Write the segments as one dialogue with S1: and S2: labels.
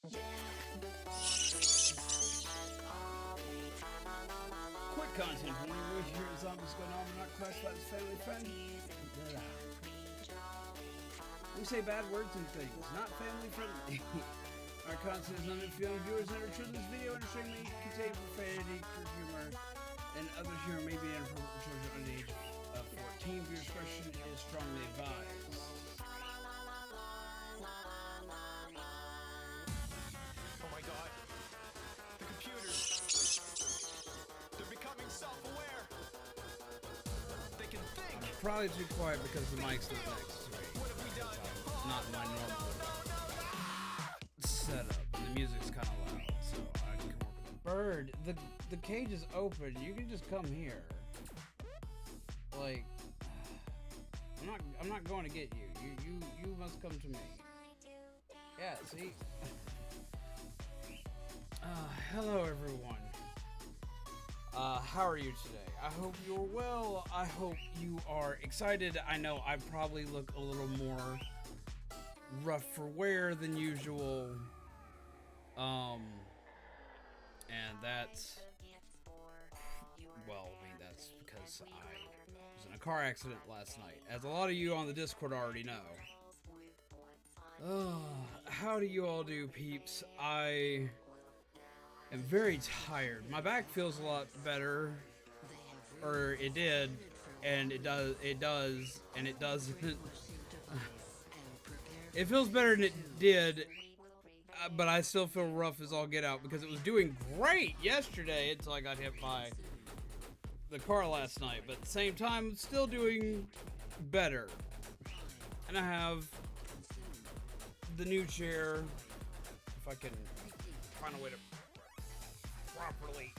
S1: Quick content when we hear zombies going on, we're not classified as family friendly. We say bad words and things, not family friendly. Our content is not feeling viewers that are true to this video and may contain profanity, crude humor, and other humor may be inappropriate for children under the age of 14. Viewer discretion is strongly advised.
S2: Oh my god. The computers. They're becoming self-aware. They can think.
S1: Probably too quiet because the mic's not next to me.
S2: What have we done?
S1: Not my normal setup. And the music's kind of loud, so I can work with it. Bird, the cage is open. You can just come here. Like, I'm not going to get you. You must come to me. Yeah, see. Hello everyone. How are you today? I hope you're well. I hope you are excited. I know I probably look a little more rough for wear than usual. And that's, well, I mean, that's because I was in a car accident last night, as a lot of you on the Discord already know. How do you all do, peeps? I am very tired. My back feels a lot better, or it did, and it does, and it doesn't. It feels better than it did, but I still feel rough as all get out because it was doing great yesterday until I got hit by the car last night. But at the same time, it's still doing better. And I have the new chair. If I can find a way to properly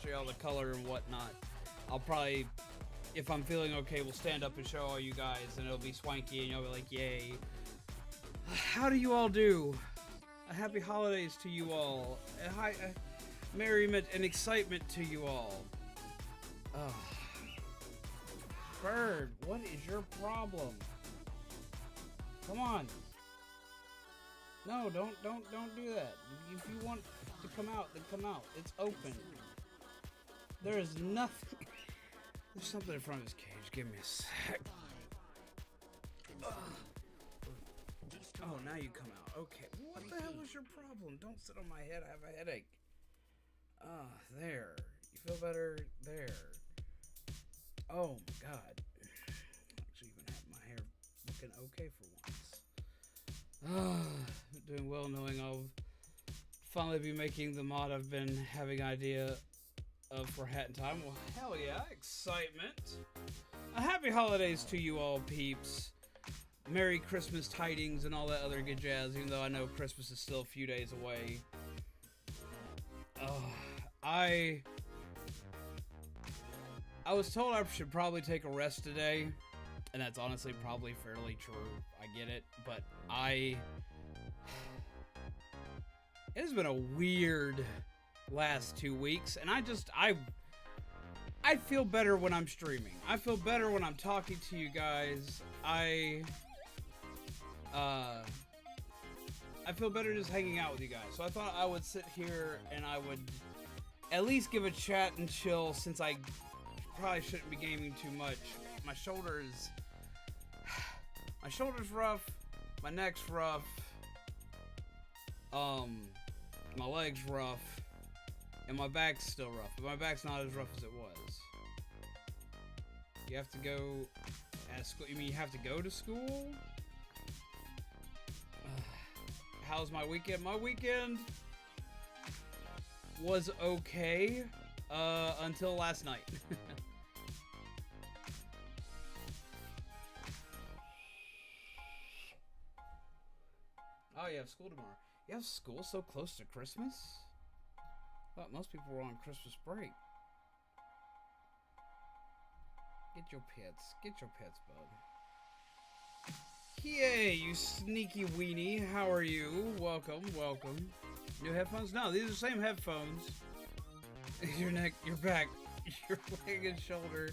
S1: show you all the color and whatnot, I'll probably, if I'm feeling okay, we'll stand up and show all you guys, and it'll be swanky, and you'll be like, yay. How do you all do? A happy holidays to you all. A merriment and excitement to you all. Bird, what is your problem? Come on. No, don't do that. If you want to come out, then come out. It's open. There is nothing. There's something in front of his cage. Give me a sec. Oh, now you come out. Okay. What the hell is your problem? Don't sit on my head. I have a headache. There. You feel better? There. Oh, my God. I actually even have my hair looking okay for once. Doing well knowing I'll finally be making the mod I've been having an idea of for Hat in Time. Well, hell yeah. Excitement. A happy holidays to you all, peeps. Merry Christmas tidings and all that other good jazz, even though I know Christmas is still a few days away. I was told I should probably take a rest today, and that's honestly probably fairly true. I get it, but it has been a weird last 2 weeks, and I feel better when I'm streaming. I feel better when I'm talking to you guys. I feel better just hanging out with you guys. So I thought I would sit here and I would at least give a chat and chill, since I probably shouldn't be gaming too much. My shoulder's rough, my neck's rough, my leg's rough, and my back's still rough. But my back's not as rough as it was. You have to go at school. You mean you have to go to school? How's my weekend? My weekend was okay until last night. Oh, you have school tomorrow. You have school so close to Christmas? I thought most people were on Christmas break. Get your pets. Get your pets, bud. Yay, you sneaky weenie. How are you? Welcome, welcome. New headphones? No, these are the same headphones. Your neck, your back, your leg and shoulder.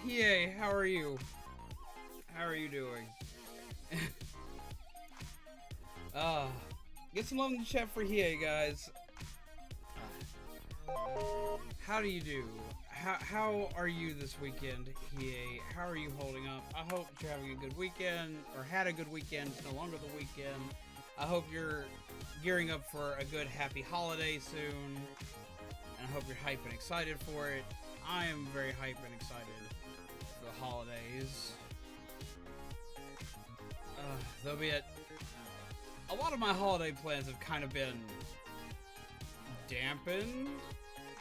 S1: Yay, how are you? How are you doing? Uh, get some love in the chat for here, guys. How do you do? How are you this weekend, Hiei? How are you holding up? I hope that you're having a good weekend, or had a good weekend. It's no longer the weekend. I hope you're gearing up for a good, happy holiday soon. And I hope you're hype and excited for it. I am very hype and excited for the holidays. Though be it, a lot of my holiday plans have kind of been dampened.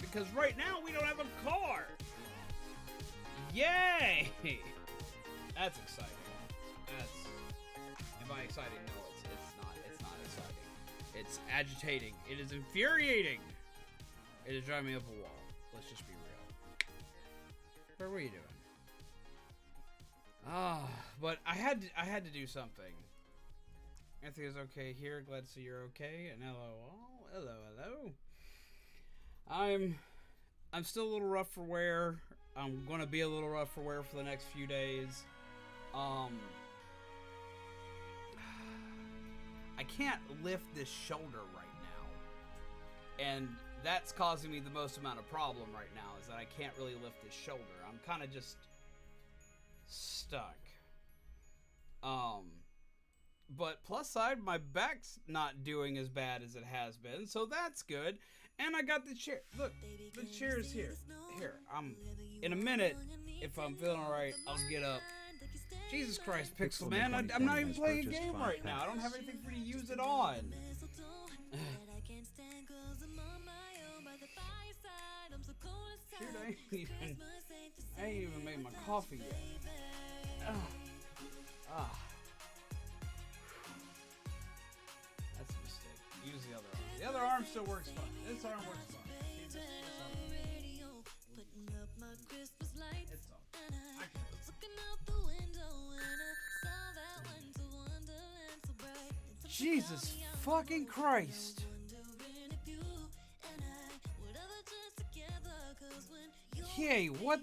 S1: Because right now we don't have a car. Yay! That's exciting. Am I exciting? No, it's not. It's not exciting. It's agitating. It is infuriating. It is driving me up a wall. Let's just be real. What were you doing? But I had to do something. Anthony is okay here. Glad to see you're okay. And hello. I'm still a little rough for wear. I'm gonna be a little rough for wear for the next few days. I can't lift this shoulder right now, and that's causing me the most amount of problem right now. Is that I can't really lift this shoulder. I'm kind of just stuck. But plus side, my back's not doing as bad as it has been, so that's good. And I got the chair. Look, the chair's here. Here, in a minute, if I'm feeling alright, I'll get up. Jesus Christ, Pixel Man, I'm not even playing a game right now. I don't have anything for you to use it on. Shoot, I ain't even made my coffee yet. That's a mistake. Use the other arm. The other arm still works fine. This arm works fine. See, this arm. It's all. I can do it. Jesus fucking Christ. Yay, what?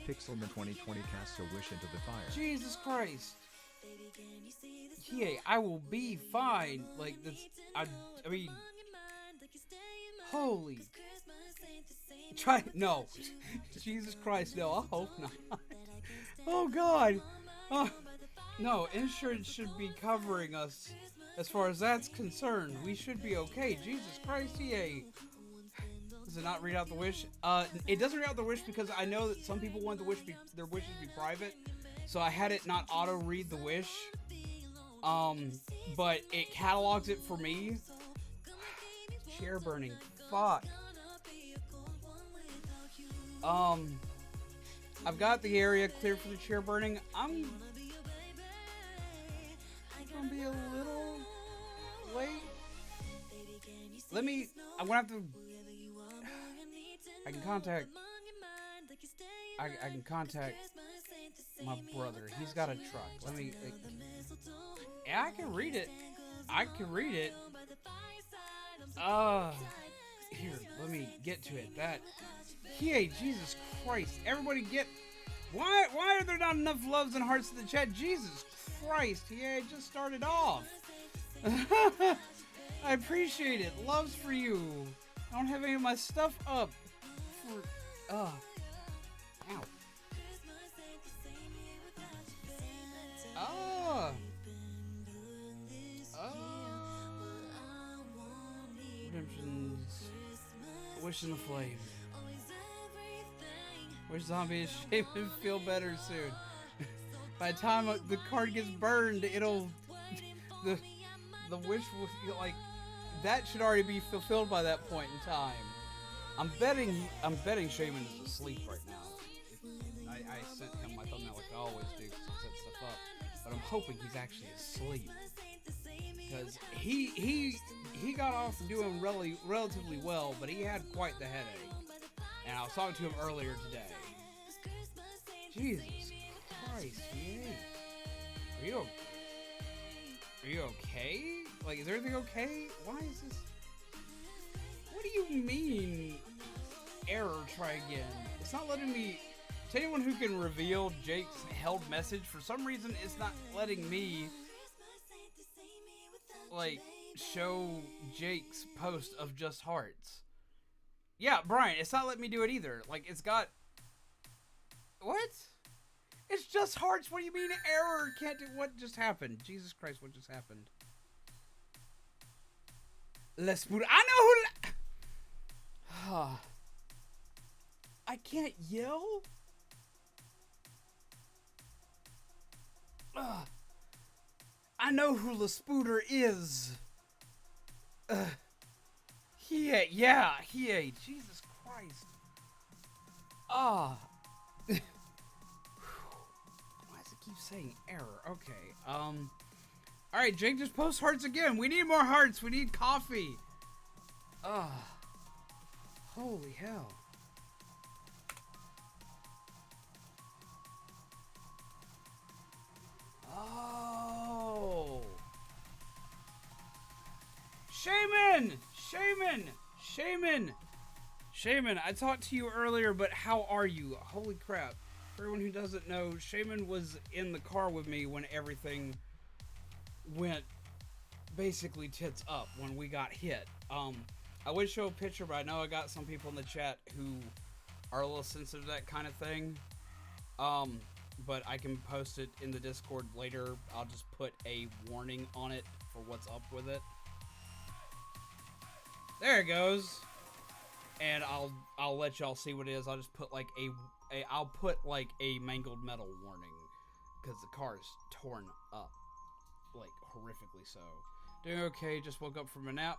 S3: Pixelman 2020 casts a wish into the fire.
S1: Jesus Christ. Yay, I will be fine. Like, this, I mean, holy. No. Jesus Christ, no, I hope not. Oh, God. Oh, no, insurance should be covering us as far as that's concerned. We should be okay. Jesus Christ, yay. Does it not read out the wish? It doesn't read out the wish because I know that some people want their wishes to be private. So I had it not auto-read the wish. But it catalogs it for me. Chair burning. Fuck. I've got the area clear for the chair burning. I'm gonna be a little late. I'm gonna have to. I can contact my brother. He's got a truck. Yeah, I can read it. Here, let me get to it. Hey, Jesus Christ. Everybody get... Why are there not enough loves and hearts in the chat? Jesus Christ. Yeah, it just started off. I appreciate it. Loves for you. I don't have any of my stuff up. Ow. Redemption's wish in the flame. Wish zombie is shaped and feel better soon. By the time the card gets burned, it'll the wish will, like, that should already be fulfilled by that point in time. I'm betting Shaman is asleep right now. I sent him my thumbnail like I always do because I set stuff up, but I'm hoping he's actually asleep because he got off doing relatively well, but he had quite the headache, and I was talking to him earlier today. Jesus Christ, are you okay? Like, is everything okay? Why is this? What do you mean? Error, try again. It's not letting me... To anyone who can reveal Jake's held message, for some reason it's not letting me like show Jake's post of just hearts. Yeah, Brian, it's not letting me do it either. Like, it's got... What? It's just hearts. What do you mean error? Can't do... What just happened? Jesus Christ, what just happened? Let's put... I know who... I can't yell? I know who Laspooter is. Yeah, Jesus Christ. Why does it keep saying error? Okay, alright, Jake, just post hearts again. We need more hearts. We need coffee. Holy hell. Oh. Shaman, I talked to you earlier, but how are you? Holy crap. For everyone who doesn't know, Shaman was in the car with me when everything went basically tits up when we got hit. I would show a picture, but I know I got some people in the chat who are a little sensitive to that kind of thing. But I can post it in the Discord later. I'll just put a warning on it for what's up with it. There it goes. And I'll let y'all see what it is. I'll just put like I'll put like a mangled metal warning because the car is torn up, like horrifically so. Doing okay. Just woke up from a nap.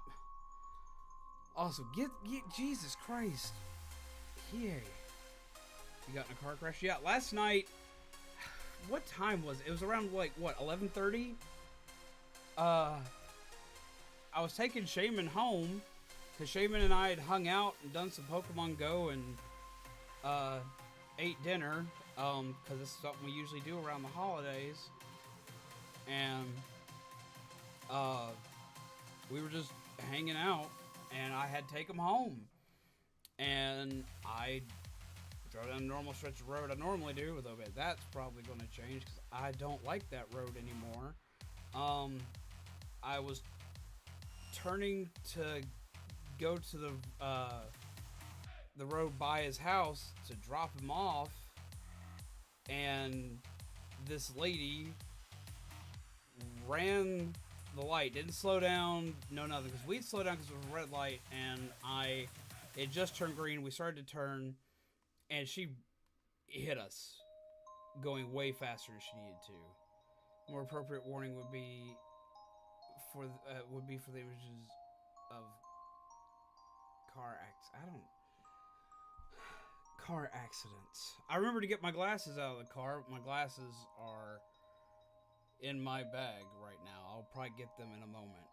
S1: Also, get Jesus Christ. Yeah. You got in a car crash? Yeah, last night. What time was it? It was around like what, 11:30? I was taking Shaman home because Shaman and I had hung out and done some Pokemon Go and ate dinner because this is something we usually do around the holidays. And we were just hanging out and I had to take him home. And I drove down the normal stretch of road I normally do, although that's probably going to change because I don't like that road anymore. I was turning to go to the road by his house to drop him off, and this lady ran the light, didn't slow down, no nothing, because we'd slow down because it was a red light, and it just turned green. We started to turn, and she hit us, going way faster than she needed to. More appropriate warning would be for the images of car accidents. I remember to get my glasses out of the car. My glasses are in my bag right now. I'll probably get them in a moment.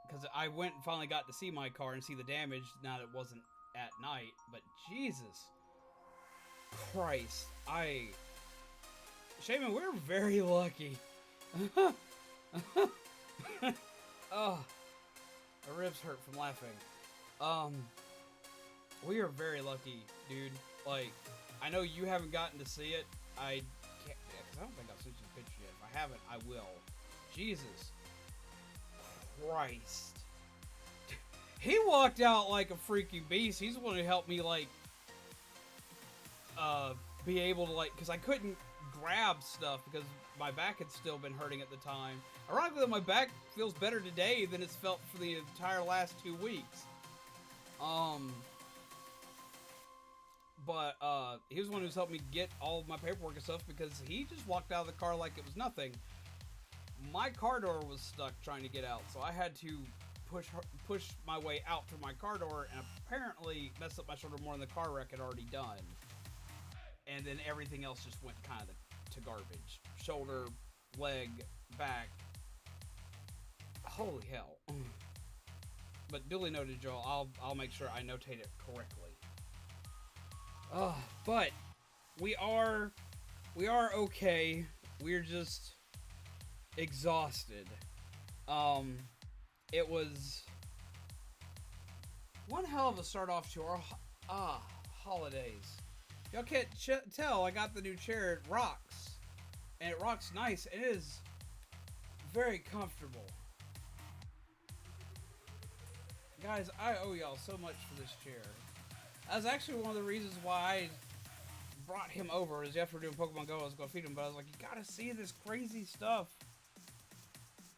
S1: Because I went and finally got to see my car and see the damage. Now that it wasn't at night, but Jesus Christ, Shaman, we're very lucky. Oh, my ribs hurt from laughing. We are very lucky, dude. Like, I know you haven't gotten to see it. I can't, because I don't think I've sent you the picture yet. If I haven't, I will. Jesus Christ. He walked out like a freaking beast. He's the one who helped me, like, be able to, like, because I couldn't grab stuff because my back had still been hurting at the time. Ironically, my back feels better today than it's felt for the entire last 2 weeks. But he was the one who's helped me get all of my paperwork and stuff because he just walked out of the car like it was nothing. My car door was stuck trying to get out, so I had to push my way out through my car door and apparently messed up my shoulder more than the car wreck had already done. And then everything else just went kind of to garbage. Shoulder, leg, back. Holy hell. But duly noted, Joel. I'll make sure I notate it correctly. But we are okay. We're just exhausted. It was one hell of a start off to our holidays. Y'all can't tell I got the new chair. It rocks. And it rocks nice. It is very comfortable. Guys, I owe y'all so much for this chair. That's actually one of the reasons why I brought him over. Is after doing Pokemon Go, I was going to feed him. But I was like, you gotta see this crazy stuff.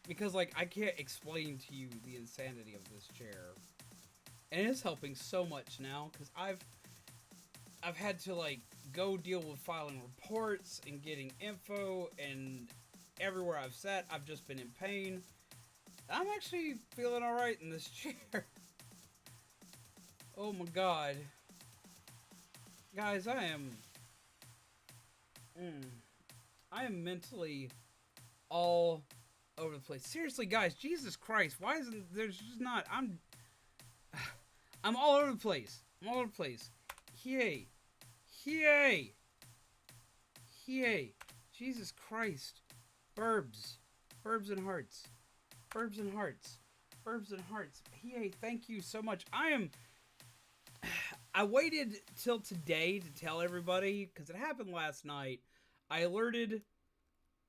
S1: Because, like, I can't explain to you the insanity of this chair. And it is helping so much now. Because I've had to, like, go deal with filing reports and getting info, and everywhere I've sat, I've just been in pain. I'm actually feeling alright in this chair. Oh my god. Guys, I am mentally all over the place. Seriously, guys, Jesus Christ, why isn't there's just not I'm all over the place. I'm all over the place. Yay. Yay! Yay! Jesus Christ! Burbs! Burbs and hearts! Burbs and hearts! Burbs and hearts! Yay! Thank you so much. I waited till today to tell everybody because it happened last night. I alerted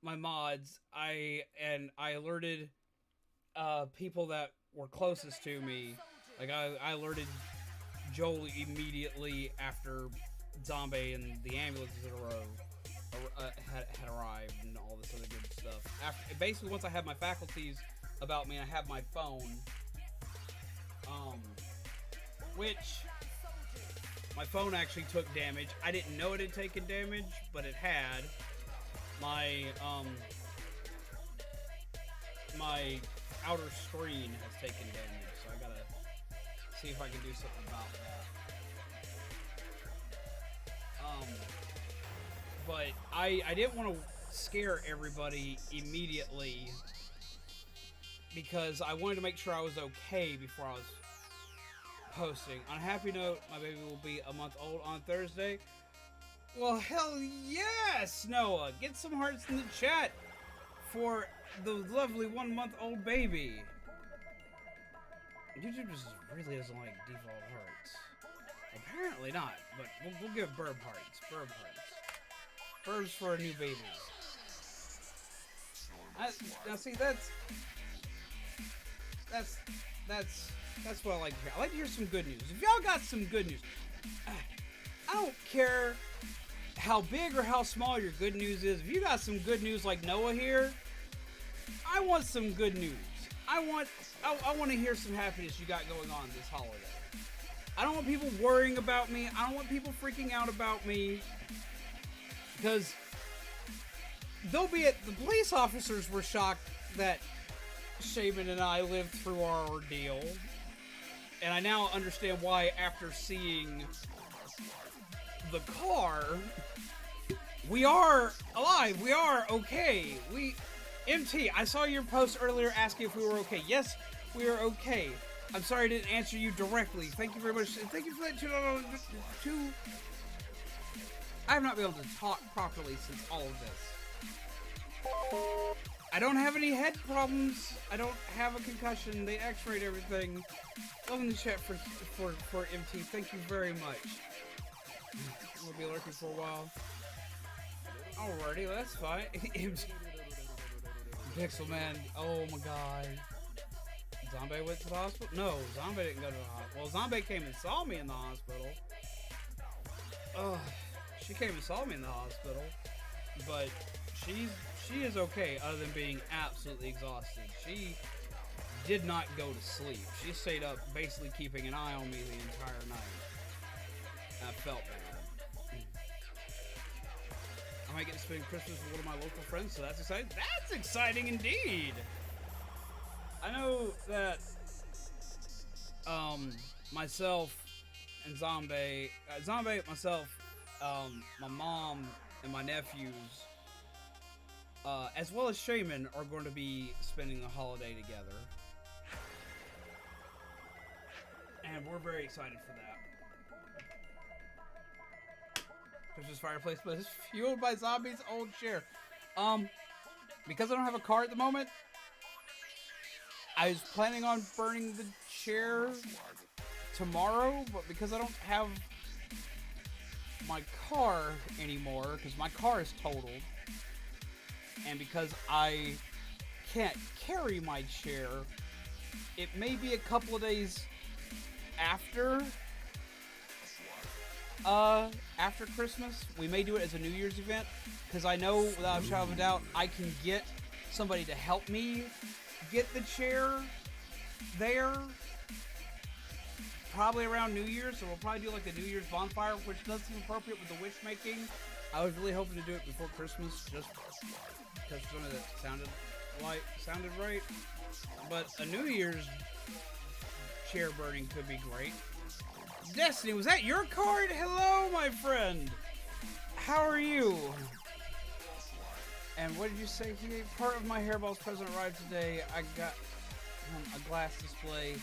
S1: my mods. I alerted people that were closest to me. Like I alerted Joel immediately after Zombie and the ambulances had arrived and all this other good stuff. Basically, once I had my faculties about me and I had my phone, which my phone actually took damage. I didn't know it had taken damage, but it had. My my outer screen has taken damage, so I gotta see if I can do something about that. But I didn't want to scare everybody immediately because I wanted to make sure I was okay before I was posting. On a happy note, my baby will be a month old on Thursday. Well, hell yes, Noah! Get some hearts in the chat for the lovely 1 month old baby. YouTube just really doesn't like default hearts. Apparently not, but we'll give Burb hearts. Burb hearts. Burbs for a new baby. Now see, that's what I like to hear. I like to hear some good news. If y'all got some good news, I don't care how big or how small your good news is. If you got some good news like Noah here, I want some good news. I want to hear some happiness you got going on this holiday. I don't want people worrying about me. I don't want people freaking out about me. Because, though be it, the police officers were shocked that Shaman and I lived through our ordeal. And I now understand why, after seeing the car, we are alive. We are okay. MT, I saw your post earlier asking if we were okay. Yes, we are okay. I'm sorry I didn't answer you directly. Thank you very much. And thank you for that two. I have not been able to talk properly since all of this. I don't have any head problems. I don't have a concussion. They x-rayed everything. Welcome to chat for MT. Thank you very much. We'll be lurking for a while. Alrighty, well, that's fine. Pixel Man. Oh my god. Zombie went to the hospital? No, Zombie didn't go to the hospital. Well, Zombie came and saw me in the hospital. She came and saw me in the hospital, but she is okay other than being absolutely exhausted. She did not go to sleep. She stayed up basically keeping an eye on me the entire night. I felt bad. I might get to spend Christmas with one of my local friends, so that's exciting. That's exciting indeed! I know that myself and Zombie, myself, my mom and my nephews, as well as Shaman, are going to be spending the holiday together. And we're very excited for that. Christmas fireplace, but it's fueled by Zombie's old chair. Because I don't have a car at the moment, I was planning on burning the chair tomorrow, but because I don't have my car anymore because my car is totaled. And because I can't carry my chair, it may be a couple of days after Christmas. We may do it as a New Year's event, because I know without a shadow of a doubt I can get somebody to help me get the chair there probably around New Year's. So we'll probably do like a New Year's bonfire, which does seem appropriate with the wish making. I was really hoping to do it before Christmas, just because some of that sounded right. But a New Year's chair burning could be great. Destiny, was that your card? Hello, my friend. How are you? And what did you say? Part of my Hairball's present arrived today. I got him a glass display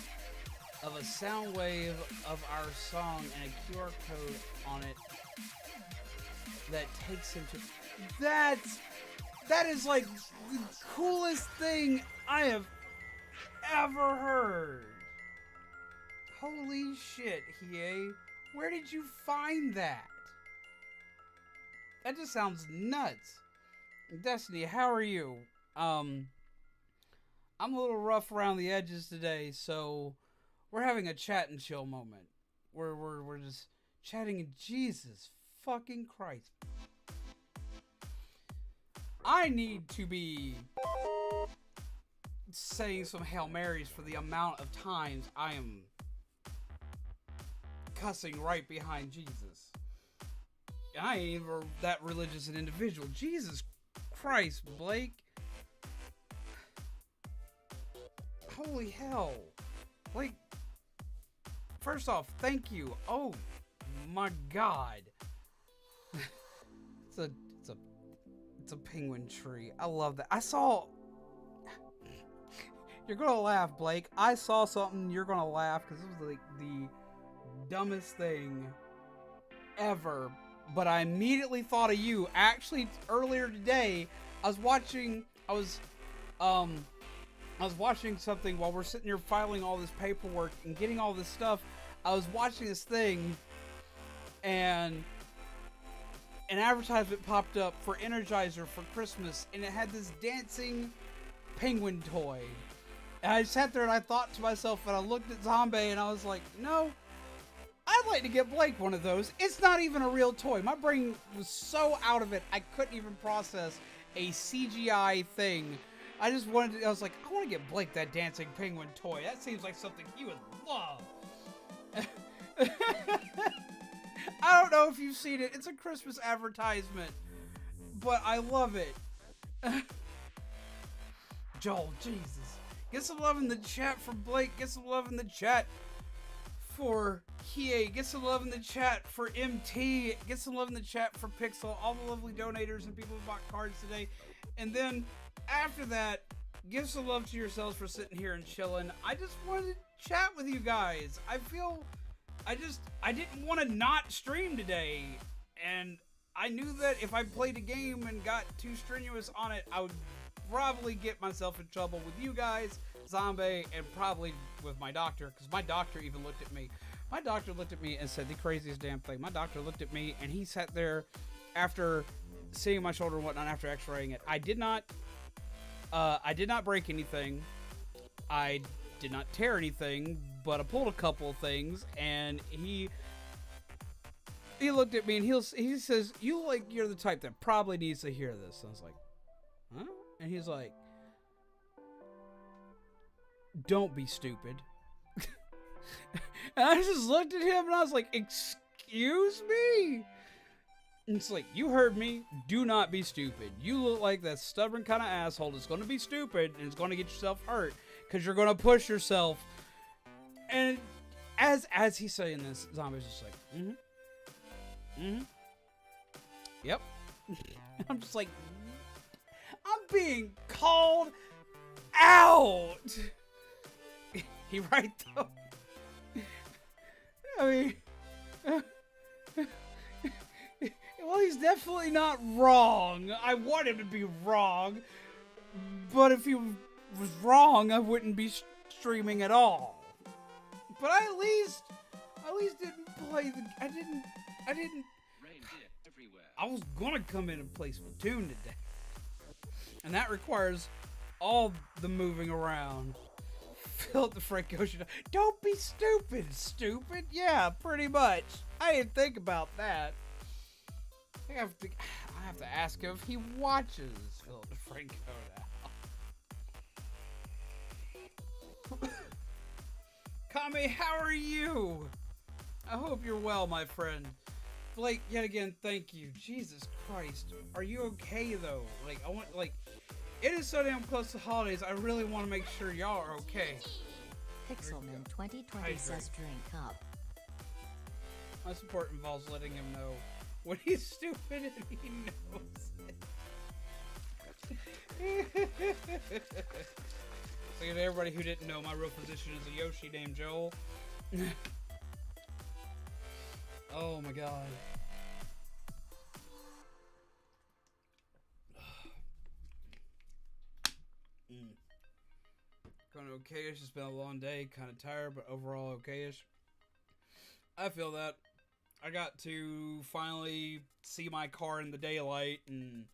S1: of a sound wave of our song and a QR code on it that takes him to... That is like the coolest thing I have ever heard. Holy shit, Hiei. Where did you find that? That just sounds nuts. Destiny, how are you? I'm a little rough around the edges today, so we're having a chat and chill moment. We're just chatting, and Jesus fucking Christ. I need to be saying some Hail Marys for the amount of times I am cussing right behind Jesus. I ain't even that religious an individual. Jesus Christ, Blake. Holy hell. Like, first off, thank you. Oh my God. It's a penguin tree. I love that. I saw... You're gonna laugh, Blake. I saw something, you're gonna laugh, because it was like the dumbest thing ever. But I immediately thought of you. Actually, earlier today, I was watching something while we're sitting here filing all this paperwork and getting all this stuff. I was watching this thing, and an advertisement popped up for Energizer for Christmas, and it had this dancing penguin toy. And I sat there and I thought to myself, and I looked at Zombie, and I was like, no, I'd like to get Blake one of those. It's not even a real toy. My brain was so out of it, I couldn't even process a CGI thing. I was like, I want to get Blake that dancing penguin toy. That seems like something he would love. I don't know if you've seen it. It's a Christmas advertisement, but I love it. Joel, Jesus. Get some love in the chat for Blake. Get some love in the chat for Hiei. Get some love in the chat for MT. Get some love in the chat for Pixel. All the lovely donators and people who bought cards today. And then after that, give some love to yourselves for sitting here and chilling. I just wanted to chat with you guys. I didn't want to not stream today. And I knew that if I played a game and got too strenuous on it, I would probably get myself in trouble with you guys, Zombie, and probably with my doctor, because my doctor even looked at me. My doctor looked at me and said the craziest damn thing. My doctor looked at me and he sat there after seeing my shoulder and whatnot, after x-raying it. I did not break anything. I did not tear anything, but I pulled a couple of things, and he looked at me and he says, you're the type that probably needs to hear this. And I was like, huh? And he's like, don't be stupid. And I just looked at him and I was like, excuse me? And it's like, you heard me. Do not be stupid. You look like that stubborn kind of asshole that's going to be stupid and is going to get yourself hurt because you're going to push yourself. And as he's saying this, Zombie's just like, yep. And I'm just like, I'm being called out. He right though. I mean, well, he's definitely not wrong. I want him to be wrong, but if he was wrong, I wouldn't be streaming at all. But I at least didn't play the. I didn't I was gonna come in and play Splatoon today. And that requires all the moving around. Philip the Frank Ocean. Don't be stupid, stupid. Yeah, pretty much. I didn't think about that. I have to ask him if he watches Philip the Frank Ocean. Kame, how are you? I hope you're well, my friend. Blake, yet again, thank you. Jesus Christ. Are you okay, though? It is so damn close to holidays. I really want to make sure y'all are okay.
S4: Pixelman 2020 says drink up.
S1: My support involves letting him know when he's stupid and he knows it. So to everybody who didn't know, my real position is a Yoshi named Joel. Oh my god. Kind of okay-ish. It's been a long day. Kind of tired, but overall okay-ish. I feel that. I got to finally see my car in the daylight, and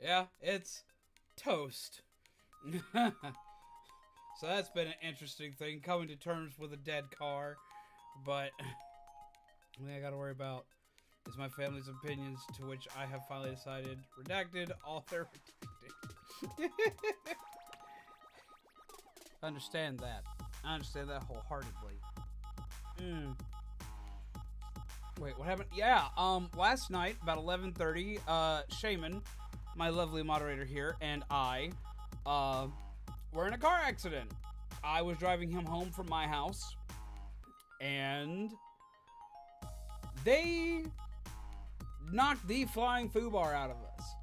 S1: yeah, it's toast. So that's been an interesting thing, coming to terms with a dead car. But the thing I gotta worry about is my family's opinions, to which I have finally decided redacted. All their redacted. I understand that. I understand that wholeheartedly. Wait, what happened? Yeah, last night, about 11:30, Shaman, my lovely moderator here, and I, were in a car accident. I was driving him home from my house, and they knocked the flying foobar out of us.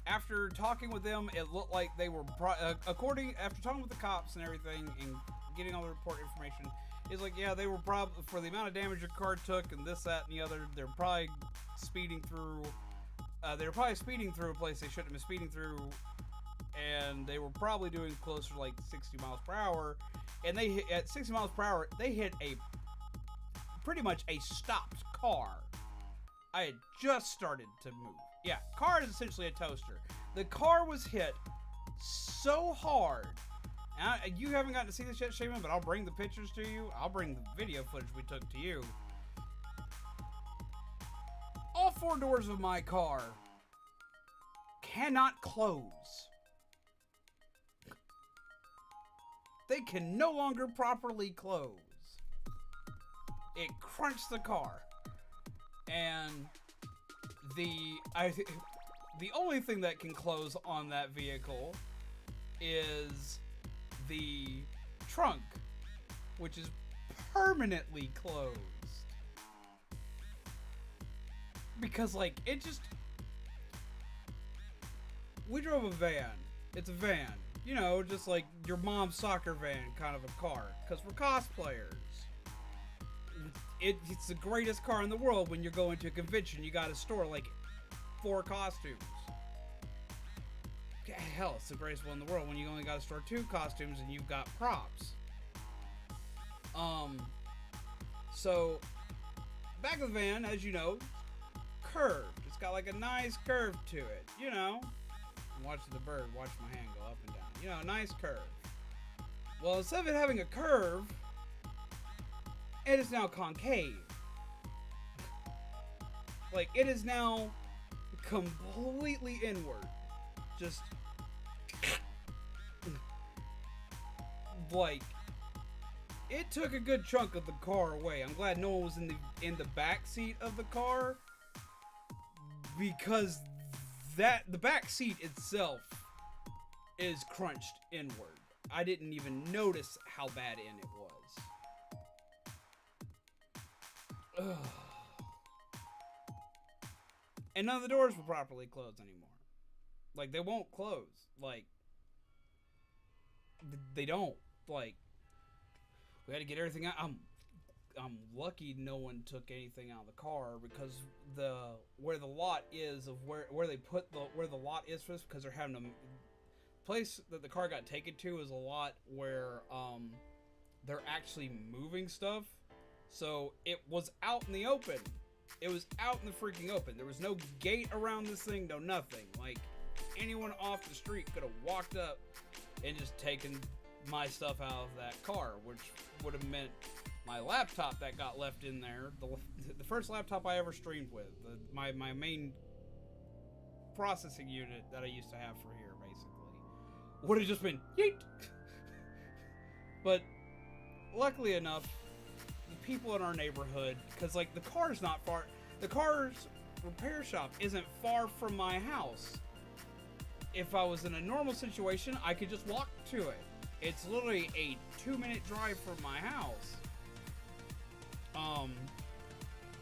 S1: After talking with them, it looked like they were, after talking with the cops and everything, and getting all the report information, it's like, yeah, they were probably, for the amount of damage your car took, and this, that, and the other, they're probably speeding through, a place they shouldn't have been speeding through, and they were probably doing closer to like 60 miles per hour, and they hit, at 60 miles per hour, they hit pretty much a stopped car. I had just started to move. Yeah, car is essentially a toaster. The car was hit so hard. And you haven't gotten to see this yet, Shaman, but I'll bring the pictures to you. I'll bring the video footage we took to you. All four doors of my car cannot close. They can no longer properly close. It crunched the car. And the only thing that can close on that vehicle is the trunk, which is permanently closed. Because, like, we drove a van. It's a van. You know, just like your mom's soccer van kind of a car. Because we're cosplayers. It's the greatest car in the world when you're going to a convention. You gotta store, like, 4 costumes. Hell, it's the greatest one in the world when you only gotta store 2 costumes and you've got props. So, back of the van, as you know, curved. It's got like a nice curve to it, you know. Watch the bird, watch my hand go up and down. You know, a nice curve. Well, instead of it having a curve, it is now concave. Like, it is now completely inward. Just like, it took a good chunk of the car away. I'm glad no one was in the back seat of the car, because the back seat itself is crunched inward. I didn't even notice how bad in it was. Ugh. And none of the doors were properly closed anymore. Like, they won't close. Like, they don't. Like, we had to get everything out. I'm lucky no one took anything out of the car, because where the lot is of where the lot is for this, because they're having a place that the car got taken to is a lot where they're actually moving stuff. So it was out in the open. It was out in the freaking open. There was no gate around this thing, no nothing. Like, anyone off the street could have walked up and just taken my stuff out of that car, which would have meant my laptop that got left in there, the first laptop I ever streamed with, my main processing unit that I used to have for here, basically, would have just been yeet. But luckily enough, the people in our neighborhood, because like the car's not far, the car's repair shop isn't far from my house. If I was in a normal situation, I could just walk to it. It's literally a 2-minute drive from my house.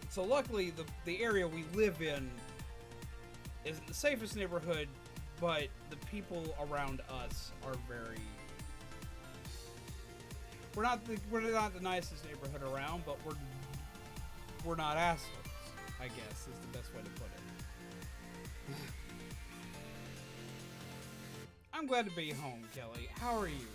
S1: So luckily the area we live in isn't the safest neighborhood, but the people around us are very... We're not the nicest neighborhood around, but we're not assholes, I guess, is the best way to put it. I'm glad to be home, Kelly. How are you?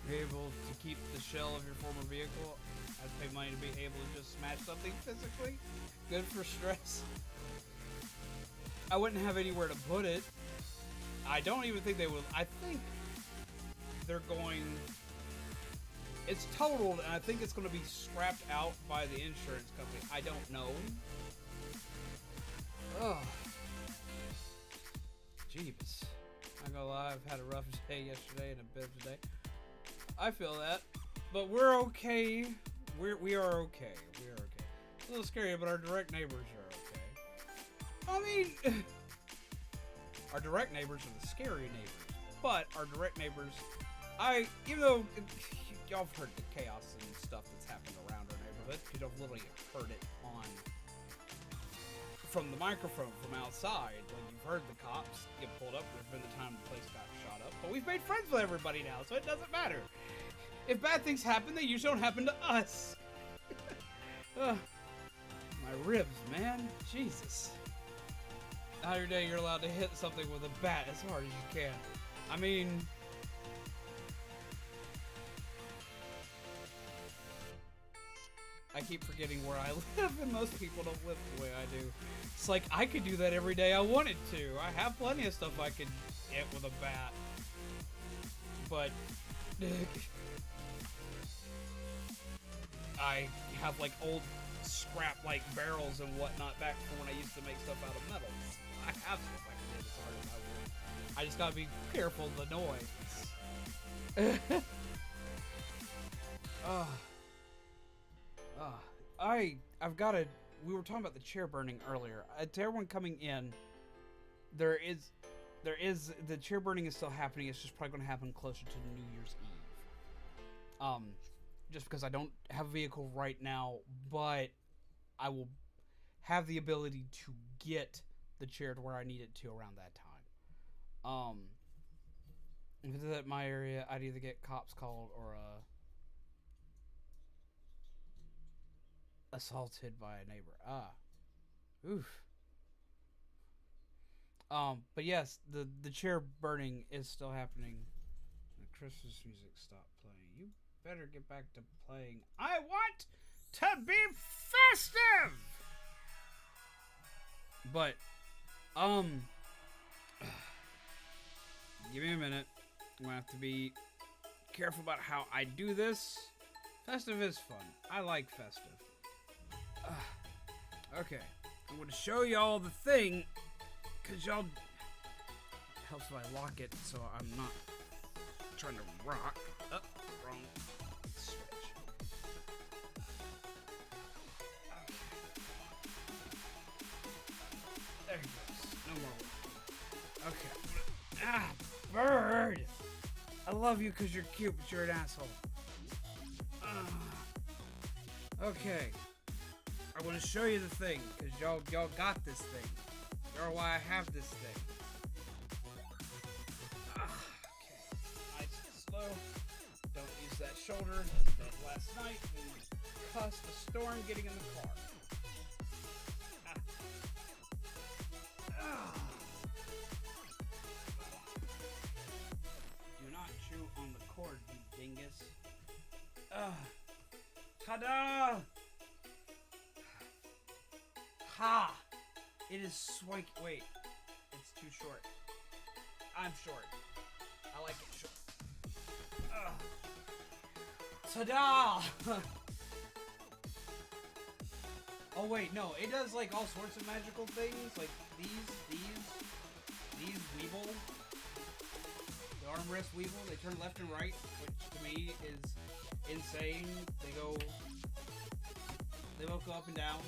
S1: You're able to keep the shell of your former vehicle? I'd pay money to be able to just smash something physically. Good for stress. I wouldn't have anywhere to put it. I don't even think they would. I think they're going... It's totaled, and I think it's going to be scrapped out by the insurance company. I don't know. Ugh. Jeebus. Not gonna lie, I've had a rough day yesterday and a bit of today. I feel that, but we're okay. We are okay. We are okay. It's a little scary, but our direct neighbors are okay. I mean, our direct neighbors are the scary neighbors, but our direct neighbors, even though y'all have heard the chaos and stuff that's happened around our neighborhood, because y'all literally heard it from the microphone from outside. Like, you've heard the cops get pulled up. There's been the time the place got shot up, but we've made friends with everybody now, so it doesn't matter. If bad things happen, they usually don't happen to us. My ribs, man. Jesus. Not every day you're allowed to hit something with a bat as hard as you can. I mean... I keep forgetting where I live, and most people don't live the way I do. It's like, I could do that every day I wanted to. I have plenty of stuff I could hit with a bat. But... I have, like, old scrap, like, barrels and whatnot back from when I used to make stuff out of metals. I have stuff I can hit as hard as I want. I just gotta be careful of the noise. I've got to... We were talking about the chair burning earlier. To everyone coming in, there is... The chair burning is still happening. It's just probably going to happen closer to New Year's Eve. Just because I don't have a vehicle right now, but I will have the ability to get the chair to where I need it to around that time. If it's at my area, I'd either get cops called or assaulted by a neighbor. Oof. But yes, the chair burning is still happening. The Christmas music stopped playing. You better get back to playing. I want to be festive! But, give me a minute. I'm gonna have to be careful about how I do this. Festive is fun. I like festive. Okay, I'm gonna show y'all the thing, cause y'all... It helps if I lock it so I'm not trying to rock. Wrong switch. Okay. There he goes. No more work. Okay. Bird! I love you cause you're cute, but you're an asshole. Okay. I want to show you the thing, because y'all got this thing. Y'all why I have this thing. Okay. Nice and slow. Don't use that shoulder. Did last night. We cussed the storm getting in the car. Do not chew on the cord, you dingus. Ta-da! Ha! It is swanky. Wait, it's too short. I'm short. I like it short. Ta-da! Oh wait, no, it does like all sorts of magical things, like these Weevil, the armrest Weevil, they turn left and right, which to me is insane. They both go up and down,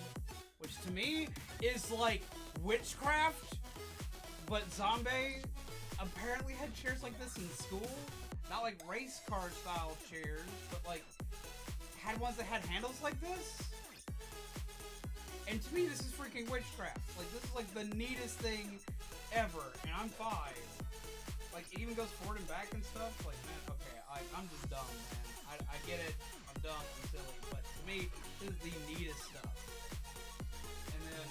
S1: which to me is like witchcraft, but Zombie apparently had chairs like this in school, not like race car style chairs, but like had ones that had handles like this. And to me, this is freaking witchcraft. Like, this is like the neatest thing ever. And I'm 5. Like, it even goes forward and back and stuff. Like, man, okay, I'm just dumb, man. I get it. I'm dumb and silly. But to me, this is the neatest stuff. And then,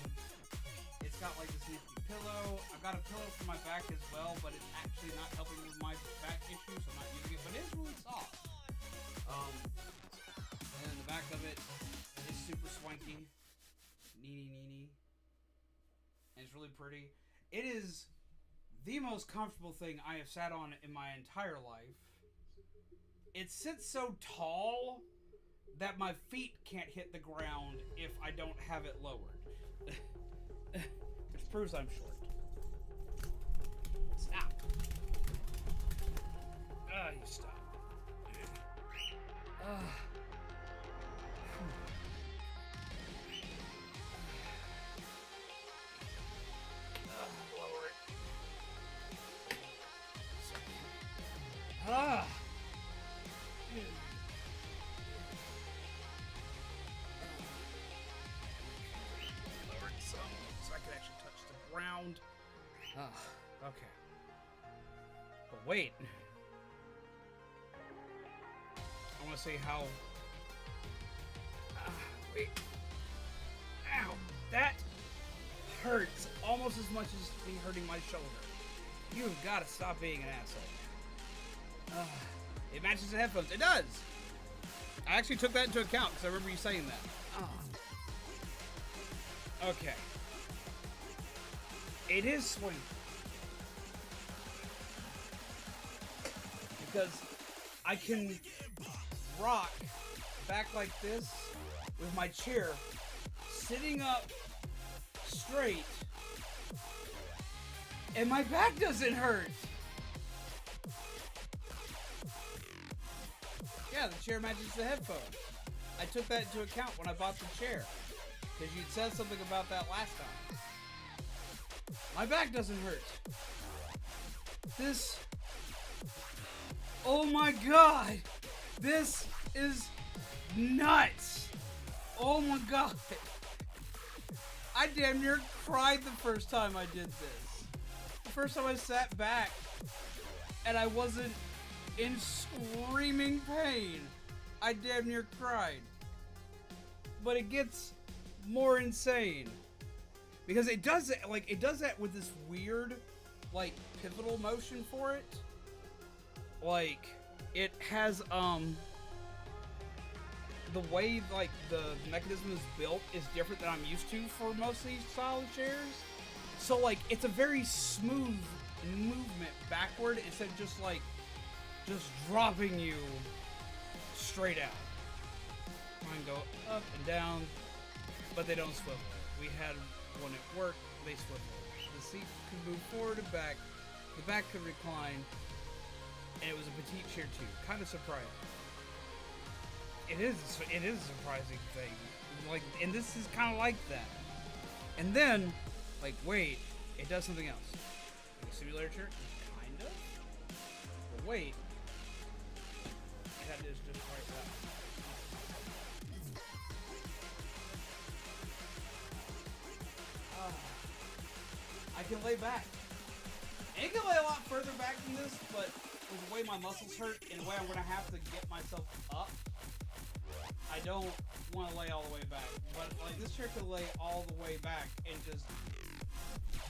S1: it's got like this nifty pillow. I've got a pillow for my back as well, but it's actually not helping with my back issues, so I'm not using it. But it is really soft. And then the back of it is super swanky. Neeny. And it's really pretty. It is the most comfortable thing I have sat on in my entire life. It sits so tall that my feet can't hit the ground if I don't have it lowered. Which proves I'm short. Stop. You stop. Lower it some so I can actually touch the ground. Okay. But wait. I want to see how... wait. Ow! That hurts almost as much as me hurting my shoulder. You've got to stop being an asshole. It matches the headphones. It does! I actually took that into account because I remember you saying that. Okay. It is swing. Because I can rock back like this with my chair sitting up straight and my back doesn't hurt. Yeah, the chair matches the headphones. I took that into account when I bought the chair. Because you'd said something about that last time. My back doesn't hurt. This... Oh my god! This is nuts! Oh my god! I damn near cried the first time I did this. The first time I sat back and I wasn't in screaming pain. I damn near cried. But it gets more insane. Because it does it, like, it does that with this weird, like, pivotal motion for it. Like, it has, the way, like, the mechanism is built is different than I'm used to for most of these style of chairs. So, like, it's a very smooth movement backward instead of just, like, just dropping you straight out. Mine go up and down, but they don't swivel. We had one at work, they swivel. The seat could move forward and back, the back could recline, and it was a petite chair too. Kind of surprising. It is a surprising thing. Like, and this is kind of like that. And then, like, wait, it does something else. Like a simulator chair, kind of. But wait, that is just right there. I can lay back. And it can lay a lot further back than this, but with the way my muscles hurt and the way I'm going to have to get myself up, I don't want to lay all the way back. But like this chair could lay all the way back and just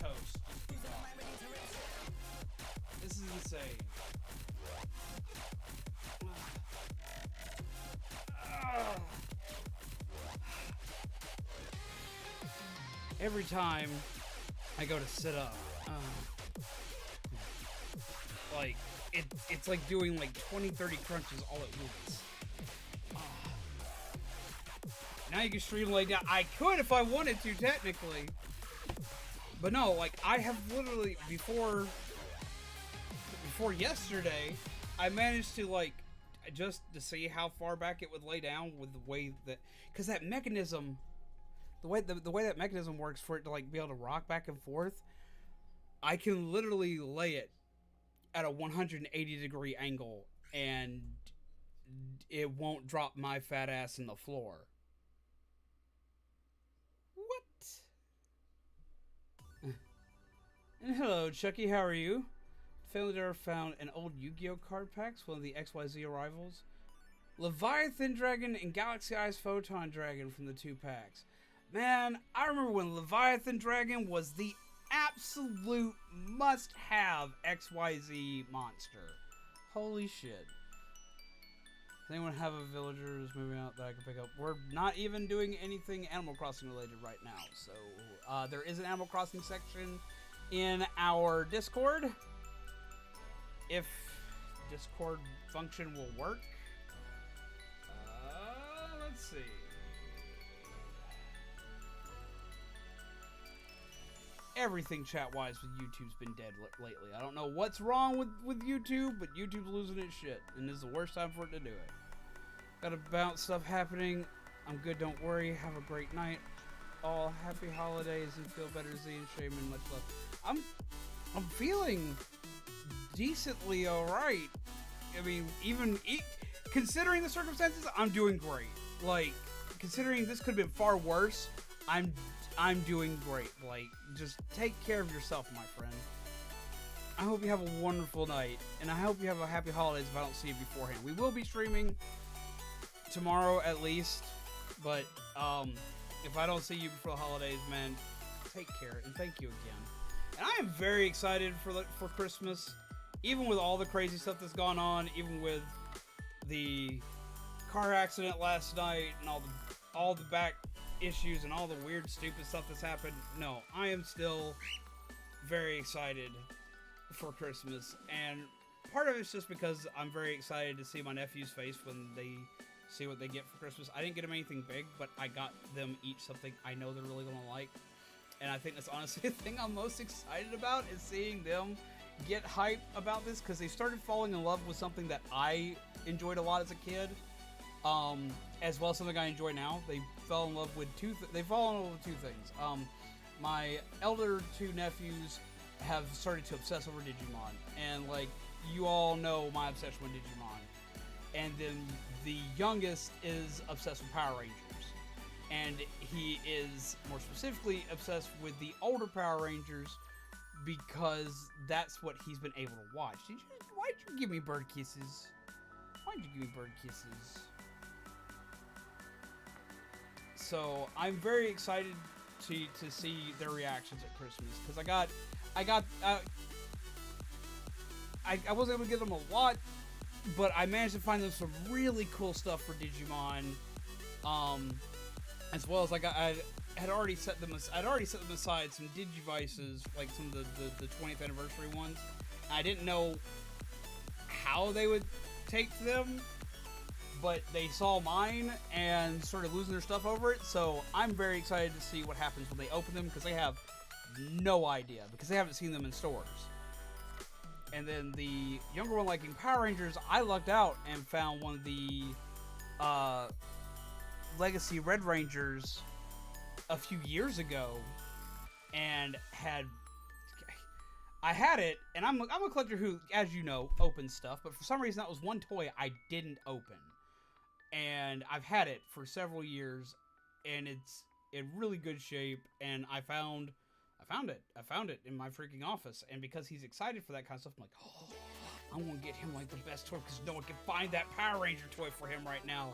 S1: toast. This is insane. every time I go to sit up, like it's like doing like 20-30 crunches all at once. Now you can stream lay down. I could if I wanted to, technically. But no, like, I have literally, before yesterday, I managed to, like, just to see how far back it would lay down with the way that, because that mechanism, the way that mechanism works for it to, like, be able to rock back and forth, I can literally lay it at a 180-degree angle, and it won't drop my fat ass in the floor. And hello, Chucky, how are you? Family Door found an old Yu-Gi-Oh card packs, one of the XYZ arrivals. Leviathan Dragon and Galaxy Eyes Photon Dragon from the 2 packs. Man, I remember when Leviathan Dragon was the absolute must-have XYZ monster. Holy shit. Does anyone have a villager who's moving out that I can pick up? We're not even doing anything Animal Crossing related right now, so there is an Animal Crossing section in our Discord, if Discord function will work. Let's see. Everything chat-wise with YouTube's been dead lately. I don't know what's wrong with YouTube, but YouTube's losing its shit, and this is the worst time for it to do it. Got about stuff happening. I'm good, don't worry. Have a great night. All happy holidays and feel better, Z and Shaman. Much love. I'm feeling decently alright. I mean, even considering the circumstances, I'm doing great. Like, considering this could have been far worse, I'm doing great. Like, just take care of yourself, my friend. I hope you have a wonderful night, and I hope you have a happy holidays if I don't see you beforehand. We will be streaming tomorrow at least, but if I don't see you before the holidays, man, take care, and thank you again. And I am very excited for Christmas, even with all the crazy stuff that's gone on, even with the car accident last night and all the back issues and all the weird, stupid stuff that's happened. No, I am still very excited for Christmas, and part of it's just because I'm very excited to see my nephew's face when they see what they get for Christmas. I didn't get them anything big, but I got them each something I know they're really gonna like. And I think that's honestly the thing I'm most excited about, is seeing them get hype about this, because they started falling in love with something that I enjoyed a lot as a kid, as well as something I enjoy now. They fell in love with two things. My elder 2 nephews have started to obsess over Digimon, and like you all know my obsession with Digimon. And then the youngest is obsessed with Power Rangers. And he is more specifically obsessed with the older Power Rangers because that's what he's been able to watch. Why'd you give me bird kisses? Why'd you give me bird kisses? So I'm very excited to see their reactions at Christmas, because I wasn't able to get them a lot, but I managed to find them some really cool stuff for Digimon. As well as I had already set them aside some Digivices, like some of the 20th anniversary ones. I didn't know how they would take to them, but they saw mine and started losing their stuff over it. So I'm very excited to see what happens when they open them, because they have no idea, because they haven't seen them in stores. And then the younger one liking Power Rangers, I lucked out and found one of the Legacy Red Rangers a few years ago, and I had it, and I'm a collector who, as you know, opens stuff, but for some reason that was one toy I didn't open, and I've had it for several years, and it's in really good shape, and I found it in my freaking office, and because he's excited for that kind of stuff, I'm like, oh, I want to get him like the best toy, because no one can find that Power Ranger toy for him right now.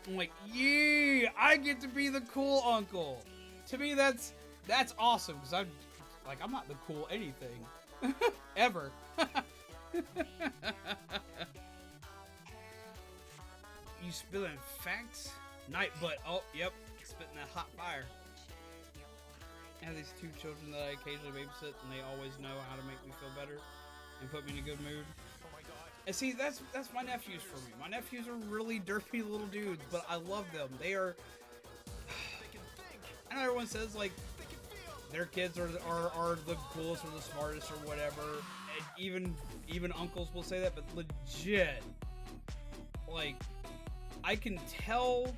S1: I'm like, yeah, I get to be the cool uncle. To me, that's awesome, because I'm not the cool anything ever. You spilling facts? Night butt. Oh, yep, spitting that hot fire. I have these 2 children that I occasionally babysit, and they always know how to make me feel better and put me in a good mood.
S2: Oh my god.
S1: And see, that's my nephews for me. My nephews are really derpy little dudes, but I love them. They are.
S2: They can think.
S1: I know everyone says like
S2: They can feel.
S1: their kids are the coolest or the smartest or whatever. And even uncles will say that, but legit, like, I can tell.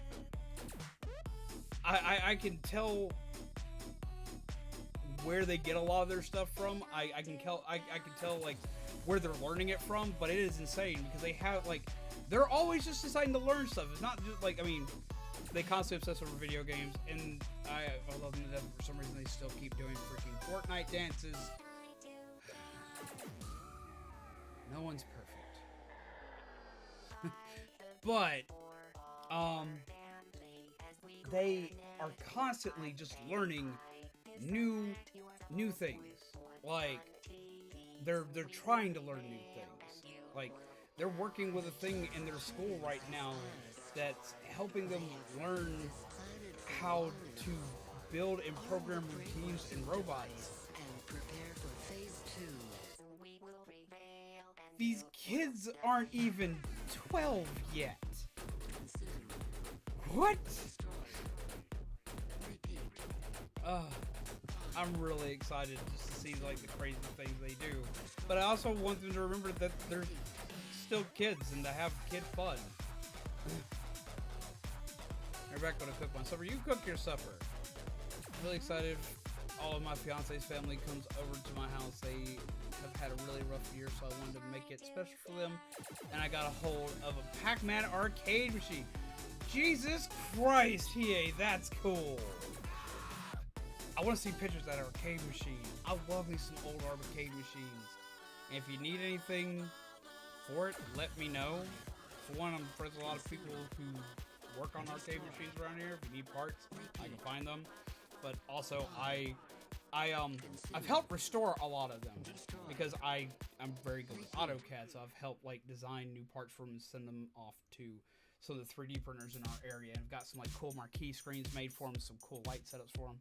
S1: I can tell where they get a lot of their stuff from. I can tell like where they're learning it from, but it is insane because they have like they're always just deciding to learn stuff. It's not just like, I mean, they constantly obsess over video games, and I love them to death. For some reason, they still keep doing freaking Fortnite dances. No one's perfect, but they are constantly just learning new things. Like they're trying to learn new things. Like they're working with a thing in their school right now that's helping them learn how to build and program routines in robots. These kids aren't even 12 yet. What? I'm really excited just to see like the crazy things they do. But I also want them to remember that they're still kids and to have kid fun. Rebecca gonna cook my supper. You cook your supper. I'm really excited. All of my fiance's family comes over to my house. They have had a really rough year, so I wanted to make it special for them. And I got a hold of a Pac-Man arcade machine. Jesus Christ, EA, that's cool. I want to see pictures of that arcade machine. I love me some old arcade machines. And if you need anything for it, let me know. For one, I'm friends with a lot of people who work on arcade machines around here. If you need parts, I can find them. But also, I've helped restore a lot of them because I'm very good with AutoCAD, so I've helped like design new parts for them and send them off to some of the 3D printers in our area. And I've got some like cool marquee screens made for them, some cool light setups for them.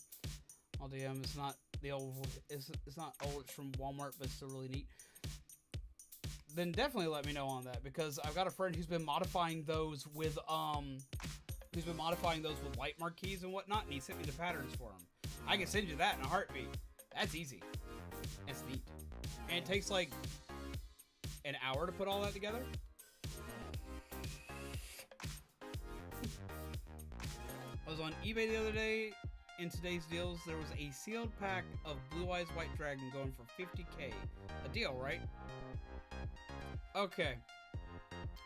S1: I'll DM. It's not the old. It's not old. It's from Walmart, but it's still really neat. Then definitely let me know on that because I've got a friend who's been modifying those with light marquees and whatnot, and he sent me the patterns for them. I can send you that in a heartbeat. That's easy. That's neat. And it takes like an hour to put all that together. I was on eBay the other day. In today's deals, there was a sealed pack of Blue Eyes White Dragon going for $50K. A deal, right? Okay.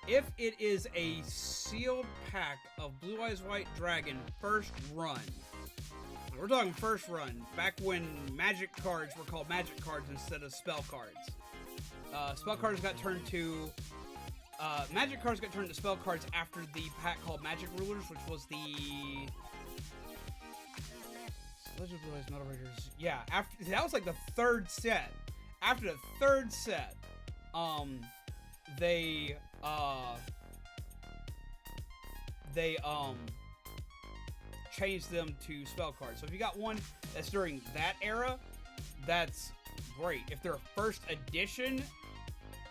S1: If it is a sealed pack of Blue Eyes White Dragon first run, we're talking first run, back when magic cards were called magic cards instead of spell cards. Spell cards got turned to magic cards got turned to spell cards after the pack called Magic Rulers, which was the Legend of Blue Eyes Metal Raiders. Yeah, after that was like the third set. After the third set, they changed them to spell cards. So if you got one that's during that era, that's great. If they're a first edition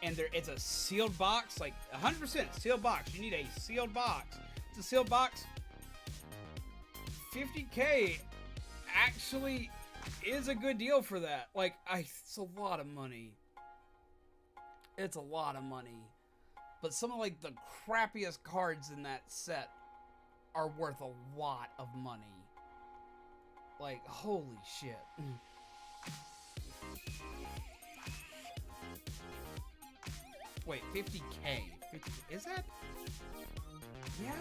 S1: and it's a sealed box, like 100% sealed box, you need a sealed box. It's a sealed box. $50K actually is a good deal for that. Like, it's a lot of money. It's a lot of money. But some of like the crappiest cards in that set are worth a lot of money. Like, holy shit. Wait, 50K. 50, is that? Yeah.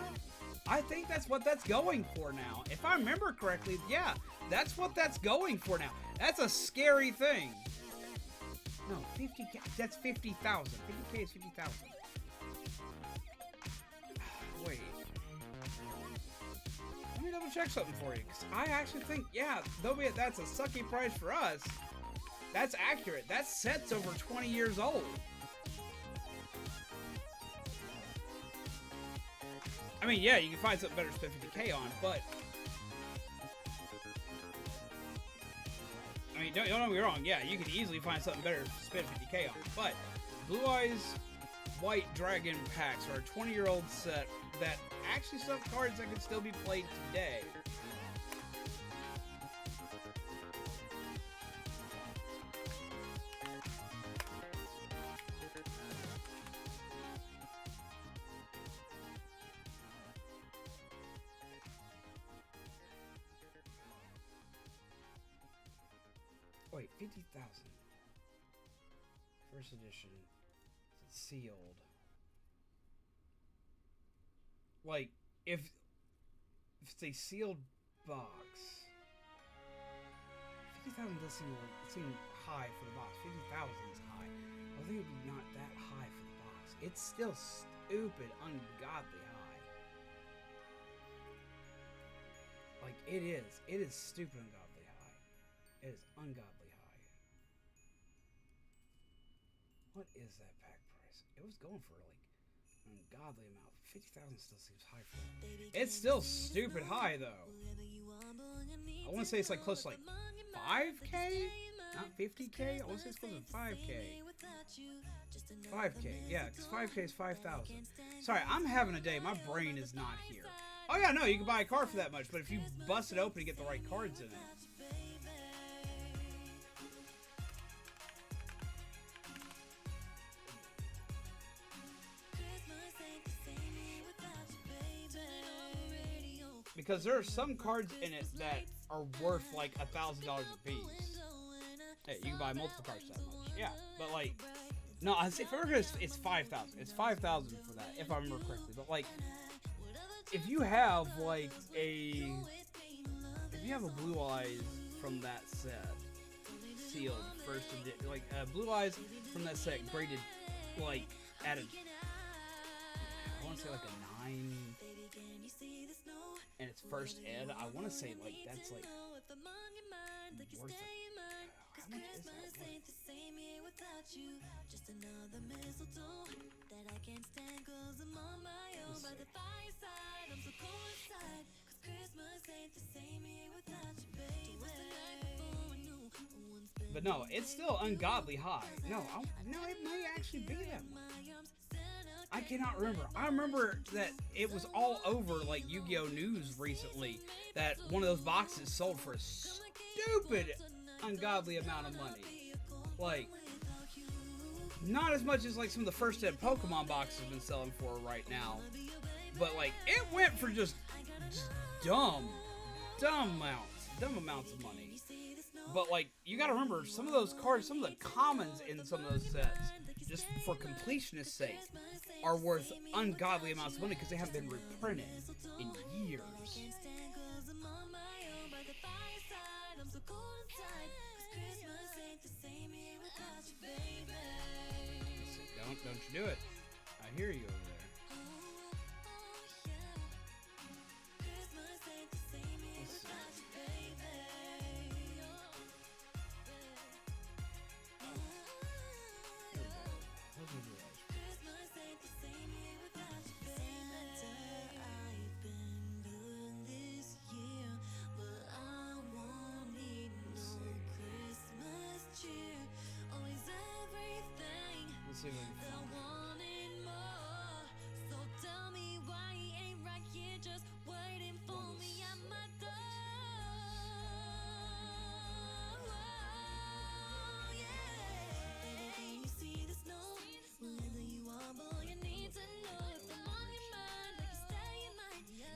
S1: I think that's what that's going for now. If I remember correctly, yeah, that's what that's going for now. That's a scary thing. No, 50K, that's 50,000. 50K is 50,000. Wait. Let me double check something for you, because I actually think, yeah, though that's a sucky price for us, that's accurate. That set's over 20 years old. I mean, yeah, you can find something better to spend 50K on, but I mean, don't get me wrong. Yeah, you could easily find something better to spend 50K on. But Blue Eyes White Dragon packs are a 20-year-old set that actually still have cards that can still be played today. Wait, 50,000. First edition. It's sealed. Like, if it's a sealed box, 50,000 does seem high for the box. 50,000 is high. I think it'd be not that high for the box. It's still stupid, ungodly high. Like, it is. It is stupid, ungodly high. It is ungodly high. What is that pack price? It was going for like an ungodly amount. 50,000 still seems high for it. It's still stupid high though. I want to say it's like close to like 5K, not 50K. I want to say it's close to 5K. 5K, yeah, because 5K is 5,000. Sorry, I'm having a day. My brain is not here. Oh yeah, no, you can buy a card for that much, but if you bust it open and get the right cards in it. Because there are some cards in it that are worth like $1,000 a piece. Hey, you can buy multiple cards that much. Yeah, but like, no, I say for it's 5,000. It's 5,000 for that, if I remember correctly. But like, if you have like if you have a Blue Eyes from that set, sealed first edition, like Blue Eyes from that set, graded like at a, I want to say like a 9. And it's first ed, I want to say like that's like worth it. How much is that worth? But no, it's still ungodly high. No, it may actually be that much. I cannot remember. I remember that it was all over like Yu-Gi-Oh! News recently that one of those boxes sold for a stupid, ungodly amount of money. Like, not as much as like some of the first ed Pokemon boxes have been selling for right now, but like it went for just dumb amounts of money. But like, you gotta remember, some of those cards, some of the commons in some of those sets, just for completionist's sake, are worth ungodly amounts of money because they haven't been reprinted in years. Don't you do it. I hear you over there. Let's see if I can find it.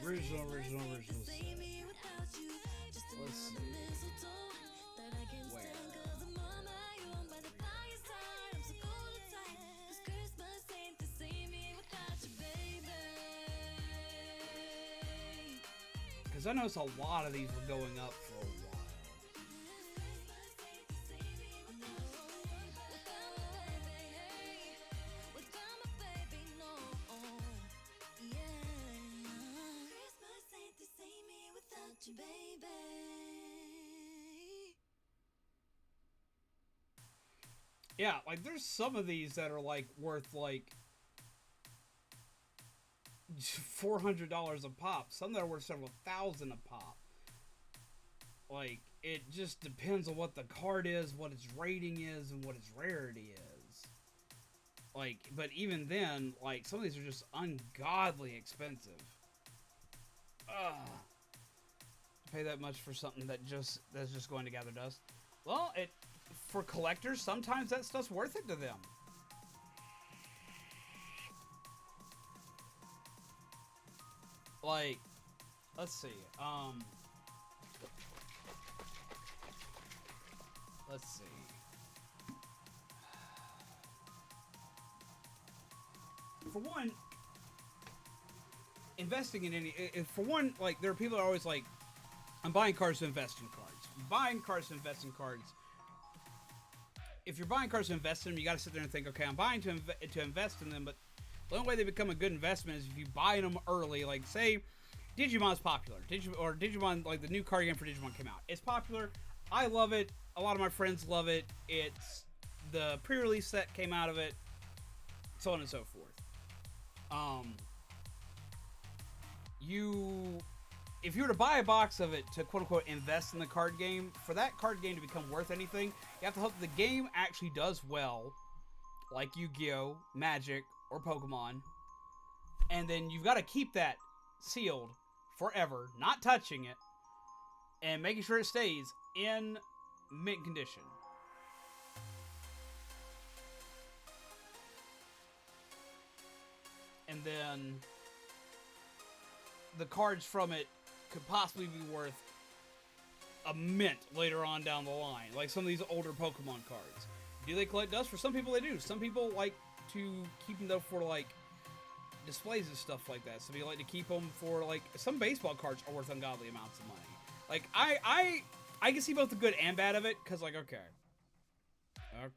S1: Original set. Let's see. Where? Because I noticed a lot of these were going up for a while. Yeah, like there's some of these that are like worth like $400 a pop. Some that are worth several thousand a pop. Like it just depends on what the card is, what its rating is, and what its rarity is. Like, but even then, like, some of these are just ungodly expensive. Ugh. Pay that much for something that's just going to gather dust. Well, for collectors, sometimes that stuff's worth it to them. Like, let's see. Let's see. For one, investing in for one, like, there are people that are always like, I'm buying cards to invest in cards. Buying cards to invest in cards. If you're buying cards to invest in them, you got to sit there and think, okay, I'm buying to invest in them, but the only way they become a good investment is if you buy them early. Like, say, Digimon's popular. Digimon, like, the new card game for Digimon came out. It's popular. I love it. A lot of my friends love it. It's the pre-release set came out of it. So on and so forth. If you were to buy a box of it to quote-unquote invest in the card game, for that card game to become worth anything, you have to hope the game actually does well, like Yu-Gi-Oh!, Magic, or Pokemon, and then you've got to keep that sealed forever, not touching it, and making sure it stays in mint condition. And then the cards from it could possibly be worth a mint later on down the line. Like some of these older Pokemon cards. Do they collect dust? For some people they do. Some people like to keep them though for like displays and stuff like that. Some people like to keep them for like, some baseball cards are worth ungodly amounts of money. Like I can see both the good and bad of it, because like, okay. Oh,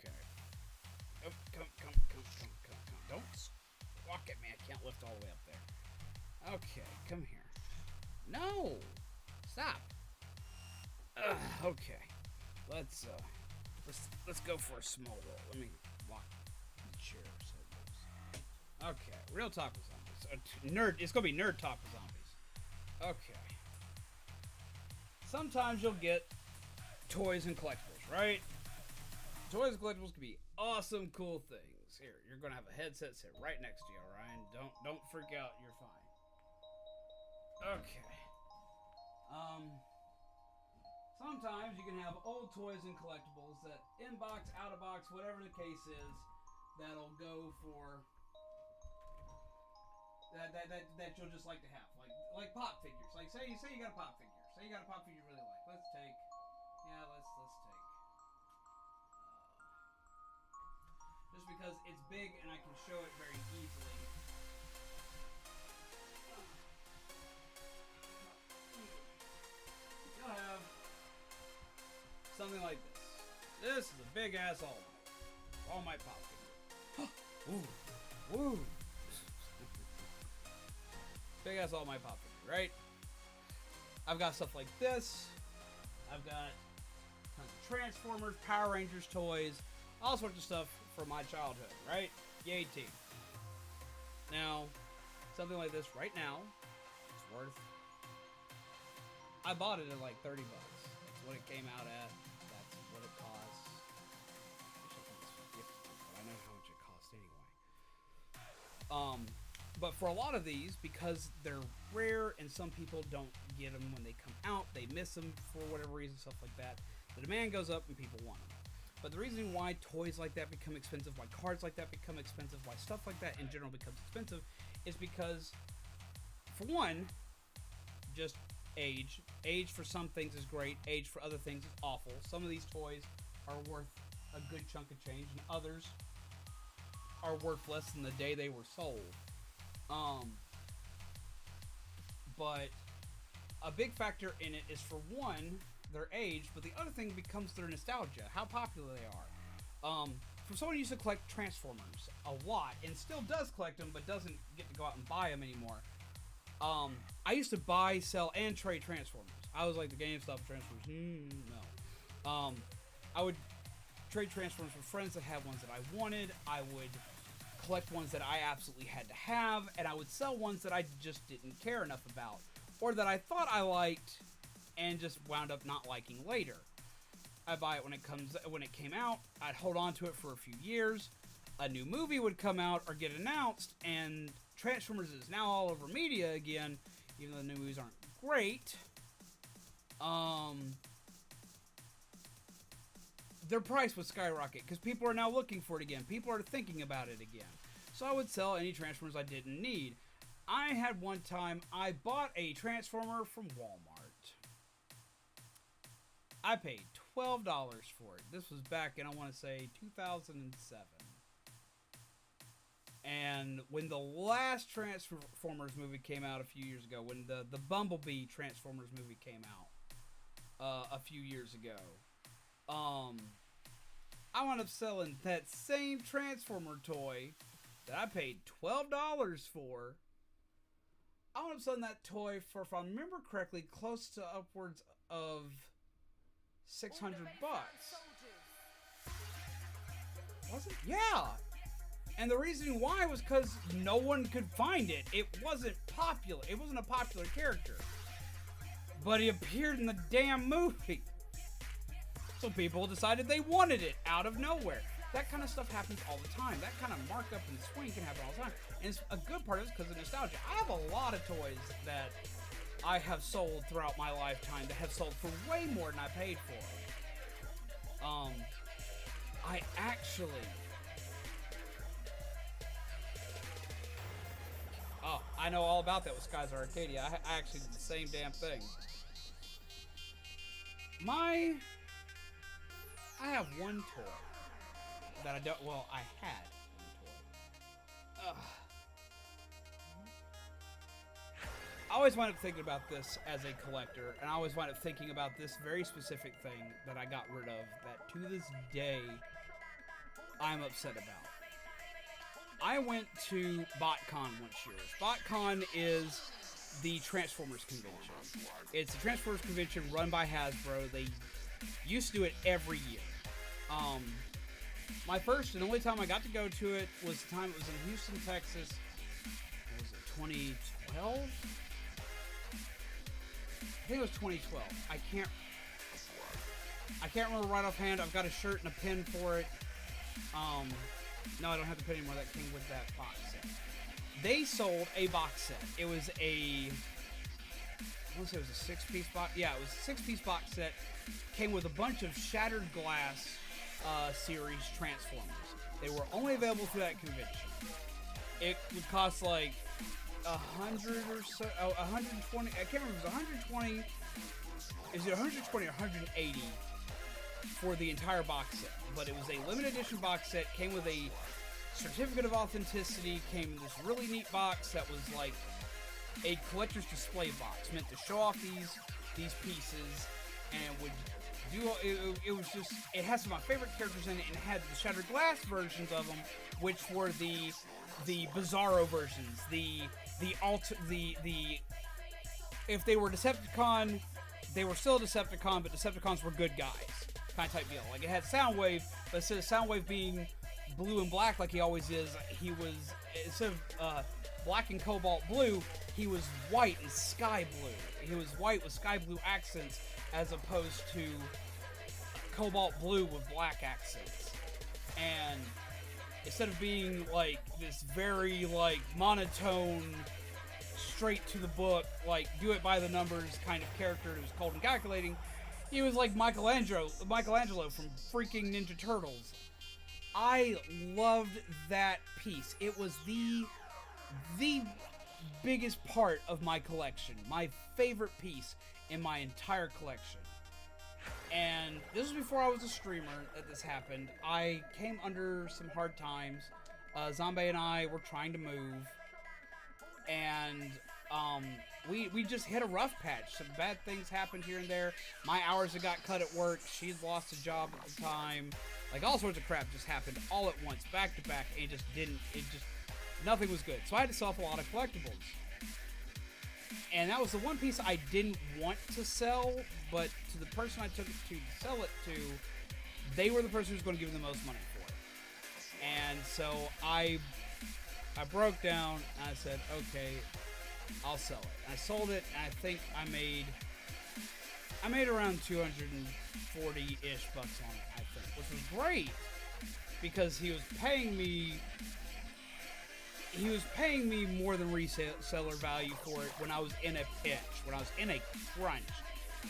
S1: come. Don't squawk at me. I can't lift all the way up there. Okay, come here. No! Stop! Okay. Let's go for a small roll. Let me lock the chair so it moves. Okay, real talk with zombies. It's gonna be nerd talk with zombies. Okay. Sometimes you'll get toys and collectibles, right? Toys and collectibles can be awesome, cool things. Here, you're gonna have a headset sit right next to you, Ryan. Don't freak out. You're fine. Okay. Sometimes you can have old toys and collectibles that in-box, out-of-box, whatever the case is, that'll go for that you'll just like to have, like pop figures. Like say you got a pop figure. Say you got a pop figure you really like. Let's take just because it's big and I can show it very easily. You'll have something like this. This is a big ass All Might pop figure. Woo. Big ass All Might pop figure, right? I've got stuff like this. I've got tons of Transformers, Power Rangers toys, all sorts of stuff from my childhood, right? Yay team. Now, something like this right now is worth, I bought it at like 30 bucks. That's what it came out at. That's what it costs. I think it's 50, but I know how much it costs anyway. But for a lot of these, because they're rare and some people don't get them when they come out, they miss them for whatever reason, stuff like that, the demand goes up and people want them. But the reason why toys like that become expensive, why cards like that become expensive, why stuff like that in general becomes expensive, is because, for one, just age. Age for some things is great, age for other things is awful. Some of these toys are worth a good chunk of change, and others are worth less than the day they were sold. But a big factor in it is, for one, their age, but the other thing becomes their nostalgia, how popular they are. For someone who used to collect Transformers a lot, and still does collect them, but doesn't get to go out and buy them anymore, I used to buy, sell, and trade Transformers. I was like the GameStop Transformers. No. I would trade Transformers with friends that had ones that I wanted. I would collect ones that I absolutely had to have, and I would sell ones that I just didn't care enough about, or that I thought I liked, and just wound up not liking later. I buy it when it came out. I'd hold on to it for a few years. A new movie would come out or get announced, and Transformers is now all over media again, even though the new movies aren't great. Their price would skyrocket because people are now looking for it again. People are thinking about it again. So I would sell any Transformers I didn't need. I had one time, I bought a Transformer from Walmart. I paid $12 for it. This was back in, I want to say, 2007. And when the last Transformers movie came out a few years ago, when the Bumblebee Transformers movie came out a few years ago, I wound up selling that same Transformer toy that I paid $12 for. I wound up selling that toy for, if I remember correctly, close to upwards of $600. Was it? Yeah. And the reason why was because no one could find it. It wasn't popular. It wasn't a popular character. But he appeared in the damn movie. So people decided they wanted it out of nowhere. That kind of stuff happens all the time. That kind of markup and swing can happen all the time. And it's a good part of it because of nostalgia. I have a lot of toys that I have sold throughout my lifetime that have sold for way more than I paid for. I actually... Oh, I know all about that with Skies of Arcadia. I actually did the same damn thing. I have one toy that I don't, well, I had one toy. I always wind up thinking about this as a collector, and I always wind up thinking about this very specific thing that I got rid of that to this day I'm upset about. I went to BotCon once year. BotCon is the Transformers convention. It's a Transformers convention run by Hasbro. They used to do it every year. My first and only time I got to go to it was the time it was in Houston, Texas. What was it, 2012? I think it was 2012. I can't remember right offhand. I've got a shirt and a pin for it. No, I don't have the pin anymore. That came with that box set. They sold a box set. It was I want to say it was a 6-piece box. Yeah, it was a 6-piece box set. Came with a bunch of Shattered Glass series Transformers. They were only available through that convention. It would cost like 100 or so, 120. I can't remember. It was 120. Is it 120 or 180 for the entire box set? But it was a limited edition box set. Came with a certificate of authenticity. Came in this really neat box that was like a collector's display box, meant to show off these pieces, and would do. It was just. It has some of my favorite characters in it, and it had the Shattered Glass versions of them, which were the Bizarro versions, if they were Decepticon, they were still a Decepticon, but Decepticons were good guys, kind of type deal. Like it had Soundwave, but instead of Soundwave being blue and black like he always is, he was, instead of black and cobalt blue, he was white and sky blue. He was white with sky blue accents as opposed to cobalt blue with black accents. And instead of being like this very like monotone, straight to the book, like do it by the numbers kind of character who was cold and calculating, he was like Michelangelo from freaking Ninja Turtles. I loved that piece. It was the biggest part of my collection. My favorite piece in my entire collection. And this was before I was a streamer that this happened. I came under some hard times. Zombie and I were trying to move. And we just hit a rough patch. Some bad things happened here and there. My hours had got cut at work. She'd lost a job at the time. Like all sorts of crap just happened all at once, back to back. And nothing was good. So I had to sell off a lot of collectibles. And that was the one piece I didn't want to sell, but to the person I took it to sell it to, they were the person who was going to give me the most money for it. And so I broke down and I said, okay, I'll sell it. I sold it, and I think I made I made around 240-ish bucks on it, I think, which was great because he was paying me more than reseller value for it when I was in a pinch, when I was in a crunch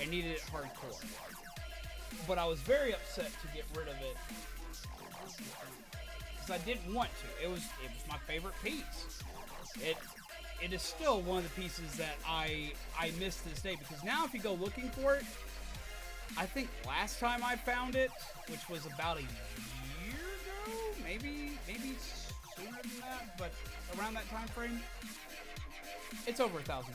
S1: and needed it hardcore. But I was very upset to get rid of it because I didn't want to. It was my favorite piece. It is still one of the pieces that I miss to this day, because now if you go looking for it, I think last time I found it, which was about a year ago, maybe sooner than that, but around that time frame, it's over $1,000.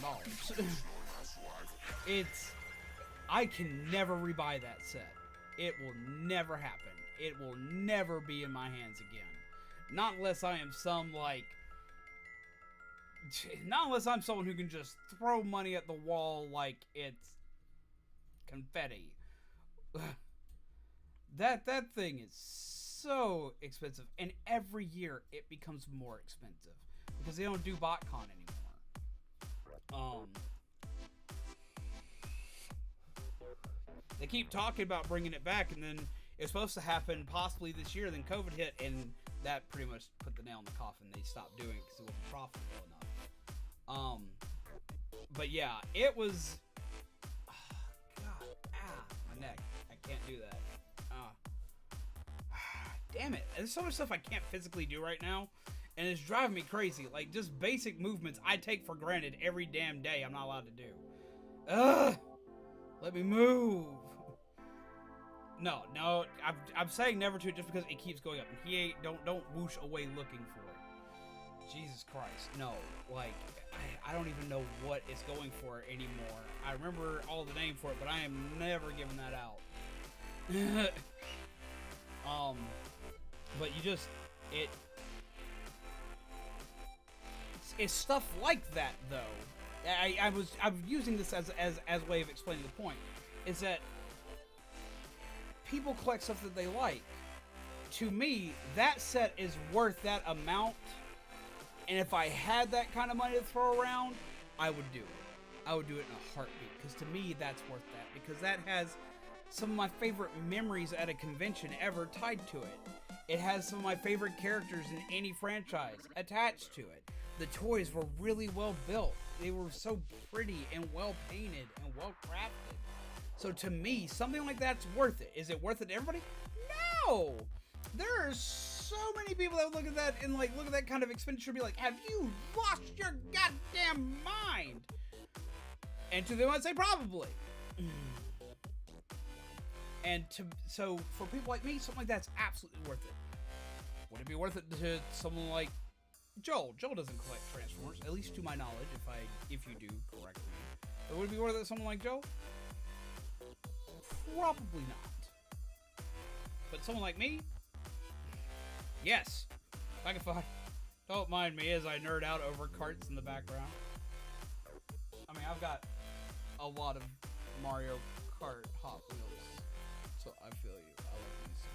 S1: I can never rebuy that set. It will never happen. It will never be in my hands again. Not unless I am not unless I'm someone who can just throw money at the wall like it's confetti. That thing is so expensive, and every year it becomes more expensive because they don't do BotCon anymore. They keep talking about bringing it back, and then it's supposed to happen possibly this year. Then COVID hit, and that pretty much put the nail in the coffin. They stopped doing it because it wasn't profitable enough. But yeah, it was. God, my neck. I can't do that. Damn it! There's so much stuff I can't physically do right now, and it's driving me crazy. Like just basic movements I take for granted every damn day. I'm not allowed to do. Let me move. No, I'm saying never to just because it keeps going up. And he ain't, don't whoosh away looking for it. Jesus Christ, no. Like, I don't even know what it's going for anymore. I remember all the name for it, but I am never giving that out. But you just, it's stuff like that though. I'm using this as a way of explaining the point. Is that people collect stuff that they like. To me, that set is worth that amount. And if I had that kind of money to throw around, I would do it. I would do it in a heartbeat. Because to me, that's worth that. Because that has some of my favorite memories at a convention ever tied to it. It has some of my favorite characters in any franchise attached to it. The toys were really well built. They were so pretty and well painted and well crafted. So to me, something like that's worth it. Is it worth it to everybody? No! There are so many people that would look at that and look at that kind of expenditure and be like, have you lost your goddamn mind? And to them I'd say probably. And so for people like me, something like that's absolutely worth it. Would it be worth it to someone like Joel? Joel doesn't collect Transformers, at least to my knowledge, if you do, correct me. But would it be worth it to someone like Joel? Probably not. But someone like me? Yes. I can find. Don't mind me as I nerd out over carts in the background. I mean, I've got a lot of Mario Kart Hot Wheels, so I feel you. I love these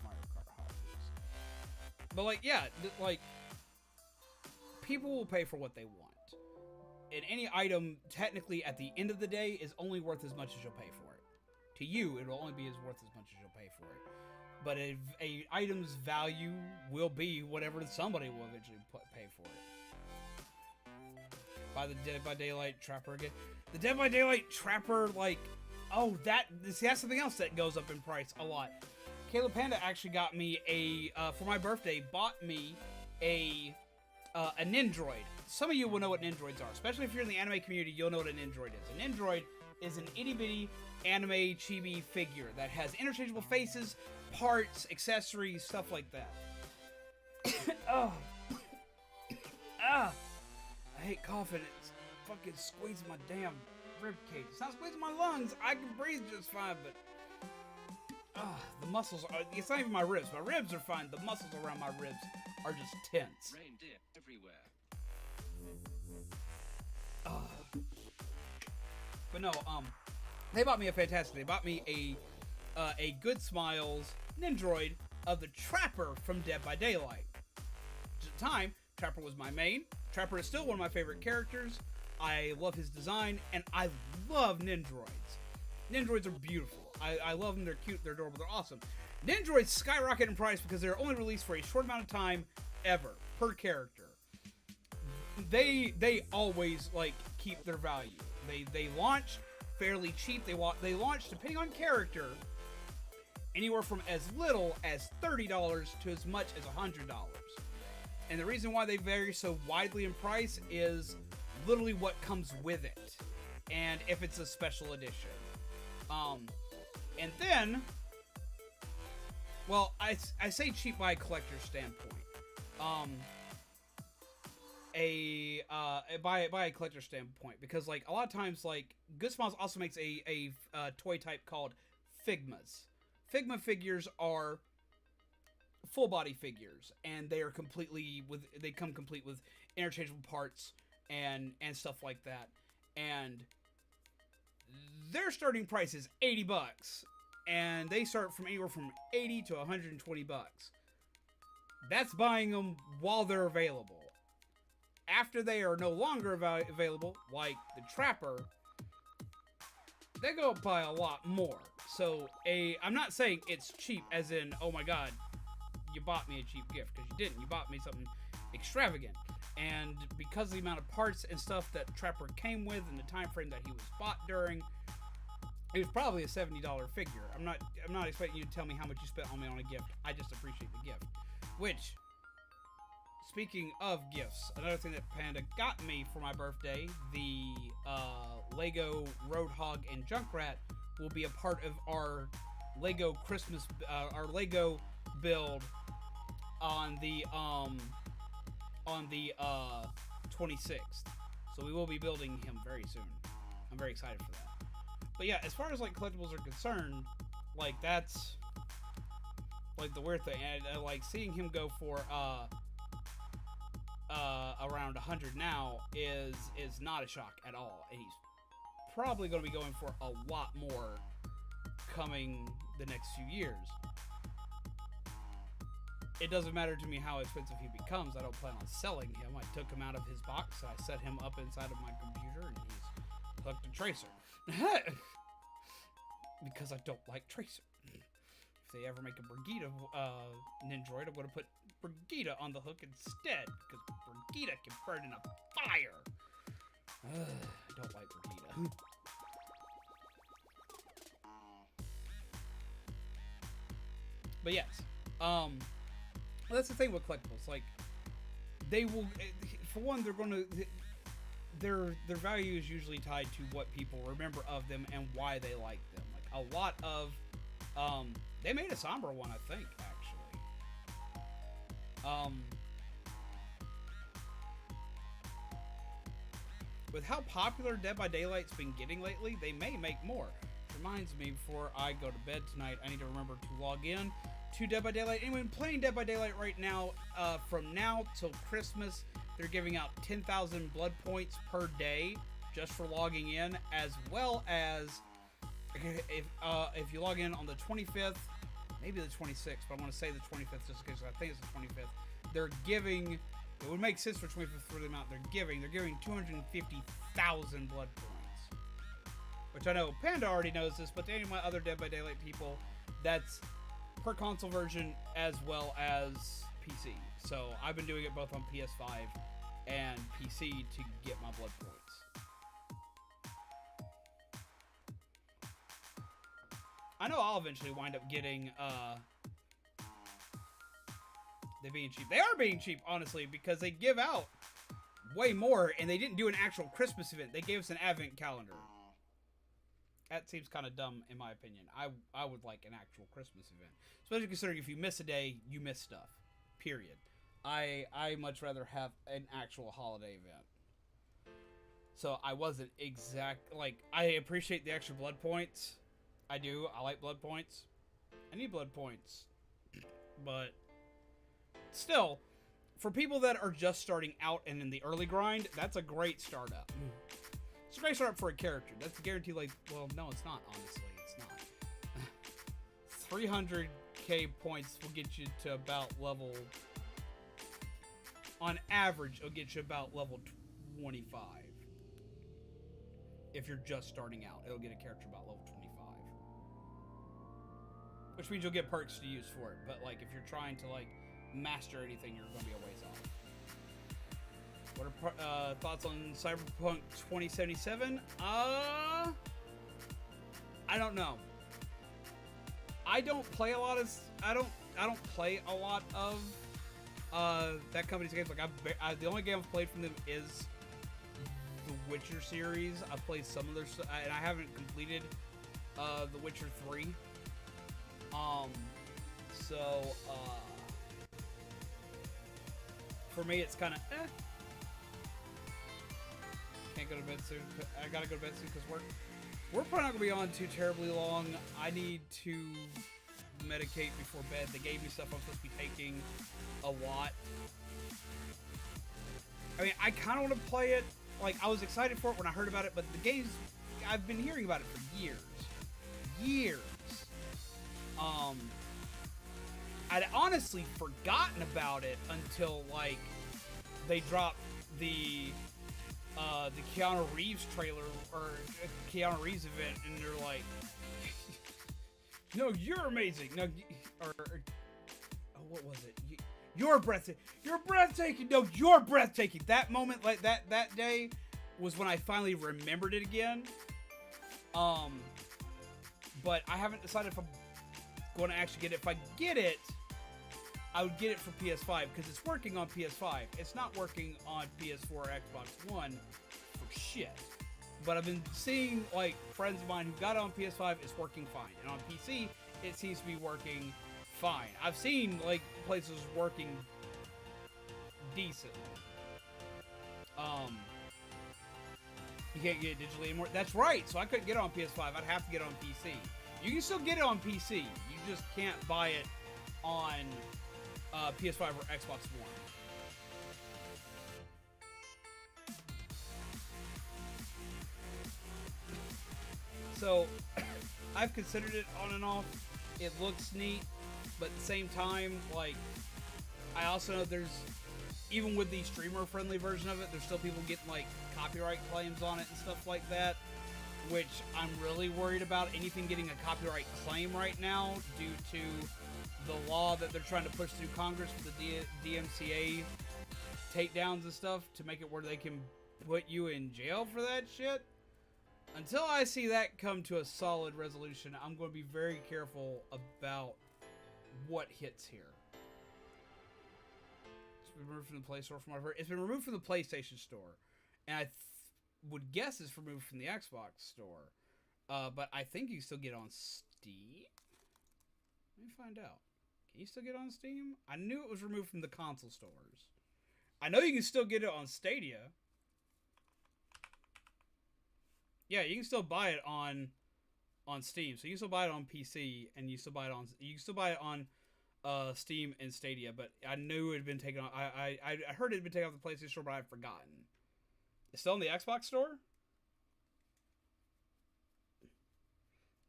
S1: Mario Kart Hot Wheels. But people will pay for what they want. And any item, technically, at the end of the day, is only worth as much as you'll pay for it. To you, it will only be worth as much as you'll pay for it. But a item's value will be whatever somebody will eventually pay for it. By the Dead by Daylight Trapper again. The Dead by Daylight Trapper, that's something else that goes up in price a lot. Caleb Panda actually got me for my birthday, bought me a Nindroid. Some of you will know what Nindroids are, especially if you're in the anime community. You'll know what a Nindroid is. A Nindroid is an itty bitty anime chibi figure that has interchangeable faces, parts, accessories, stuff like that. I hate coughing. It's fucking squeezing my damn rib cage. It's not squeezing my lungs. I can breathe just fine, but the muscles are. It's not even my ribs. My ribs are fine. The muscles around my ribs are just tense.
S2: Reindeer everywhere.
S1: But no, they bought me a fantastic. They bought me a Good Smiles Nindroid of the Trapper from Dead by Daylight. At the time, Trapper was my main. Trapper is still one of my favorite characters. I love his design, and I love Nindroids. Nindroids are beautiful. I love them. They're cute. They're adorable. They're awesome. Nindroids skyrocket in price because they're only released for a short amount of time ever per character. They always like keep their value. They launch fairly cheap. They launch, depending on character, anywhere from as little as $30 to as much as $100. And the reason why they vary so widely in price is literally what comes with it, and if it's a special edition. And then, well, I say cheap by a collector's standpoint. By a collector's standpoint, because like a lot of times, like Good Smiles also makes a toy type called Figmas. Figma figures are full body figures, and they are they come complete with interchangeable parts and stuff like that. And their starting price is $80, and they start from anywhere from $80 to $120. That's buying them while they're available. After they are no longer available, like the Trapper, they go up by a lot more. So I'm not saying it's cheap as in, oh my god, you bought me a cheap gift, because you didn't. You bought me something extravagant. And because of the amount of parts and stuff that Trapper came with and the time frame that he was bought during, it was probably a $70 figure. I'm not expecting you to tell me how much you spent on me on a gift. I just appreciate the gift. Which, speaking of gifts, another thing that Panda got me for my birthday, the Lego Roadhog and Junkrat will be a part of our Lego Christmas, our Lego build on the 26th. So we will be building him very soon. I'm very excited for that. But yeah, as far as like collectibles are concerned, like that's like the weird thing, and like seeing him go for around 100 now is not a shock at all, and he's probably going to be going for a lot more coming the next few years. It doesn't matter to me how expensive he becomes. I don't plan on selling him. I took him out of his box, I set him up inside of my computer, and he's hooked to Tracer. Because I don't like Tracer. If they ever make a Brigida Nindroid, I'm going to put Brigida on the hook instead, because Brigida can burn in a fire. I don't like Brigida. But yes, well, that's the thing with collectibles. Like, they will, for one, they're going to, their value is usually tied to what people remember of them and why they like them. Like, a lot of, they made a Sombra one, I think, actually. With how popular Dead by Daylight's been getting lately, they may make more. Reminds me, before I go to bed tonight, I need to remember to log in to Dead by Daylight. Anyone playing Dead by Daylight right now, from now till Christmas, they're giving out 10,000 blood points per day just for logging in, as well as if you log in on the 25th, maybe the 26th, but I want to say the 25th just because I think it's the 25th. They're giving, it would make sense for 25th for the amount they're giving 250,000 blood points. Which I know Panda already knows this, but to any of my other Dead by Daylight people, that's per console version as well as PC. So I've been doing it both on PS5 and PC to get my blood points. I know I'll eventually wind up getting, they're being cheap. They are being cheap, honestly, because they give out way more, and they didn't do an actual Christmas event. They gave us an advent calendar. That seems kind of dumb, in my opinion. I would like an actual Christmas event. Especially considering if you miss a day, you miss stuff. Period. I much rather have an actual holiday event. So I wasn't I appreciate the extra blood points. I do. I like blood points. I need blood points. But still, for people that are just starting out and in the early grind, that's a great startup. It's a great startup for a character. That's guaranteed, like, well, no, it's not, honestly. It's not. 300k points will get you to about level, on average, it'll get you about level 25. If you're just starting out, it'll get a character about level 25. which means you'll get perks to use for it. But like if you're trying to like master anything, you're gonna be a ways off. What are thoughts on Cyberpunk 2077? I don't know. I don't play a lot of that company's games. Like the only game I've played from them is the Witcher series. I've played some of their stuff, and I haven't completed The Witcher 3. For me, it's kind of Can't go to bed soon. I gotta go to bed soon because we're probably not gonna be on too terribly long. I need to medicate before bed. They gave me stuff I'm supposed to be taking a lot. I mean, I kind of want to play it. Like, I was excited for it when I heard about it, but the game's... I've been hearing about it for years. Years. I'd honestly forgotten about it until, like, they dropped the Keanu Reeves trailer, or Keanu Reeves event, and they're like, no, you're amazing. No, what was it? You're breathtaking. You're breathtaking. No, you're breathtaking. That moment, like that day, was when I finally remembered it again. But I haven't decided if I'm going to actually get it. If I get it, I would get it for PS5 because it's working on PS5. It's not working on PS4 or Xbox One for shit. But I've been seeing, like, friends of mine who got it on PS5, it's working fine. And on PC, it seems to be working fine. I've seen, like, places working decent. You can't get it digitally anymore. That's right, so I couldn't get it on PS5. I'd have to get it on PC. You can still get it on PC. You just can't buy it on PS5 or Xbox One. So, I've considered it on and off. It looks neat, but at the same time, like, I also know there's, even with the streamer-friendly version of it, there's still people getting, like, copyright claims on it and stuff like that, which I'm really worried about anything getting a copyright claim right now due to the law that they're trying to push through Congress with the DMCA takedowns and stuff to make it where they can put you in jail for that shit. Until I see that come to a solid resolution, I'm going to be very careful about what hits here. It's been removed from the Play Store from what I've heard. It's been removed from the PlayStation Store. And I would guess it's removed from the Xbox Store. But I think you can still get it on Steam. Let me find out. Can you still get it on Steam? I knew it was removed from the console stores. I know you can still get it on Stadia. Yeah, you can still buy it on Steam. So you can still buy it on PC, and you can still buy it on Steam and Stadia. But I knew it had been taken off. I heard it had been taken off the PlayStation Store, but I'd forgotten. It's still in the Xbox Store.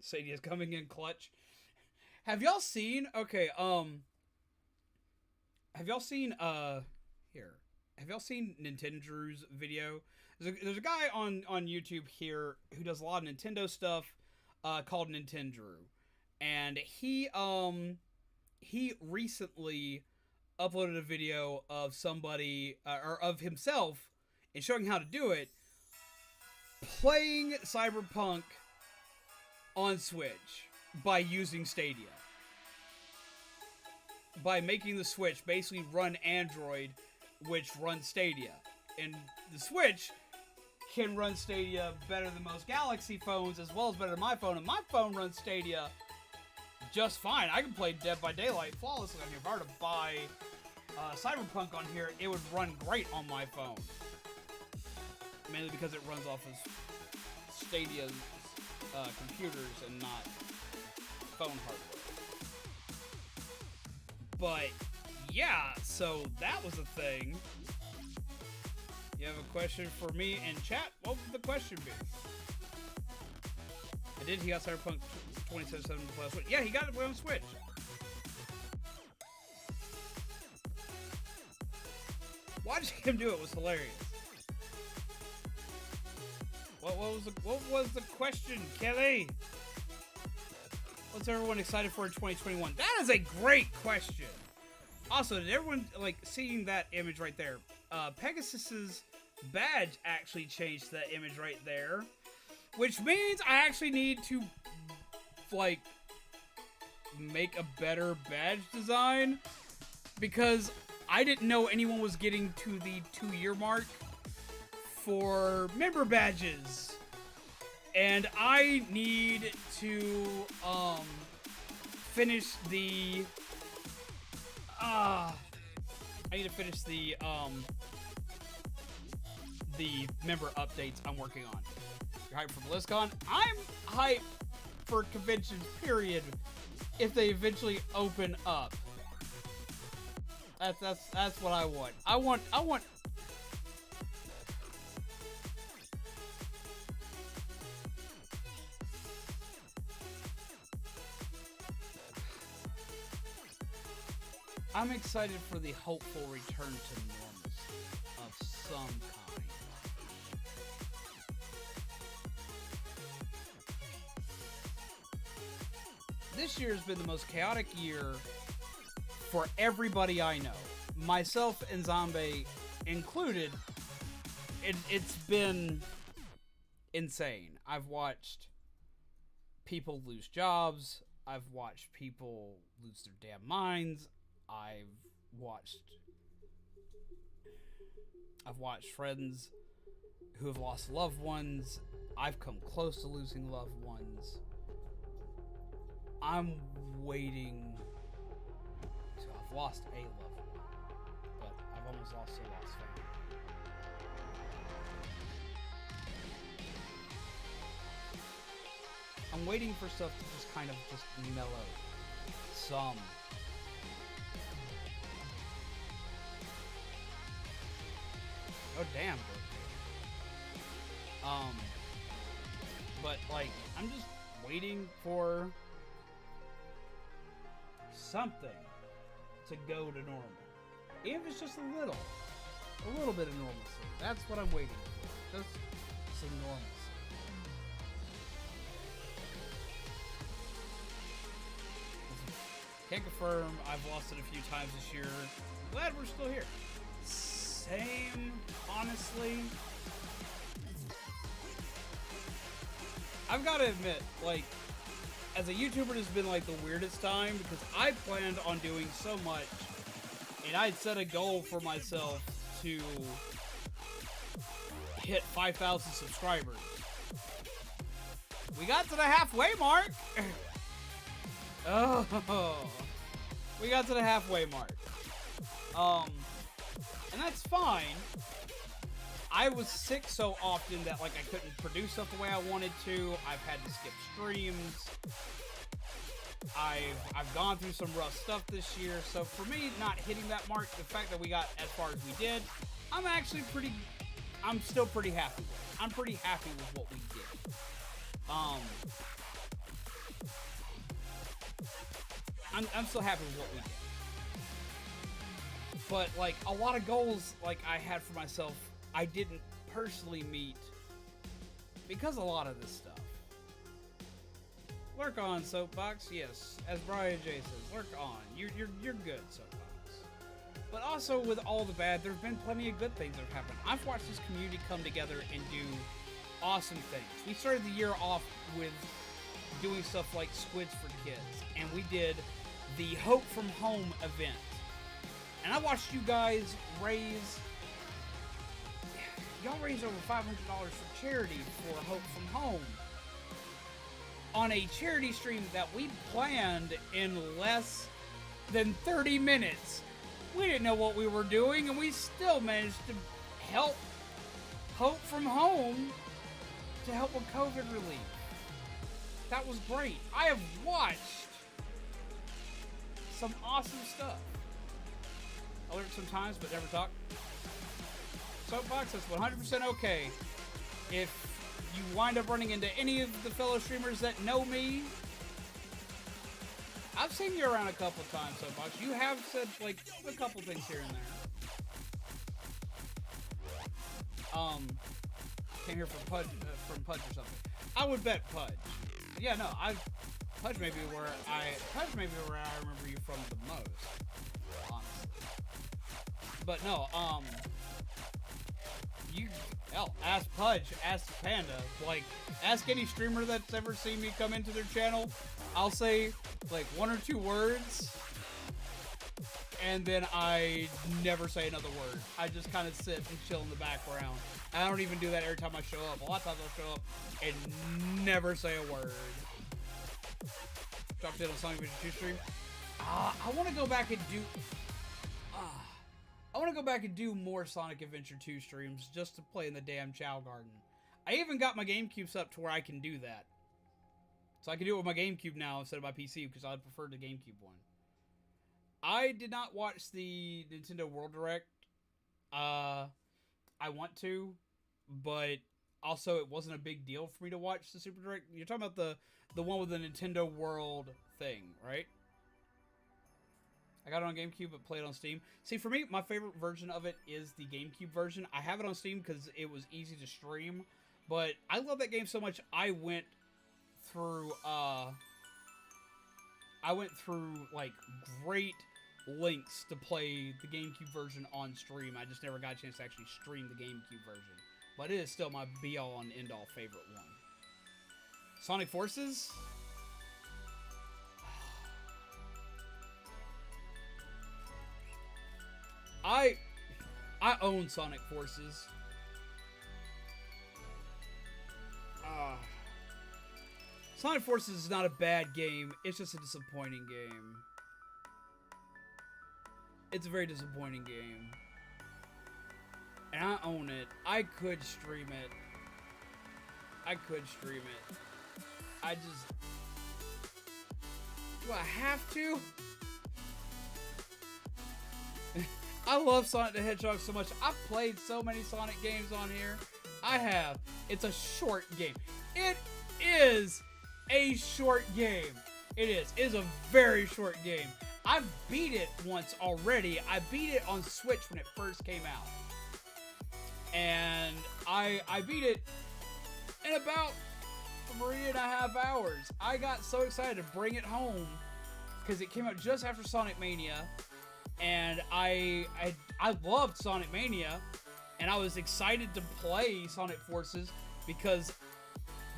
S1: Stadia's coming in clutch. Have y'all seen? Okay, have y'all seen? Here. Have y'all seen Nintendrew's video? There's a guy on YouTube here who does a lot of Nintendo stuff called Nintendrew. And he recently uploaded a video of somebody, or of himself, and showing how to do it, playing Cyberpunk on Switch by using Stadia. By making the Switch basically run Android, which runs Stadia. And the Switch can run Stadia better than most Galaxy phones, as well as better than my phone. And my phone runs Stadia just fine. I can play Dead by Daylight flawlessly on here. If I were to buy Cyberpunk on here, it would run great on my phone. Mainly because it runs off of Stadia's computers and not phone hardware. But, yeah, so that was a thing. You have a question for me in chat? What would the question be? I did. He got Cyberpunk 2077 to play on Switch. Yeah, he got it to play on Switch. Watching him do it was hilarious. What was the question, Kelly? What's everyone excited for in 2021? That is a great question. Also, did everyone, like, seeing that image right there? Pegasus's badge actually changed that image right there. Which means I actually need to, like, make a better badge design. Because I didn't know anyone was getting to the 2-year mark for member badges. And I need to, finish the, I need to finish the member updates I'm working on. You're hyped for BlizzCon? I'm hyped for conventions, period, if they eventually open up. That's what I want. I want I'm excited for the hopeful return to normalcy of some kind. This year has been the most chaotic year for everybody I know, myself and Zombie included. It's been insane. I've watched people lose jobs. I've watched people lose their damn minds. I've watched friends who have lost loved ones. I've come close to losing loved ones. I'm waiting to have lost a loved one, but I've almost lost family. I'm waiting for stuff to just kind of just mellow some. Oh damn, bro. But like, I'm just waiting for something to go to normal. Even if it's just a little bit of normalcy. That's what I'm waiting for. Just some normalcy. Can't confirm. I've lost it a few times this year. Glad we're still here. Same, honestly. I've got to admit, like, as a YouTuber, it's been like the weirdest time because I planned on doing so much, and I'd set a goal for myself to hit 5,000 subscribers. We got to the halfway mark. Oh, we got to the halfway mark. And that's fine. I was sick so often that like I couldn't produce stuff the way I wanted to. I've had to skip streams. I've gone through some rough stuff this year. So for me, not hitting that mark, the fact that we got as far as we did, I'm still pretty happy with. I'm pretty happy with what we did. I'm still happy with what we did. But like a lot of goals like I had for myself, I didn't personally meet because of a lot of this stuff. Lurk on, Soapbox. Yes, as Brian J says, lurk on. You're good, Soapbox. But also with all the bad, there's been plenty of good things that have happened. I've watched this community come together and do awesome things. We started the year off with doing stuff like Squids for Kids, and we did the Hope from Home event. And I watched you guys raise over $500 for charity for Hope from Home on a charity stream that we planned in less than 30 minutes. We didn't know what we were doing, and we still managed to help Hope from Home to help with COVID relief. That was great. I have watched some awesome stuff. I lurk sometimes, but never talk. Soapbox, that's 100% okay. If you wind up running into any of the fellow streamers that know me, I've seen you around a couple of times, Soapbox. You have said, like, a couple things here and there. Came here from Pudge or something. I would bet Pudge. Yeah, no, Pudge may be where I remember you from the most, honestly. But no, ask Pudge, ask Panda, like, ask any streamer that's ever seen me come into their channel. I'll say, like, 1 or 2 words, and then I never say another word. I just kind of sit and chill in the background. I don't even do that every time I show up. A lot of times I'll show up and never say a word. Dropped in on Sonic Adventure 2 stream. I want to go back and do... I want to go back and do more Sonic Adventure 2 streams just to play in the damn Chow Garden. I even got my GameCube up to where I can do that. So I can do it with my GameCube now instead of my PC because I preferred the GameCube one. I did not watch the Nintendo World Direct. I want to, but also it wasn't a big deal for me to watch the Super Direct. You're talking about the one with the Nintendo World thing, right? I got it on GameCube, but played on Steam. See, for me, my favorite version of it is the GameCube version. I have it on Steam because it was easy to stream, but I love that game so much. I went through like great links to play the GameCube version on stream. I just never got a chance to actually stream the GameCube version, but it is still my be-all and end-all favorite one. Sonic Forces. I own Sonic Forces. Sonic Forces is not a bad game. It's just a disappointing game. It's a very disappointing game. And I own it. I could stream it. I just... Do I have to? I love Sonic the Hedgehog so much. I've played so many Sonic games on here. I have. It's a short game. It is a short game. It is. It is a very short game. I've beat it once already. I beat it on Switch when it first came out. And I beat it in about 3.5 hours. I got so excited to bring it home because it came out just after Sonic Mania. And I loved Sonic Mania, and I was excited to play Sonic Forces because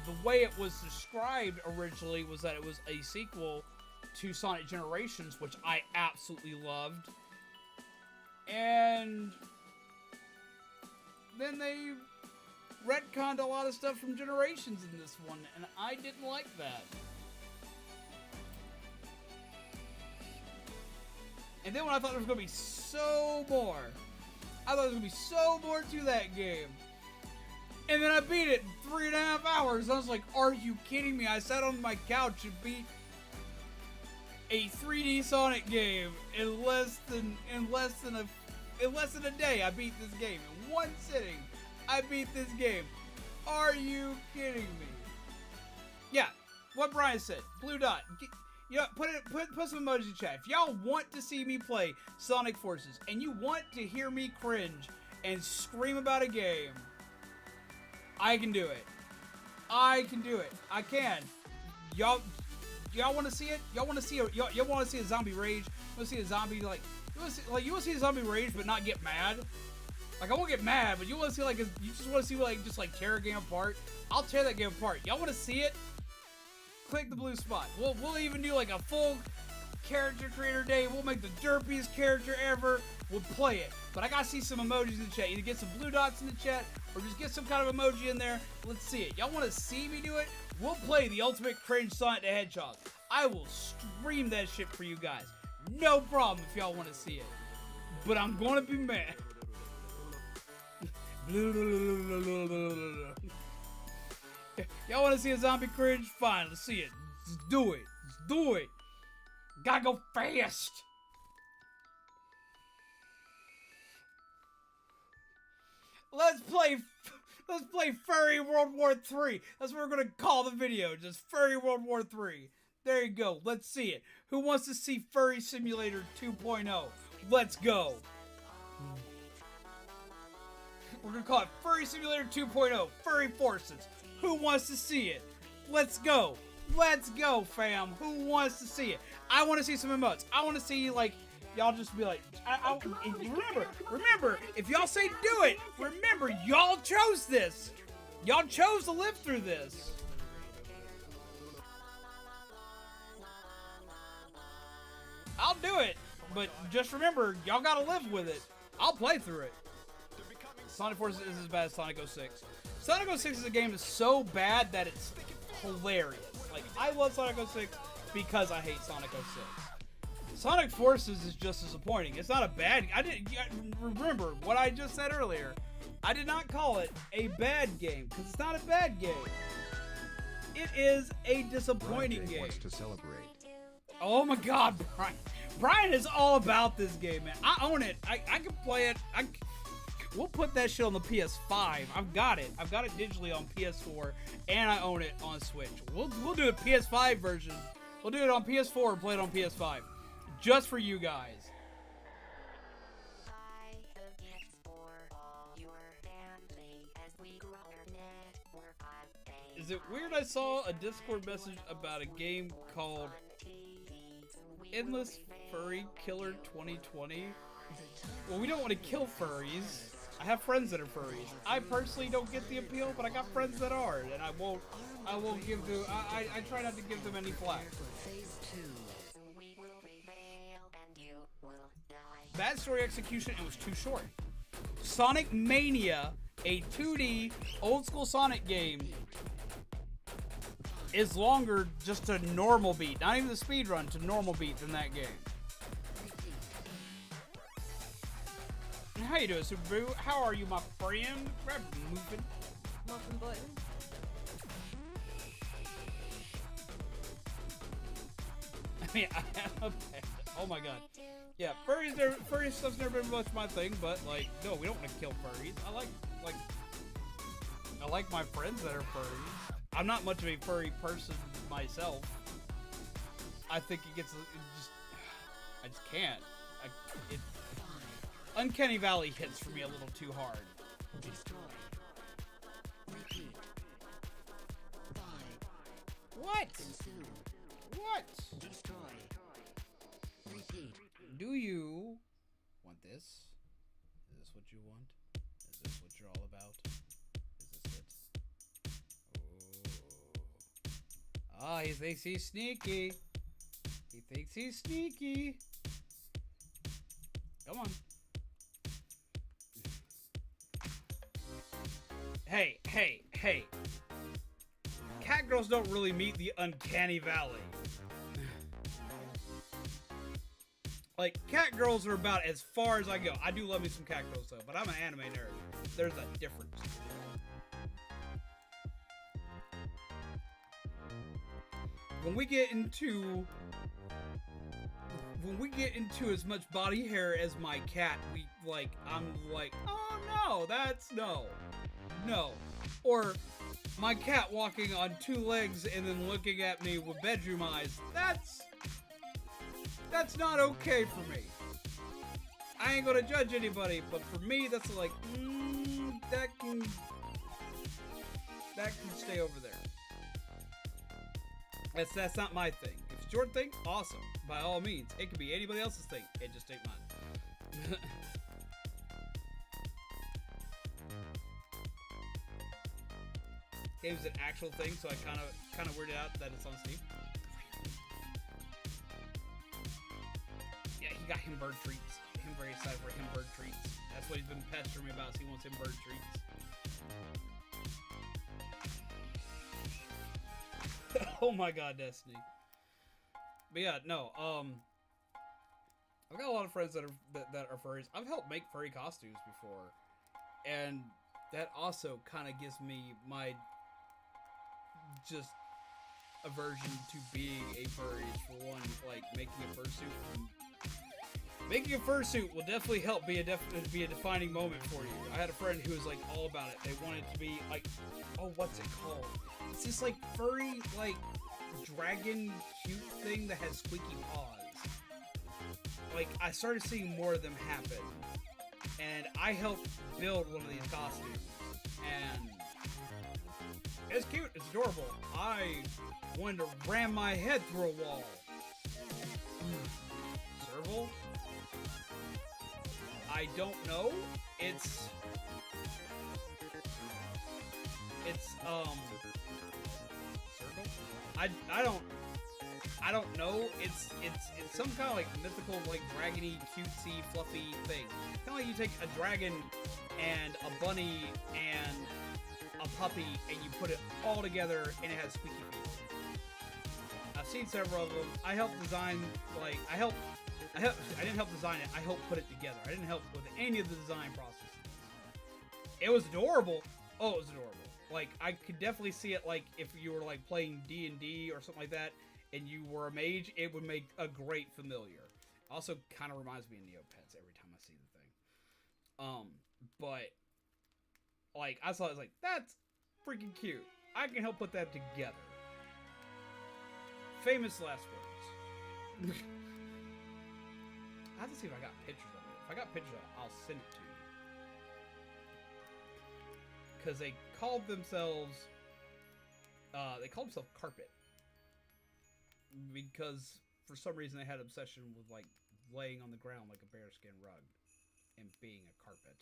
S1: the way it was described originally was that it was a sequel to Sonic Generations, which I absolutely loved. And then they retconned a lot of stuff from Generations in this one, and I didn't like that. And then when I thought there was going to be so more, I thought there was going to be so more to that game. And then I beat it in 3.5 hours. I was like, are you kidding me? I sat on my couch and beat a 3D Sonic game in less than a day. I beat this game in one sitting. I beat this game. Are you kidding me? Yeah, what Brian said. Blue dot. You know, put some emojis in chat. If y'all want to see me play Sonic Forces and you want to hear me cringe and scream about a game, I can do it. I can do it. I can. Y'all want to see it? Y'all want to see a zombie rage? You want to see a zombie you want to see a zombie rage but not get mad? Like, I won't get mad, but you want to see you just want to see tear a game apart? I'll tear that game apart. Y'all want to see it? Click the blue spot. We'll even do like a full character creator day. We'll make the derpiest character ever. We'll play it. But I gotta see some emojis in the chat. Either get some blue dots in the chat or just get some kind of emoji in there. Let's see it. Y'all want to see me do it? We'll play the ultimate cringe Sonic the Hedgehog. I will stream that shit for you guys. No problem if y'all want to see it. But I'm gonna be mad. Y'all want to see a zombie cringe? Fine, let's see it. Let's do it. Let's do it. Gotta go fast. Let's play Furry World War 3. That's what we're gonna call the video. Just Furry World War 3. There you go. Let's see it. Who wants to see Furry Simulator 2.0? Let's go. We're gonna call it Furry Simulator 2.0. Furry Forces. Who wants to see it? Let's go. Let's go, fam. Who wants to see it? I want to see some emotes. I want to see, like, y'all just be like, remember, if y'all say do it, remember, y'all chose this. Y'all chose to live through this. I'll do it, but just remember, y'all gotta live with it. I'll play through it. Sonic Forces is as bad as Sonic 06. Sonic 06 is a game that's so bad that it's hilarious. Like, I love Sonic 06 because I hate Sonic 06. Sonic Forces is just disappointing. It's not a bad... remember what I just said earlier. I did not call it a bad game, because it's not a bad game. It is a disappointing game.
S3: Wants to celebrate.
S1: Oh my god, Brian. Brian is all about this game, man. I own it. I can play it. We'll put that shit on the PS5. I've got it. I've got it digitally on PS4, and I own it on Switch. We'll do a PS5 version. We'll do it on PS4 and play it on PS5. Just for you guys. Is it weird I saw a Discord message about a game called Endless Furry Killer 2020? Well, we don't want to kill furries. I have friends that are furries. I personally don't get the appeal, but I got friends that are, and I won't give them, I try not to give them any flack. Bad story execution, it was too short. Sonic Mania, a 2D old school Sonic game, is longer just to normal beat, not even the speed run, to normal beat than that game. How you doing, Subaru? How are you, my friend? Grab moving.
S5: Muffin button.
S1: I mean, I have a pet. Oh my god. Yeah, furry stuff's never been much my thing, but like, no, we don't want to kill furries. I like my friends that are furries. I'm not much of a furry person myself. I think I just can't. Uncanny Valley hits for me a little too hard. What? What? Do you want this? Is this what you want? Is this what you're all about? Is this it? Oh. Ah, he thinks he's sneaky. He thinks he's sneaky. Come on. Hey. Cat girls don't really meet the uncanny valley. Like, cat girls are about as far as I go. I do love me some cat girls, though, but I'm an anime nerd. There's a difference. When we get into as much body hair as my cat, I'm like, oh no, that's no. Or my cat walking on two legs and then looking at me with bedroom eyes. That's not okay for me. I ain't gonna judge anybody, but for me, that's like, that can stay over there. That's not my thing. If it's your thing, awesome. By all means, it could be anybody else's thing. It just ain't mine. Game's an actual thing, so I kind of weirded out that it's on Steam. Yeah, he got him bird treats. I'm very excited for him bird treats. That's what he's been pestering me about. So he wants him bird treats. Oh my god, Destiny. But yeah, no. I've got a lot of friends that are furries. I've helped make furry costumes before, and that also kind of gives me my just aversion to being a furry. For one, like making a fursuit. Making a fursuit will definitely help be a defining moment for you. I had a friend who was like all about it. They wanted to be like, oh, what's it called? It's this like furry like dragon cute thing that has squeaky paws. Like I started seeing more of them happen, and I helped build one of these costumes, and it's cute. It's adorable. I wanted to ram my head through a wall. Serval? I don't know. It's Circle? I don't know. It's some kind of like mythical, like dragony, cutesy, fluffy thing. Kind of like you take a dragon and a bunny and a puppy and you put it all together and it has squeaky feet. I've seen several of them. I helped design, like, I didn't help design it, I helped put it together. I didn't help with any of the design processes. It was adorable. Oh, it was adorable. Like, I could definitely see it, like, if you were, like, playing D&D or something like that, and you were a mage, it would make a great familiar. Also, kind of reminds me of Neopets every time I see the thing. But, like, I saw it, I was like, that's freaking cute. I can help put that together. Famous last words. I have to see if I got pictures of it. If I got pictures of it, I'll send it to you. Because they called themselves Carpet. Because for some reason they had an obsession with like laying on the ground like a bearskin rug and being a carpet.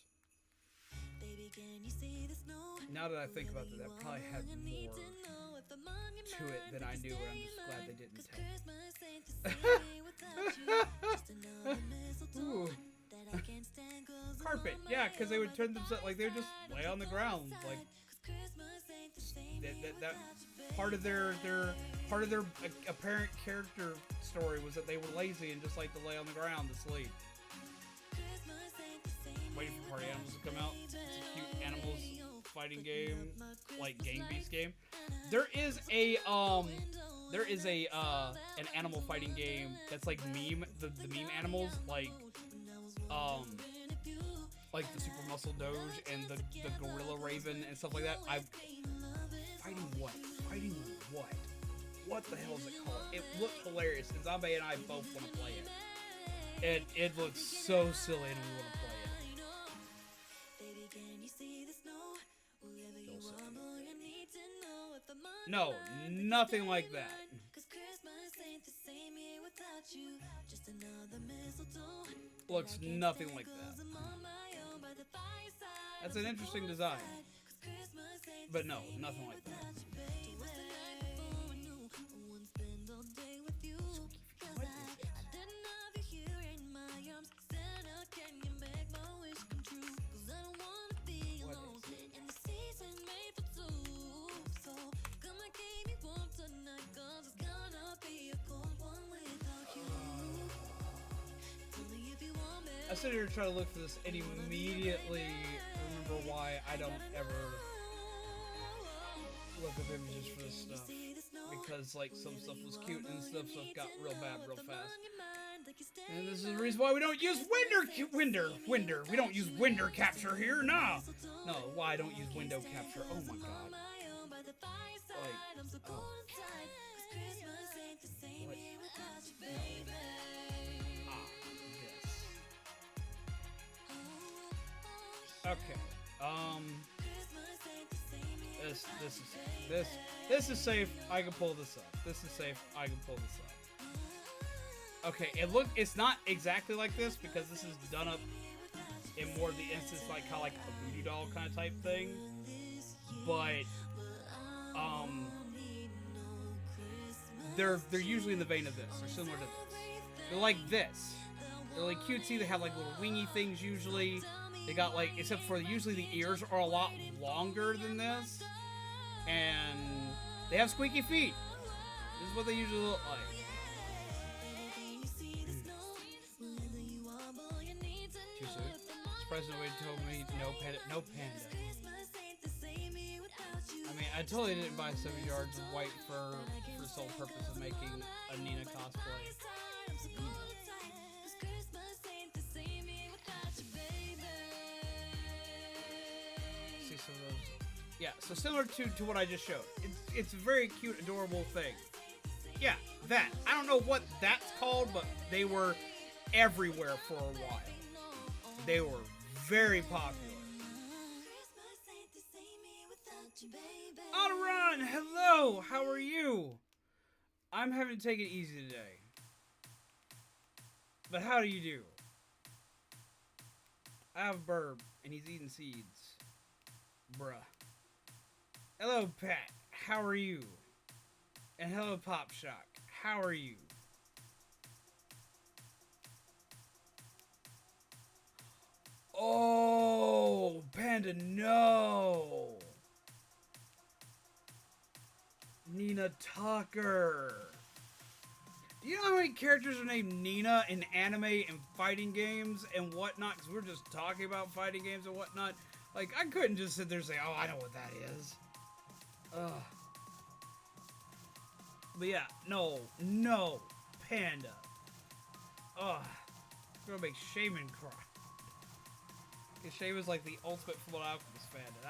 S1: Now that I think about that, that probably had more to it than I knew, and I'm just glad they didn't tell me. Ooh. Carpet, yeah, because they would turn themselves, like, they would just lay on the ground, like, that part of their apparent character story was that they were lazy and just like to lay on the ground to sleep. Waiting for Party Animals to come out. It's a cute animals fighting game, like Gang Beast game. There is an animal fighting game that's like the meme animals, like the Super Muscle Doge and the Gorilla Raven and stuff like that. Fighting what? What the hell is it called? It looked hilarious, and Zombie and I both want to play it. It looks so silly, and we want to play it. No, nothing like that. Looks nothing like that. That's an interesting design. But no, nothing like that. I sit here and try to look for this and immediately remember why I don't ever look up images for this stuff. Because, like, some stuff was cute and some stuff got real bad real fast. And this is the reason why we don't use Winder. We don't use Winder capture here, nah. No, why I don't use window capture. Oh my god. Like, oh. What? Okay. This is safe. I can pull this up. This is safe. I can pull this up. Okay, it's not exactly like this because this is done up in more of the instance like kind of like a voodoo doll kind of type thing. But they're usually in the vein of this. They're similar to this. They're like this. They're like cutesy. They have like little wingy things usually. They got like, except for usually the ears are a lot longer than this. And they have squeaky feet. This is what they usually look like. Too soon. Surprised nobody told me no panda. I mean, I totally didn't buy 7 yards of white for the sole purpose of making a Nina cosplay. Some of those. Yeah, so similar to what I just showed. It's a very cute, adorable thing. Yeah, that. I don't know what that's called, but they were everywhere for a while. They were very popular. On a run! Hello! How are you? I'm having to take it easy today. But how do you do? I have Burb, and he's eating seeds. Bruh. Hello, Pat. How are you? And hello, Pop Shock. How are you? Oh, Panda, no. Nina Tucker. Do you know how many characters are named Nina in anime and fighting games and whatnot? Because we're just talking about fighting games and whatnot. Like, I couldn't just sit there and say, oh, I know what that is. Ugh. But yeah, no, Panda. Ugh. It's gonna make Shaman cry. Because Shaman's like the ultimate Full Alchemist fan. And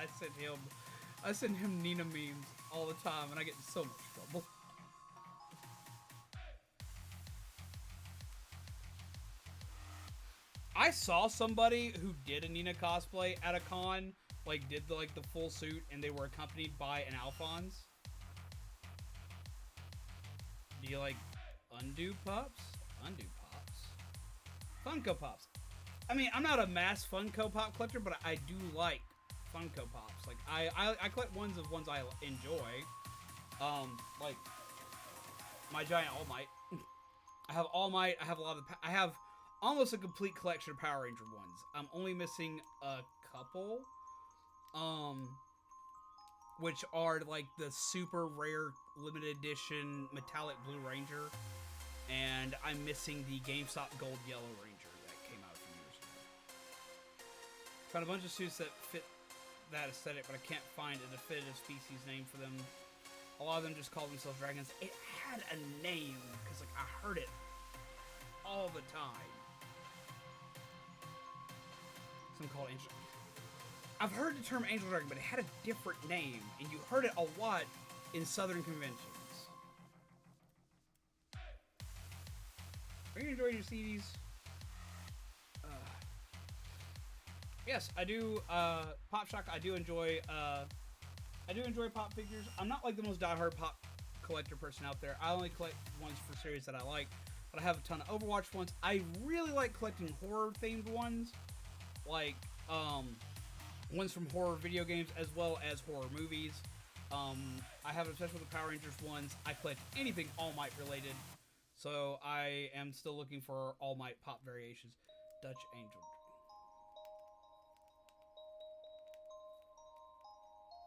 S1: I send him Nina memes all the time, and I get in so much trouble. I saw somebody who did a Nina cosplay at a con, like did the full suit, and they were accompanied by an Alphonse. Do you like Undo Pops? Undo Pops? Funko Pops. I mean, I'm not a mass Funko Pop collector, but I do like Funko Pops. Like I collect ones I enjoy. Like my giant All Might. I have All Might. I have a lot of I have almost a complete collection of Power Ranger ones. I'm only missing a couple, which are like the super rare limited edition metallic Blue Ranger, and I'm missing the GameStop Gold Yellow Ranger that came out a few years ago. Found a bunch of suits that fit that aesthetic, but I can't find a definitive species name for them. A lot of them just call themselves dragons. It had a name because like I heard it all the time. Some called Angel. I've heard the term Angel Dragon, but it had a different name, and you heard it a lot in Southern conventions. Are you enjoying your CDs? Yes, I do. Pop Shock. I do enjoy pop figures. I'm not like the most diehard pop collector person out there. I only collect ones for series that I like, but I have a ton of Overwatch ones. I really like collecting horror themed ones, like ones from horror video games as well as horror movies. I have an obsession with the Power Rangers ones. I collect anything All Might related, so I am still looking for All Might pop variations. Dutch Angel.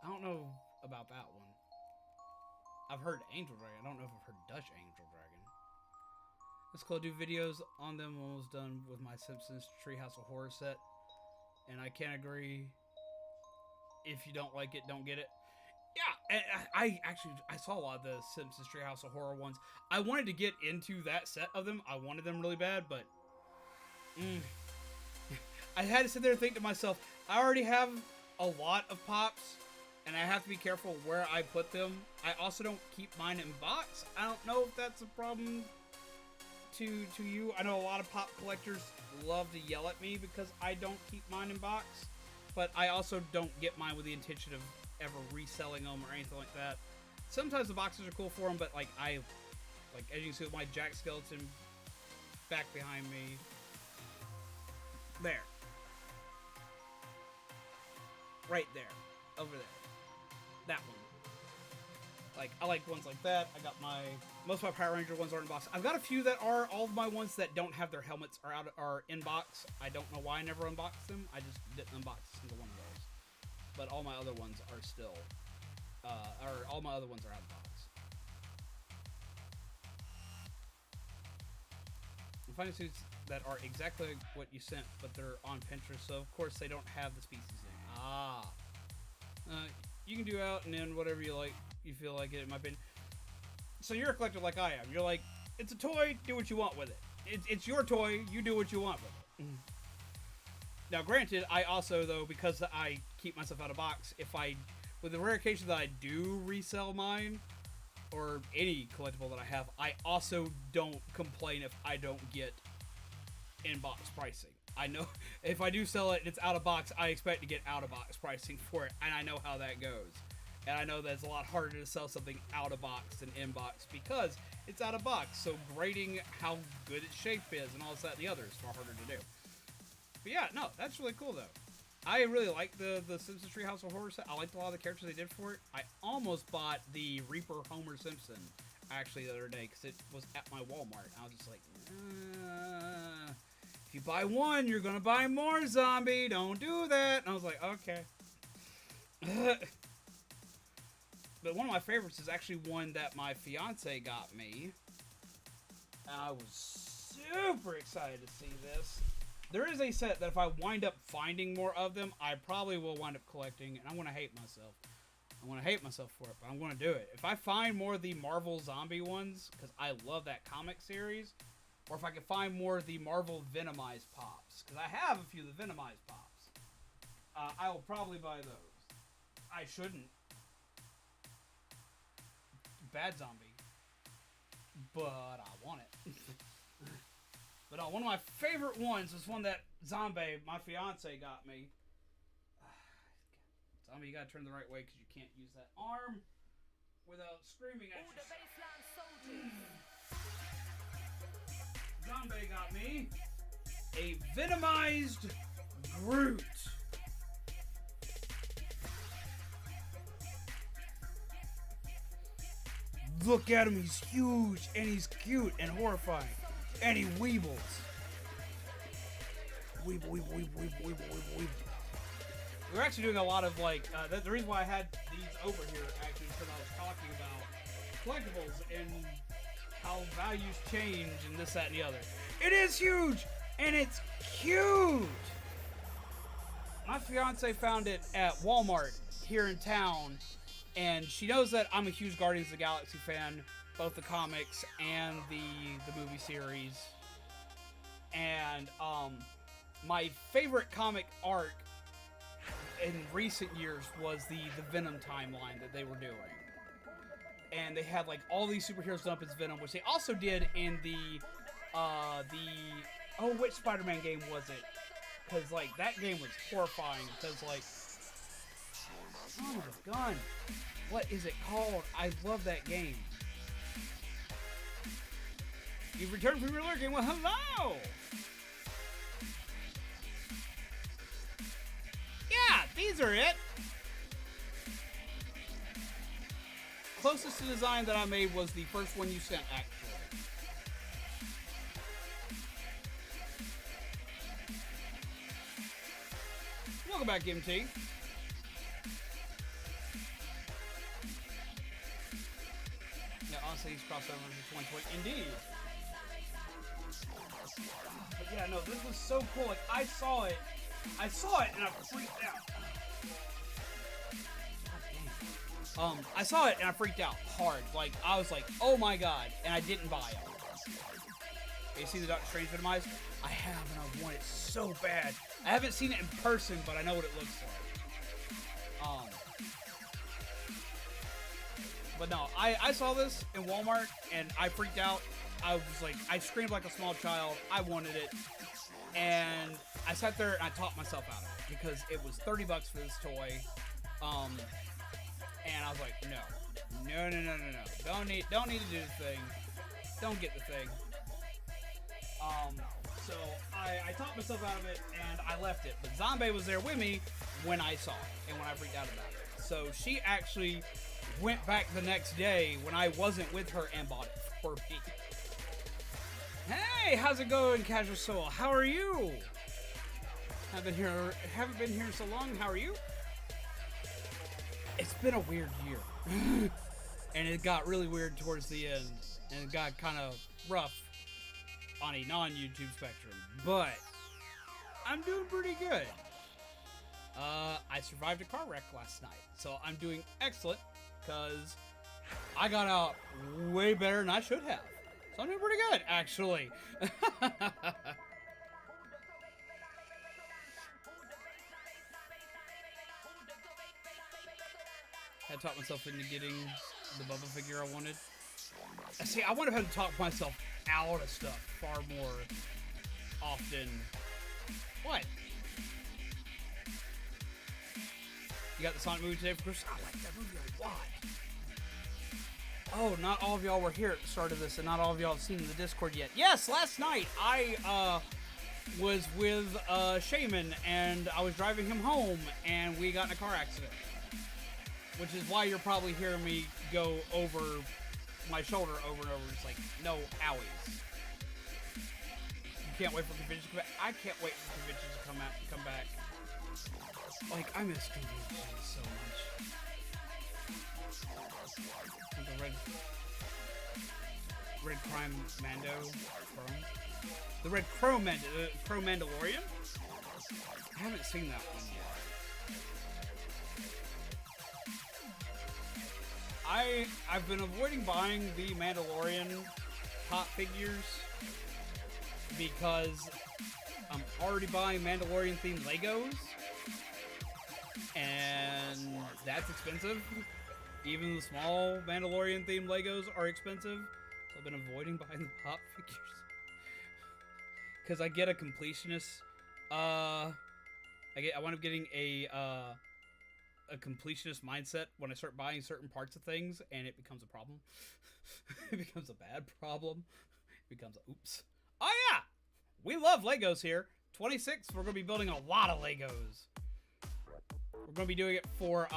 S1: I don't know about that one. I've heard Angel Dragon. I don't know if I've heard Dutch Angel Dragon. Let's go do videos on them. Almost done with my Simpsons Treehouse of Horror set. And I can't agree. If you don't like it, don't get it. Yeah, I actually saw a lot of the Simpsons Treehouse of Horror ones. I wanted to get into that set of them. I wanted them really bad, but I had to sit there and think to myself, I already have a lot of pops, and I have to be careful where I put them. I also don't keep mine in box. I don't know if that's a problem to you. I know a lot of pop collectors love to yell at me because I don't keep mine in box, but I also don't get mine with the intention of ever reselling them or anything like that. Sometimes the boxes are cool for them, but like as you can see with my Jack Skeleton back behind me, there, right there, over there, that one. Like, I like ones like that. I got most of my Power Ranger ones are in box. I've got a few that are. All of my ones that don't have their helmets are in box. I don't know why I never unboxed them. I just didn't unbox a single one of those. But all my other ones are still, all my other ones are out of box. I'm finding suits that are exactly what you sent, but they're on Pinterest, so of course they don't have the species name. You can do out and in whatever you like. You feel like it, in my opinion. So you're a collector like I am. You're like, it's a toy, do what you want with it. It's your toy, you do what you want with it. Now, granted, I also, though, because I keep myself out of box, with the rare occasion that I do resell mine, or any collectible that I have, I also don't complain if I don't get in-box pricing. I know if I do sell it and it's out of box, I expect to get out of box pricing for it, and I know how that goes. And I know that it's a lot harder to sell something out of box than in box because it's out of box. So grading how good its shape is and all this, that, and the other is far harder to do. But yeah, no, that's really cool though. I really like the Simpsons Treehouse of Horror set. I liked a lot of the characters they did for it. I almost bought the Reaper Homer Simpson actually the other day because it was at my Walmart. I was just like, if you buy one, you're gonna buy more, zombie. Don't do that. And I was like, okay. But one of my favorites is actually one that my fiance got me. And I was super excited to see this. There is a set that if I wind up finding more of them, I probably will wind up collecting, and I'm going to hate myself. I'm going to hate myself for it, but I'm going to do it. If I find more of the Marvel zombie ones, because I love that comic series, or if I can find more of the Marvel Venomized Pops, because I have a few of the Venomized Pops, I will probably buy those. I shouldn't. Bad zombie. But I want it. But no, one of my favorite ones was one that Zombie, my fiance, got me. Zombie, you gotta turn the right way because you can't use that arm without screaming at you. Zombie got me a Venomized Groot. Look at him, he's huge and he's cute and horrifying. And he weebles. Weeble. We're actually doing a lot of like, the reason why I had these over here actually is because I was talking about collectibles and how values change and this, that, and the other. It is huge and it's cute. My fiance found it at Walmart here in town, and she knows that I'm a huge Guardians of the Galaxy fan. Both the comics and the movie series. And my favorite comic arc in recent years was the Venom timeline that they were doing. And they had like all these superheroes done up as Venom, which they also did in which Spider-Man game was it? Because like that game was horrifying. Because like, oh my god, what is it called? I love that game. You've returned from your lurking. Well, hello! Yeah, these are it. Closest to design that I made was the first one you sent, actually. Welcome back, MT. Yeah, honestly, these crossovers are 2020. Indeed. But yeah, no, this was so cool. Like, I saw it and I freaked out. I saw it and I freaked out hard. Like, I was like, oh my god, and I didn't buy it. You see the Doctor Strange Venomized? I have, and I want it so bad. I haven't seen it in person, but I know what it looks like. But no, I saw this in Walmart and I freaked out. I was like, I screamed like a small child. I wanted it. And I sat there and I talked myself out of it because it was $30 for this toy. And I was like, no. Don't need to do the thing. Don't get the thing. So I talked myself out of it and I left it. But Zombie was there with me when I saw it and when I freaked out about it. So she actually went back the next day when I wasn't with her and bought it for me. Hey, how's it going, Casual Soul? How are you? Haven't been here so long. How are you? It's been a weird year. And it got really weird towards the end. And it got kind of rough on a non-YouTube spectrum. But I'm doing pretty good. I survived a car wreck last night. So I'm doing excellent because I got out way better than I should have. So I'm doing pretty good, actually. I talked myself into getting the Bubba figure I wanted. See, I would have had to talk myself out of stuff far more often. What? You got the Sonic movie today for Christmas? I like that movie a lot. Oh, not all of y'all were here at the start of this, and not all of y'all have seen the Discord yet. Yes, last night I was with Shaman, and I was driving him home, and we got in a car accident. Which is why you're probably hearing me go over my shoulder over and over. It's like, no owies. You can't wait for conventions to come back. I can't wait for conventions to come back. Like, I miss conventions so much. The Red Crime Mando Chrome? The Red Crow Crow Mandalorian? I haven't seen that one yet. I've been avoiding buying the Mandalorian pop figures because I'm already buying Mandalorian themed Legos, and that's expensive. Even the small Mandalorian themed Legos are expensive, so I've been avoiding buying the pop figures because I get a completionist. I wind up getting a completionist mindset when I start buying certain parts of things, and it becomes a problem. It becomes a bad problem. It becomes a oops. Oh yeah, we love Legos here. 26, we're gonna be building a lot of Legos. We're gonna be doing it for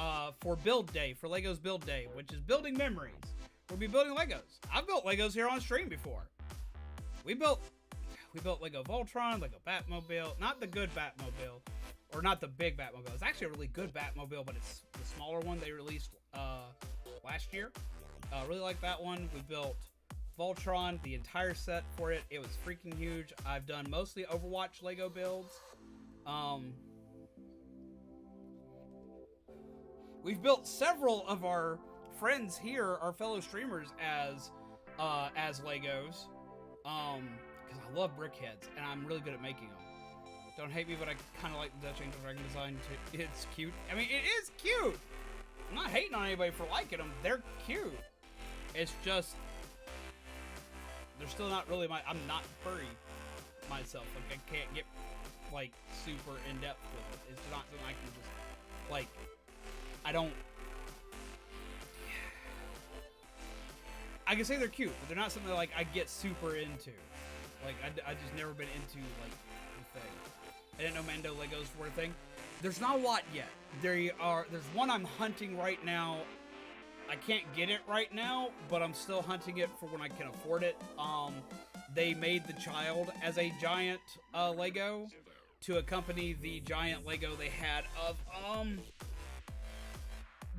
S1: build day, for Legos build day, which is building memories. We'll be building Legos. I've built Legos here on stream before. We built Lego Voltron, Lego Batmobile, not the good Batmobile. Or not the big Batmobile. It's actually a really good Batmobile, but it's the smaller one they released last year. Really like that one. We built Voltron, the entire set for it. It was freaking huge. I've done mostly Overwatch Lego builds. We've built several of our friends here, our fellow streamers, as Legos. Because I love brickheads, and I'm really good at making them. Don't hate me, but I kind of like the Dutch Angel Dragon design too. It's cute. I mean, it is cute. I'm not hating on anybody for liking them. They're cute. It's just, they're still not really I'm not furry myself. Like, I can't get, like, super in-depth with it. It's not something I can just, like, I can say they're cute, but they're not something that, like, I get super into. Like, I just never been into, like, the thing. I didn't know Mando Legos were a thing. There's not a lot yet. There's one I'm hunting right now. I can't get it right now, but I'm still hunting it for when I can afford it. They made the child as a giant Lego to accompany the giant Lego they had of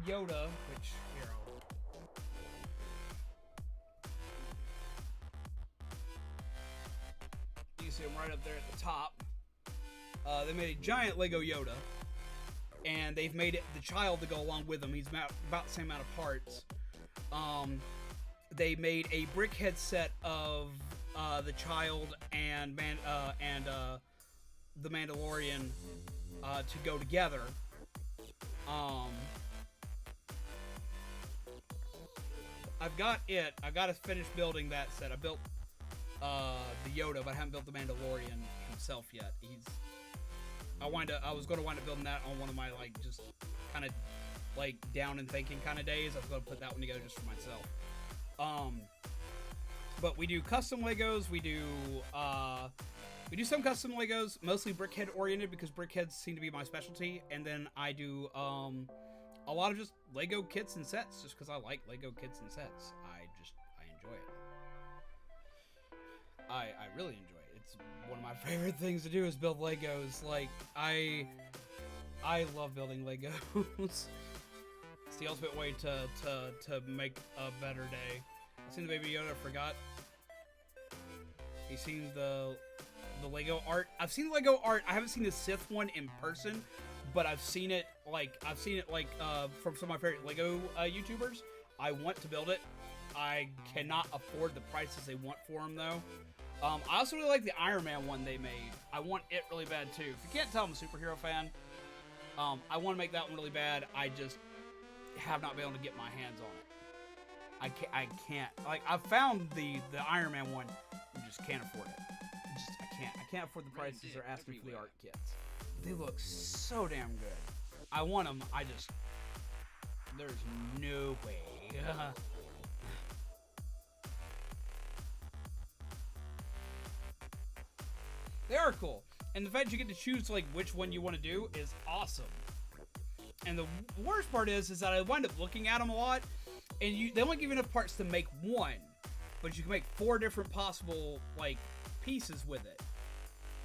S1: Yoda, which here you see him right up there at the top. They made a giant Lego Yoda, and they've made it the child to go along with him. He's about the same amount of parts. They made a brickhead set of the child and the Mandalorian to go together. I've got it. I got to finish building that set. I built the Yoda, but I haven't built the Mandalorian himself yet. I was going to wind up building that on one of my, like, just kind of, like, down and thinking kind of days. I was going to put that one together just for myself. But we do custom Legos. We do some custom Legos, mostly brickhead oriented because brickheads seem to be my specialty. And then I do a lot of just Lego kits and sets, just because I like Lego kits and sets. I enjoy it. I really enjoy it. It's one of my favorite things to do is build Legos. Like, I love building Legos. It's the ultimate way to make a better day. I've seen the Baby Yoda, I forgot. You've seen the Lego art. I've seen Lego art. I haven't seen the Sith one in person, but I've seen it from some of my favorite Lego YouTubers. I want to build it. I cannot afford the prices they want for them though. I also really like the Iron Man one they made. I want it really bad too. If you can't tell, I'm a superhero fan. I want to make that one really bad. I just have not been able to get my hands on it. I can't. Like, I've found the Iron Man one. I just can't afford it. I can't afford the prices they're asking for the art kits. They look so damn good. I want them. There's no way. They are cool. And the fact you get to choose like which one you want to do is awesome. And the worst part is that I wind up looking at them a lot, and they only give you enough parts to make one, but you can make 4 different possible like pieces with it.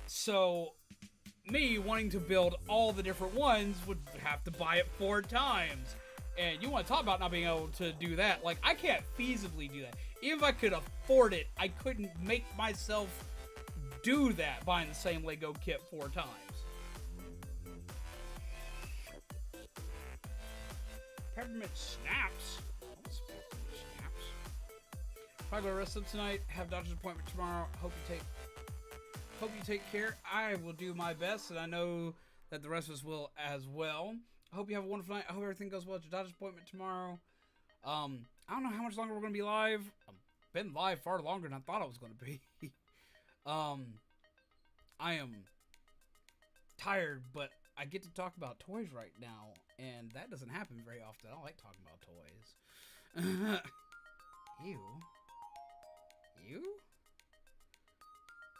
S1: So me wanting to build all the different ones would have to buy it 4 times. And you want to talk about not being able to do that. Like, I can't feasibly do that. Even if I could afford it, I couldn't make myself do that buying the same Lego kit 4 times. Peppermint snaps. What's peppermint snaps? Probably gonna rest up tonight. Have a doctor's appointment tomorrow. Hope you take care. I will do my best, and I know that the rest of us will as well. I hope you have a wonderful night. I hope everything goes well at your doctor's appointment tomorrow. I don't know how much longer we're gonna be live. I've been live far longer than I thought I was gonna be. I am tired, but I get to talk about toys right now, and that doesn't happen very often. I don't like talking about toys. Ew.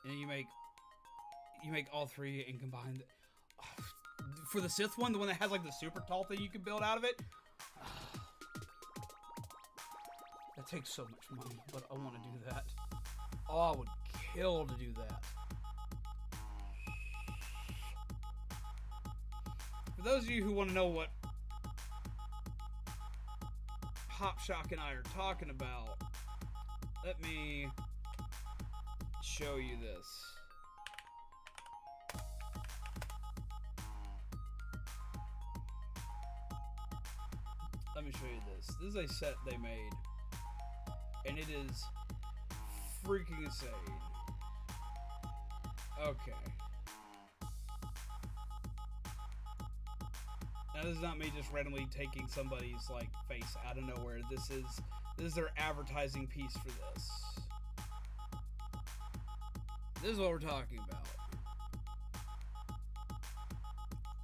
S1: And you make all 3 and combine for the Sith one, the one that has like the super tall thing you can build out of it. That takes so much money, but I want to do that. Oh, I would kill to do that. For those of you who want to know what Pop Shock and I are talking about, let me show you this. Let me show you this. This is a set they made, and it is freaking insane. Okay. Now this is not me just randomly taking somebody's like face out of nowhere. This is their advertising piece for this. This is what we're talking about.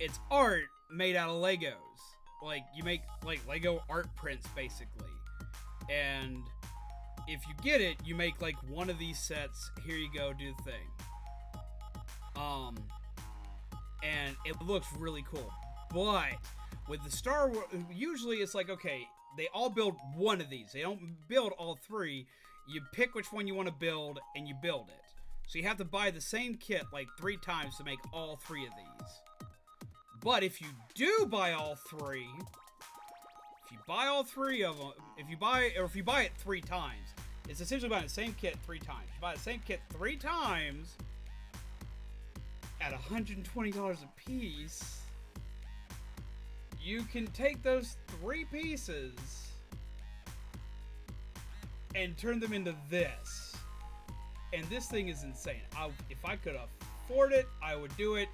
S1: It's art made out of Legos. Like, you make like Lego art prints basically. And if you get it, you make like one of these sets. Here you go, do the thing. And it looks really cool. But with the Star Wars, usually it's like, okay, they all build one of these. They don't build all 3. You pick which one you want to build and you build it. So you have to buy the same kit like 3 times to make all 3 of these. But if you do buy all 3, if you buy all 3 of them, if you buy it 3 times, it's essentially buying the same kit 3 times. You buy the same kit 3 times at $120 a piece. You can take those 3 pieces and turn them into this. And this thing is insane. If I could afford it, I would do it.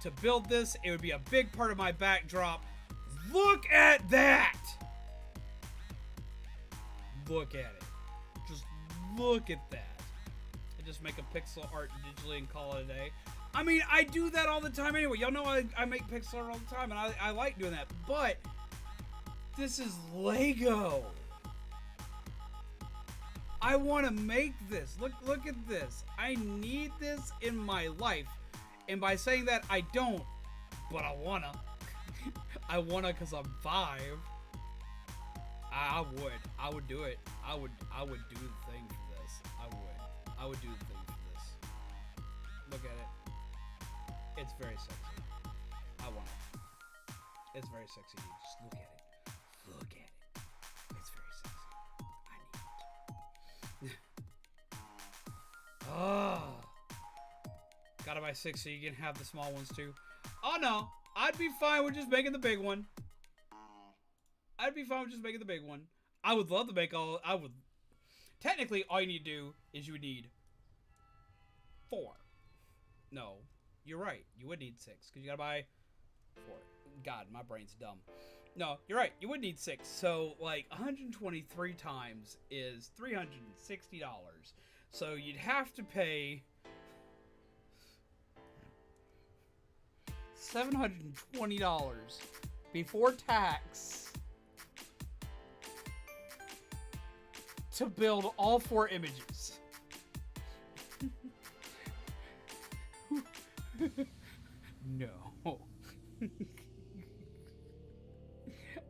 S1: To build this, it would be a big part of my backdrop. Look at that! Look at it. Just look at that. I just make a pixel art digitally and call it a day. I mean, I do that all the time anyway. Y'all know I make pixel art all the time, and I like doing that. But this is Lego. I want to make this. Look at this. I need this in my life. And by saying that, I don't, but I wanna. I wanna because I'm 5. I would do it. I would do the thing for this. I would do the thing for this. Look at it. It's very sexy. I want it. It's very sexy, dude. Just look at it. Look at it. It's very sexy. I need it. Oh. Gotta buy 6 so you can have the small ones too. Oh no, I'd be fine with just making the big one. I would love to make all. Technically, all you need to do is you would need 4. No, you're right. You would need 6 because you gotta buy 4. God, my brain's dumb. No, you're right. You would need 6. So like 123 times is $360. So you'd have to pay $720 before tax to build all 4 images. No.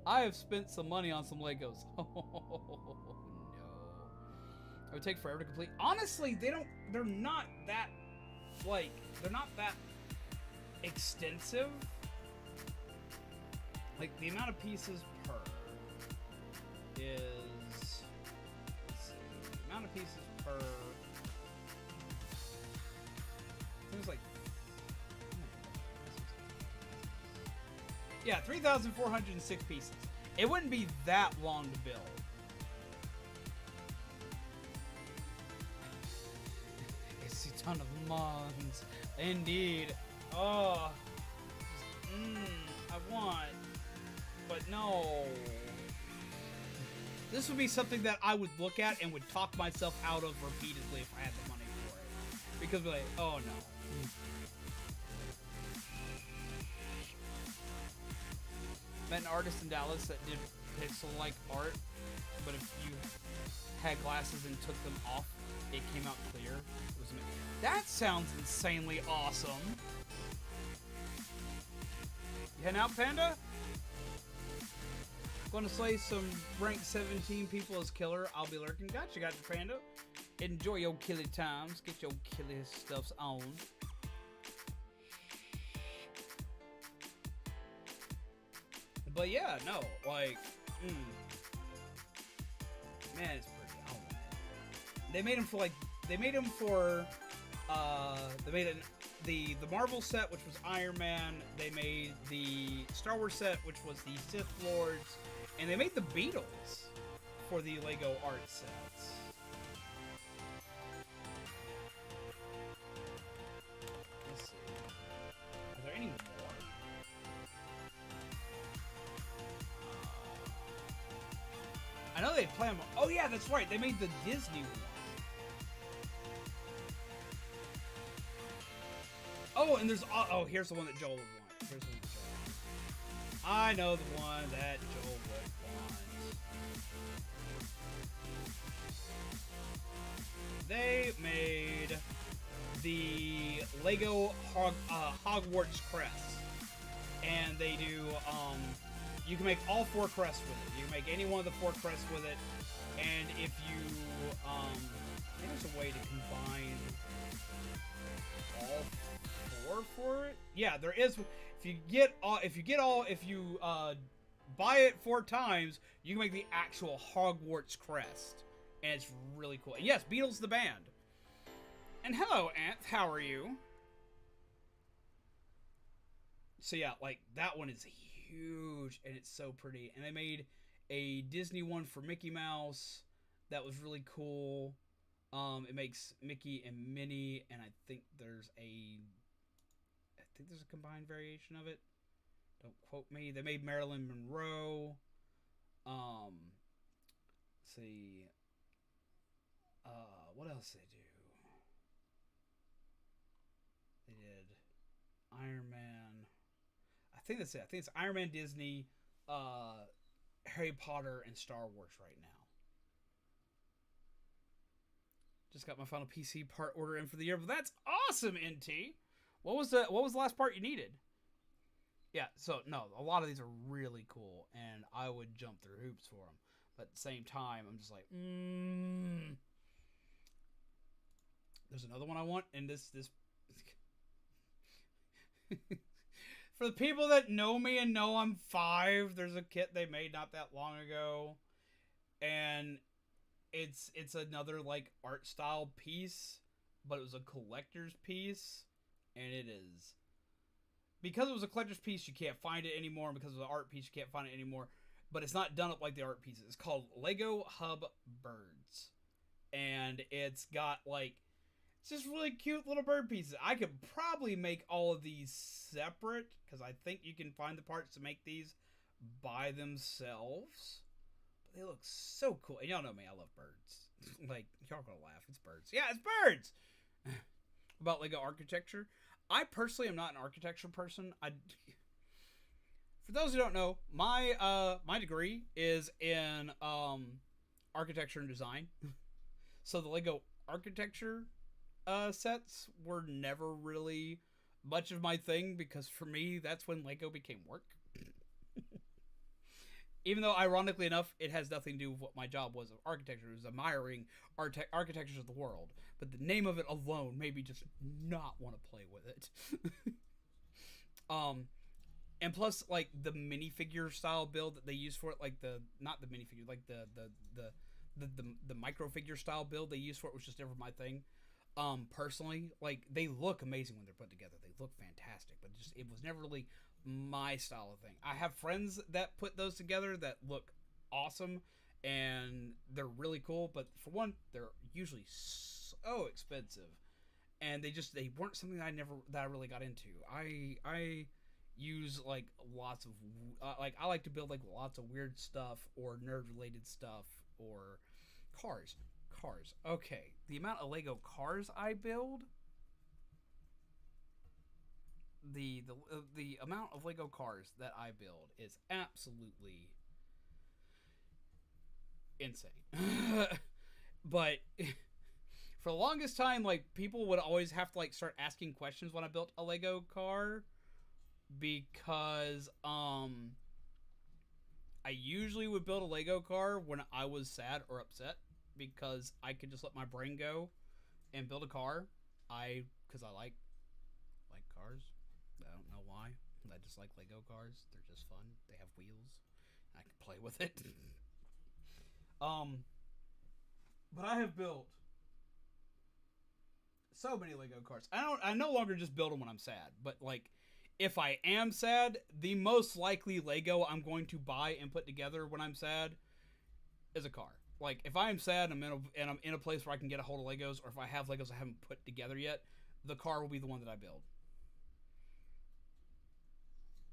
S1: I have spent some money on some Legos. Oh, no. It would take forever to complete. Honestly, they're not that, they're not that extensive. Like, the amount of pieces per is, let's see, the amount of pieces per, it was like, yeah, 3,406 pieces. It wouldn't be that long to build. It's a ton of mons. Indeed. Oh. I want. But no. This would be something that I would look at and would talk myself out of repeatedly if I had the money for it. Because we're like, oh no. Met an artist in Dallas that did pixel-like art, but if you had glasses and took them off, it came out clear. It was amazing. That sounds insanely awesome. You heading out, Panda? Going to slay some rank 17 people as killer. I'll be lurking. Gotcha, Panda. Enjoy your killy times. Get your killy stuffs on. But yeah, no, like, man, it's pretty. Oh, man. They made them for the Marvel set, which was Iron Man. They made the Star Wars set, which was the Sith Lords, and they made the Beatles for the Lego art sets. Let's see. Are there any more? I know they play them. Oh yeah, that's right. They made the Disney one. Oh, and there's here's the one that Joel would want. Here's the one that Joel would want. I know the one that Joel would want. They made the Lego Hogwarts crest, and they do you can make all 4 crests with it. You can make any one of the 4 crests with it, and if you, I think there's a way to combine all 4 for it. Yeah, there is. If you buy it 4 times, you can make the actual Hogwarts crest, and it's really cool. And yes, Beatles the band. And hello, Ant. How are you? So yeah, like that one is huge and it's so pretty. And they made a Disney one for Mickey Mouse that was really cool. It makes Mickey and Minnie, and I think there's a combined variation of it. Don't quote me. They made Marilyn Monroe. Let's see. What else did they do? They did Iron Man. I think that's it. I think it's Iron Man, Disney, Harry Potter, and Star Wars right now. Just got my final PC part order in for the year, but that's awesome, NT. What was the last part you needed? Yeah, so no, a lot of these are really cool, and I would jump through hoops for them. But at the same time, I'm just like, There's another one I want, and this. For the people that know me and know I'm 5, there's a kit they made not that long ago, and it's another like art style piece, but it was a collector's piece, and it is, because it was a collector's piece, you can't find it anymore, and because it was an art piece, you can't find it anymore, but it's not done up like the art pieces. It's called Lego Hub Birds, and it's got like, it's just really cute little bird pieces. I could probably make all of these separate, because I think you can find the parts to make these by themselves. But they look so cool. And y'all know me, I love birds. Like, y'all gonna laugh. It's birds. Yeah, it's birds! About Lego architecture. I personally am not an architecture person. For those who don't know, my degree is in architecture and design. So the Lego architecture sets were never really much of my thing because for me that's when Lego became work. Even though ironically enough it has nothing to do with what my job was of architecture. It was admiring architectures of the world, but the name of it alone made me just not want to play with it. And plus, like, the minifigure style build that they use for it, like not the minifigure, like the micro figure style build they use for it was just never my thing. Personally, like, they look amazing when they're put together. They look fantastic, but it was never really my style of thing. I have friends that put those together that look awesome and they're really cool, but for one, they're usually so expensive, and they weren't something that I really got into. I use like lots of I like to build like lots of weird stuff or nerd related stuff or cars. Okay, the amount of Lego cars I build, the amount of Lego cars that I build is absolutely insane. But for the longest time, like, people would always have to like start asking questions when I built a Lego car, because I usually would build a Lego car when I was sad or upset, because I could just let my brain go and build a car. Because I like cars. I don't know why. I just like Lego cars. They're just fun. They have wheels. I can play with it. But I have built so many Lego cars. I no longer just build them when I'm sad, but like, if I am sad, the most likely Lego I'm going to buy and put together when I'm sad is a car. Like, if I am sad and I'm in a place where I can get a hold of Legos, or if I have Legos I haven't put together yet, the car will be the one that I build.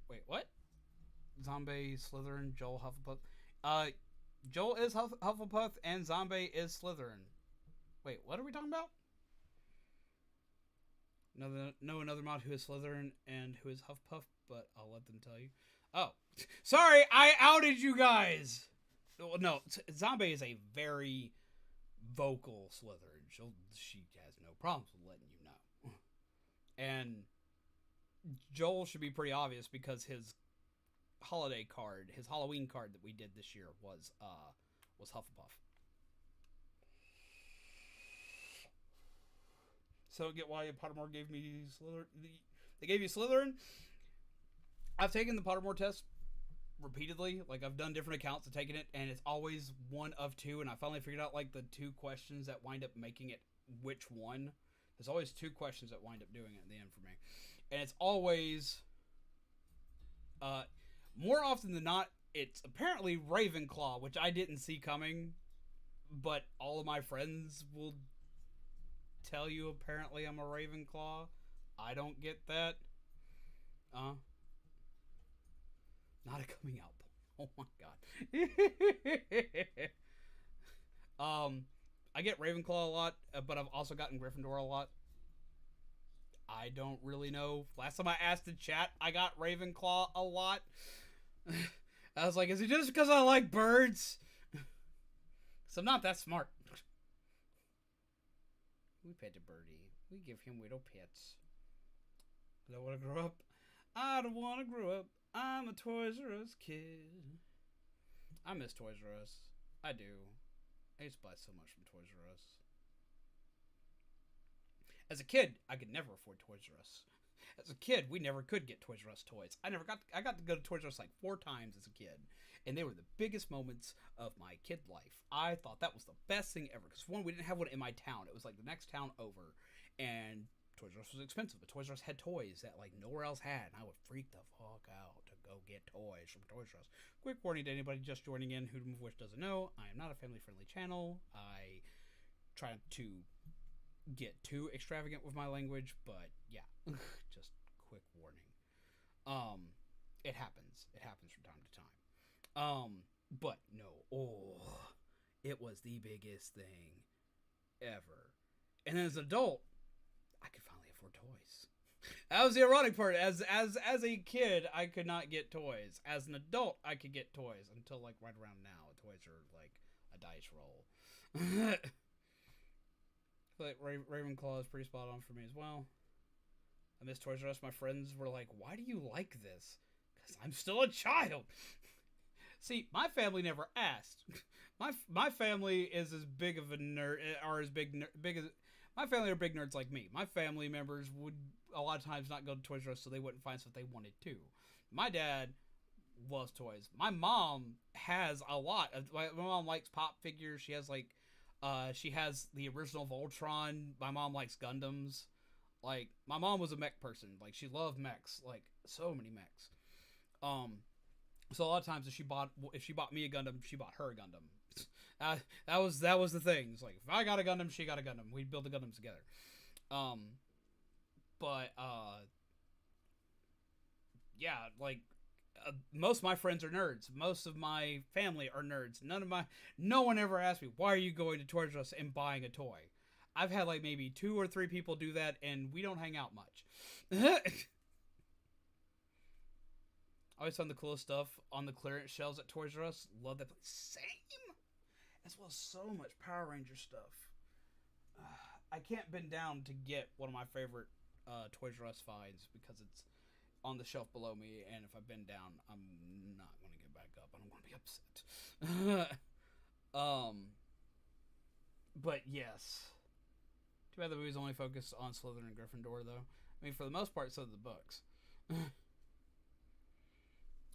S1: Wait, what? Zombie, Slytherin, Joel, Hufflepuff. Joel is Hufflepuff and Zombie is Slytherin. Wait, what are we talking about? Another mod who is Slytherin and who is Hufflepuff, but I'll let them tell you. Oh, sorry, I outed you guys. No, Zombie is a very vocal Slytherin. She has no problems with letting you know. And Joel should be pretty obvious because his holiday card, his Halloween card that we did this year was Hufflepuff. So get why Pottermore gave me Slytherin. They gave you Slytherin. I've taken the Pottermore test repeatedly. Like, I've done different accounts of taking it, and it's always one of two. And I finally figured out like the two questions that wind up making it which one. There's always two questions that wind up doing it in the end for me, and it's always more often than not, it's apparently Ravenclaw, which I didn't see coming, but all of my friends will tell you apparently I'm a Ravenclaw. I don't get that. Not a coming out. Oh my god. I get Ravenclaw a lot, but I've also gotten Gryffindor a lot. I don't really know. Last time I asked the chat, I got Ravenclaw a lot. I was like, is it just because I like birds? So I'm not that smart. We pet a birdie. We give him little pets. I don't want to grow up. I don't want to grow up. I'm a Toys R Us kid. I miss Toys R Us. I do. I used to buy so much from Toys R Us. As a kid, I could never afford Toys R Us. As a kid, we never could get Toys R Us toys. I got to go to Toys R Us like 4 times as a kid, and they were the biggest moments of my kid life. I thought that was the best thing ever, because one, we didn't have one in my town. It was like the next town over, and Toys R Us was expensive, but Toys R Us had toys that like nowhere else had, and I would freak the fuck out to go get toys from Toys R Us. Quick warning to anybody just joining in who doesn't know, I am not a family-friendly channel. I try to get too extravagant with my language, but yeah, just quick warning. It happens from time to time. But no, it was the biggest thing ever. And as an adult, I could finally afford toys. That was the ironic part. As a kid, I could not get toys. As an adult, I could get toys until like right around now. Toys are like a dice roll. But Ravenclaw is pretty spot on for me as well. I miss Toys R Us. My friends were like, "Why do you like this?" Because I'm still a child. See, my family never asked. My family is as big of a nerd, are as big as. My family are big nerds like me. My family members would a lot of times not go to Toys R Us so they wouldn't find stuff they wanted to. My dad loves toys. My mom has a lot of. My mom likes pop figures. She has like, she has the original Voltron. My mom likes Gundams. Like my mom was a mech person. Like she loved mechs. Like so many mechs. So a lot of times if she bought me a Gundam, she bought her a Gundam. That was the thing. It's like if I got a Gundam, she got a Gundam. We'd build the Gundams together. Yeah, like most of my friends are nerds. Most of my family are nerds. No one ever asked me, why are you going to Toys R Us and buying a toy? I've had like maybe 2 or 3 people do that, and we don't hang out much. I always found the coolest stuff on the clearance shelves at Toys R Us. Love that place. Same! As well as so much Power Ranger stuff. I can't bend down to get one of my favorite Toys R Us finds because it's on the shelf below me, and if I bend down, I'm not going to get back up. I'm going to be upset. But yes. Too bad the movie's only focused on Slytherin and Gryffindor, though. I mean, for the most part, so did the books.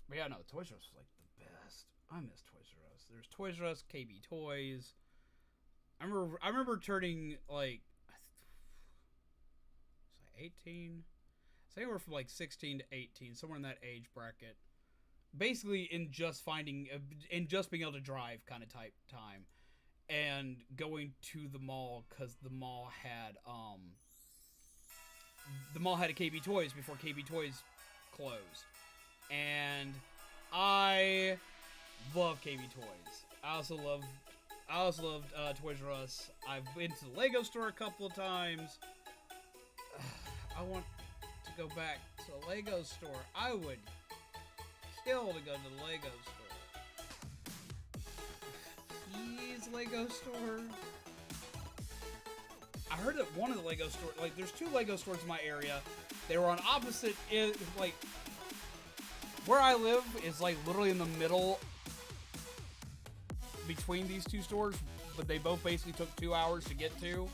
S1: But yeah, no, Toys R Us was like the best. I miss Toys R Us. There's Toys R Us, KB Toys. I remember turning like 18. It's anywhere from like 16 to 18, somewhere in that age bracket. Basically, in just being able to drive kind of type time, and going to the mall because the mall had a KB Toys before KB Toys closed. And I love KB Toys. I also loved Toys R Us. I've been to the Lego store a couple of times. I want to go back to the Lego store. I would kill to go to the Lego store. Please, Lego store. I heard that one of the Lego stores, like, there's 2 Lego stores in my area. They were on opposite, like, where I live is like literally in the middle between these 2 stores, but they both basically took 2 hours to get to.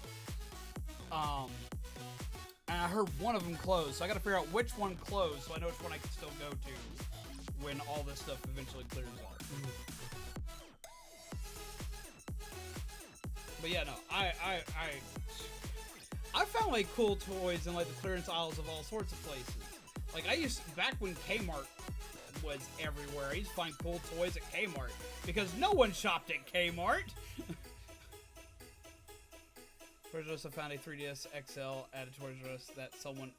S1: And I heard one of them closed, so I gotta figure out which one closed so I know which one I can still go to when all this stuff eventually clears up. But yeah, no, I found like cool toys in like the clearance aisles of all sorts of places. Like back when Kmart was everywhere, I used to find cool toys at Kmart because no one shopped at Kmart. Toys R Us, I found a 3DS XL at a Toys R Us that someone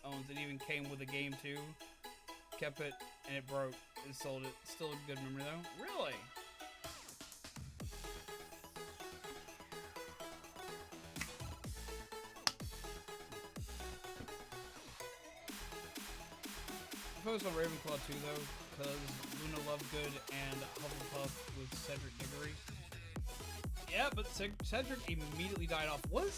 S1: owns. It even came with a game too. Kept it and it broke and sold it. Still a good memory though. Really? I focused on Ravenclaw too, though, because Luna Lovegood and Hufflepuff with Cedric Diggory. Yeah, but Cedric immediately died off. Wait.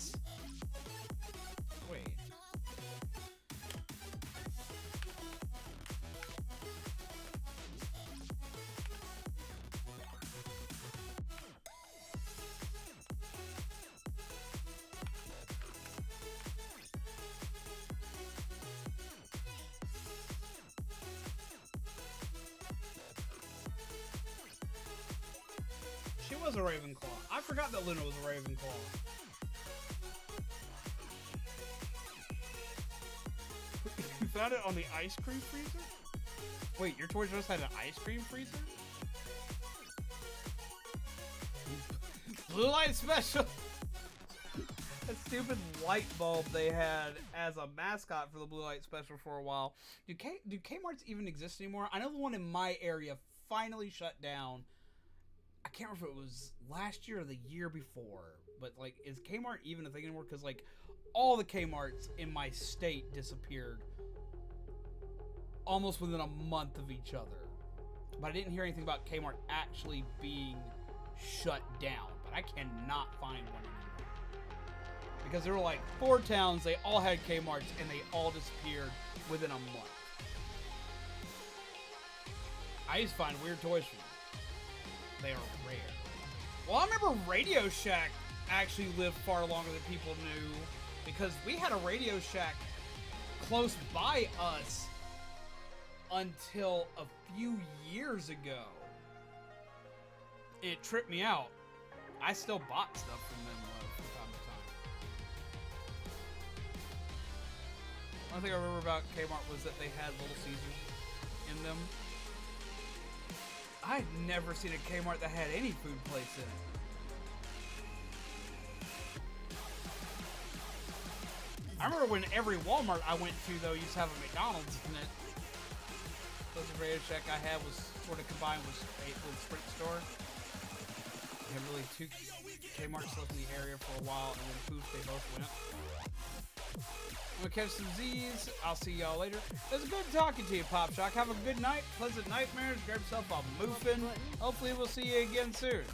S1: She was a Ravenclaw. I forgot that Luna was a Ravenclaw. You found it on the ice cream freezer? Wait, your Toys R Us had an ice cream freezer? Blue light special! That stupid light bulb they had as a mascot for the blue light special for a while. Do Kmart's even exist anymore? I know the one in my area finally shut down. I can't remember if it was last year or the year before, but like, is Kmart even a thing anymore? Because like, all the Kmarts in my state disappeared almost within a month of each other. But I didn't hear anything about Kmart actually being shut down. But I cannot find one anymore. Because there were like 4 towns, they all had Kmarts, and they all disappeared within a month. I used to find weird toys from them. They are rare. Well, I remember Radio Shack actually lived far longer than people knew, because we had a Radio Shack close by us until a few years ago. It tripped me out. I still bought stuff from them from time to time. One thing I remember about Kmart was that they had Little Caesars in them. I've never seen a Kmart that had any food place in it. I remember when every Walmart I went to, though, used to have a McDonald's in it. So the Radio Shack I had was sort of combined with Sprint Store. They had really 2 Kmarts left in the area for a while, and then poof, they both went. I'm gonna catch some Z's. I'll see y'all later. It was good talking to you, Pop Shock. Have a good night, pleasant nightmares. Grab yourself a muffin. Hopefully, we'll see you again soon.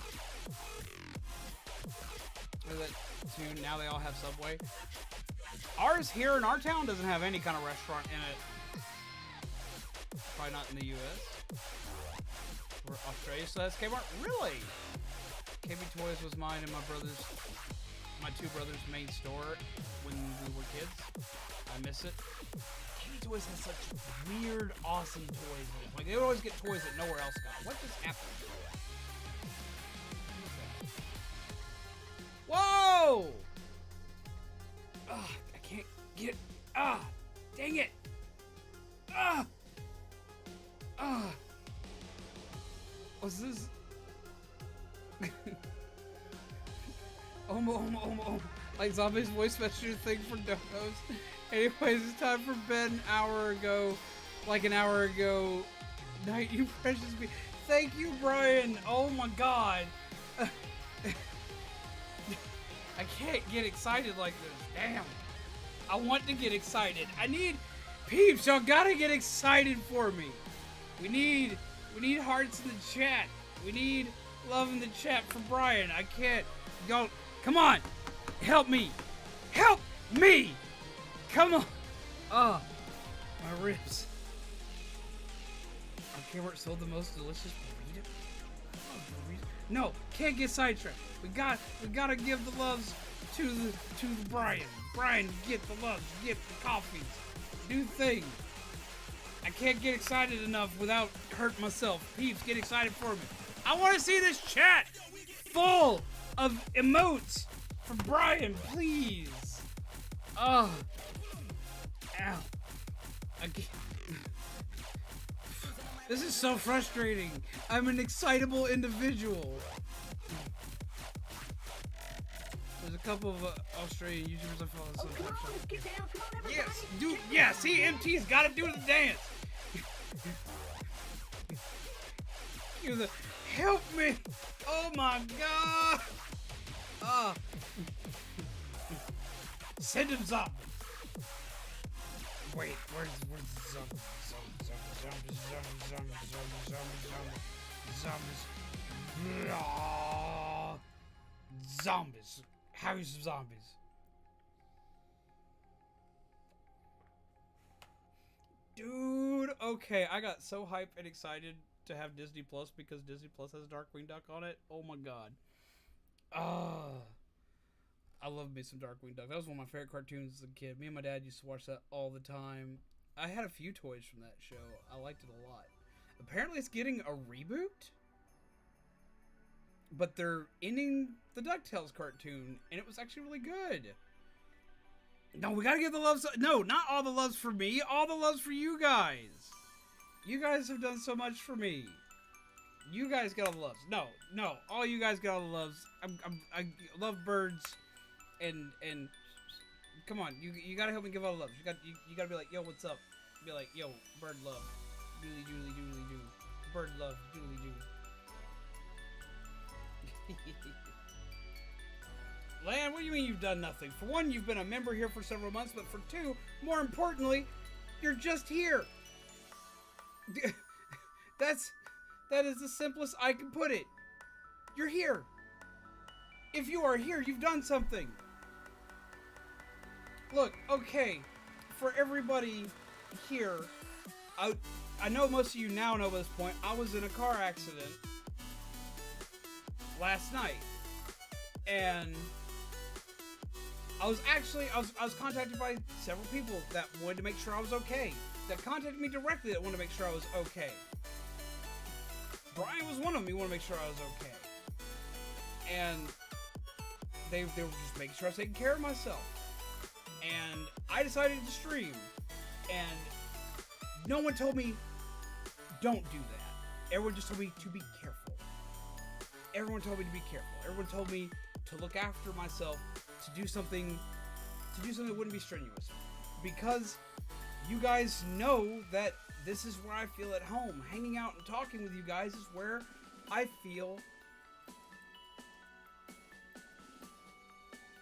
S1: Now they all have Subway. Ours here in our town doesn't have any kind of restaurant in it. Probably not in the U.S. Where Australia still has Kmart. Really? KB Toys was mine and my 2 brothers' main store when we were kids. I miss it. KB Toys has such weird, awesome toys in it. Like, they would always get toys that nowhere else got. What just happened? Whoa! Ugh, I can't get... dang it! What's this? Oh. Like Zombie's voice messenger thing for donos. Anyways, it's time for Ben an hour ago. Night, you precious me. Thank you, Brian. Oh my god. I can't get excited like this. Damn. I want to get excited. I need peeps. Y'all gotta get excited for me. We need hearts in the chat. We need love in the chat for Brian. I can't. Y'all, come on. Help me. Help me. Come on. My ribs. Our Kmart sold the most delicious burrito. No, can't get sidetracked. We gotta give the loves to the Brian. Brian, get the loves, get the coffees, do things. I can't get excited enough without hurting myself. Peeps, get excited for me. I want to see this chat full of emotes for Brian, please. Ow. This is so frustrating. I'm an excitable individual. There's a couple of Australian YouTubers I follow sometimes.
S5: Get down, come on, everybody.
S1: Yes, dude. Yeah, see, MT's got to do the dance. Help me! Oh my god! Send him zombies. Wait, where's the zombies? Zombies. How are some zombies? Dude, okay, I got so hyped and excited to have Disney Plus because Disney Plus has Darkwing Duck on it. Oh my god. I love me some Darkwing Duck. That was one of my favorite cartoons as a kid. Me and my dad used to watch that all the time. I had a few toys from that show. I liked it a lot. Apparently it's getting a reboot, but they're ending the DuckTales cartoon, and it was actually really good. No, we gotta give the love. No, not all the loves for me. All the loves for you guys. You guys have done so much for me. You guys got all the loves. No, all you guys got all the loves. I love birds, and come on, you gotta help me give all the loves. You gotta be like, yo, what's up? Be like, yo, bird love, doodly doodly doodly doo, bird love, doodly doo. Lan, what do you mean you've done nothing? For one, you've been a member here for several months, but for two, more importantly, you're just here. That is the simplest I can put it. You're here. If you are here, you've done something. Look, okay, for everybody here, I know most of you now know at this point, I was in a car accident last night. And I was contacted by several people that wanted to make sure I was okay. That contacted me directly that wanted to make sure I was okay. Brian was one of them. He wanted to make sure I was okay. And they were just making sure I was taking care of myself. And I decided to stream. And no one told me, don't do that. Everyone just told me to be careful. Everyone told me to be careful. Everyone told me to look after myself, to do something that wouldn't be strenuous. Because you guys know that this is where I feel at home. Hanging out and talking with you guys is where I feel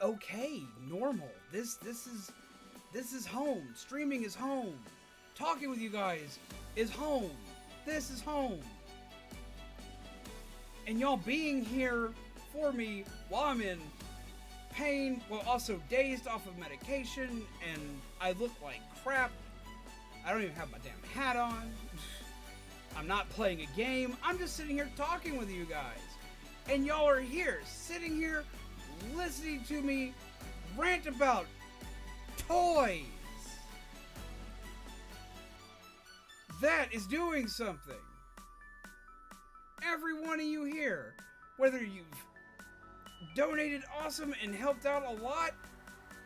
S1: okay, normal. This is home. Streaming is home. Talking with you guys is home. This is home. And y'all being here for me while I'm in pain, while also dazed off of medication, and I look like crap. I don't even have my damn hat on. I'm not playing a game. I'm just sitting here talking with you guys. And y'all are here, sitting here, listening to me rant about toys. That is doing something. Every one of you here, whether you've donated awesome and helped out a lot,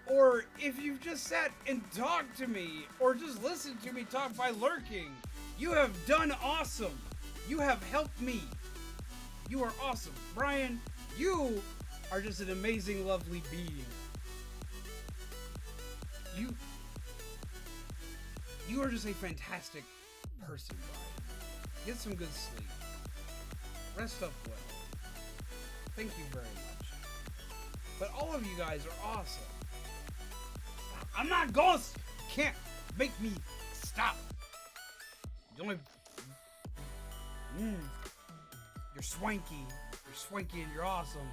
S1: or if you've just sat and talked to me, or just listened to me talk by lurking, you have done awesome. You have helped me. You are awesome. Brian, you are just an amazing, lovely being. You are just a fantastic person, Brian. Get some good sleep. Rest up well. Thank you very much. But all of you guys are awesome. I'm not ghost. Can't make me stop. The only... You're swanky. You're swanky and you're awesome.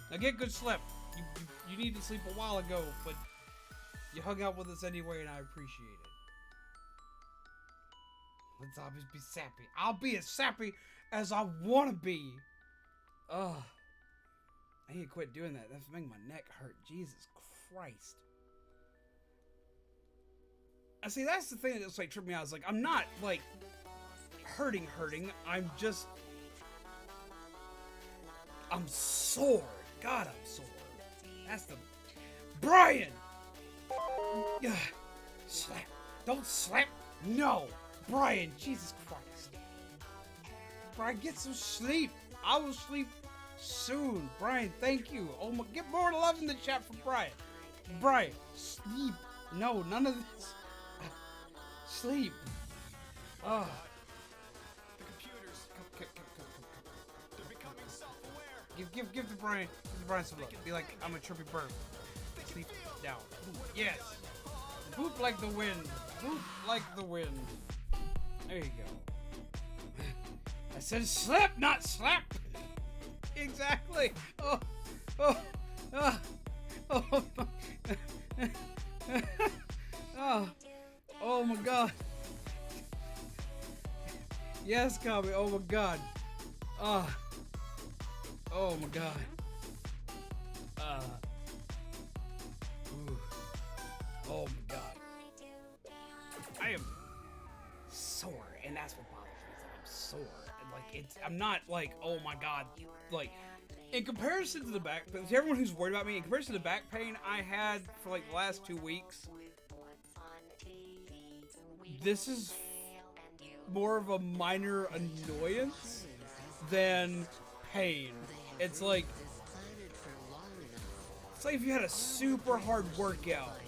S1: Now get good sleep. You need to sleep a while ago, but you hung out with us anyway, and I appreciate it. Let's always be sappy. I'll be as sappy as I want to be. Ugh. I need to quit doing that. That's making my neck hurt. Jesus Christ. I see, that's the thing that's like tripping me out. It's like, I'm not like hurting. I'm just... I'm sore. God, I'm sore. That's the... Brian! Yeah. Slap. Don't slap. No. Brian, Jesus Christ. Brian, get some sleep. I will sleep soon. Brian, thank you. Oh my, get more love in the chat for Brian. Brian, sleep. No, none of this. Sleep. Oh.
S2: The computers, they're becoming self-aware.
S1: Give the Brian some love. Be like, I'm a chirpy bird. Sleep down. Yes. Boop like the wind. Boop like the wind. There you go. I said slip, not slap. Exactly. Oh. Oh my God. Yes, Kami. Oh my God. Oh my God. Oh my God. I am sore, and that's what bothers me. Is that I'm sore. And like I'm not like, oh my God. Like, in comparison to the back, to everyone who's worried about me, in comparison to the back pain I had for like the last 2 weeks, this is more of a minor annoyance than pain. It's like if you had a super hard workout,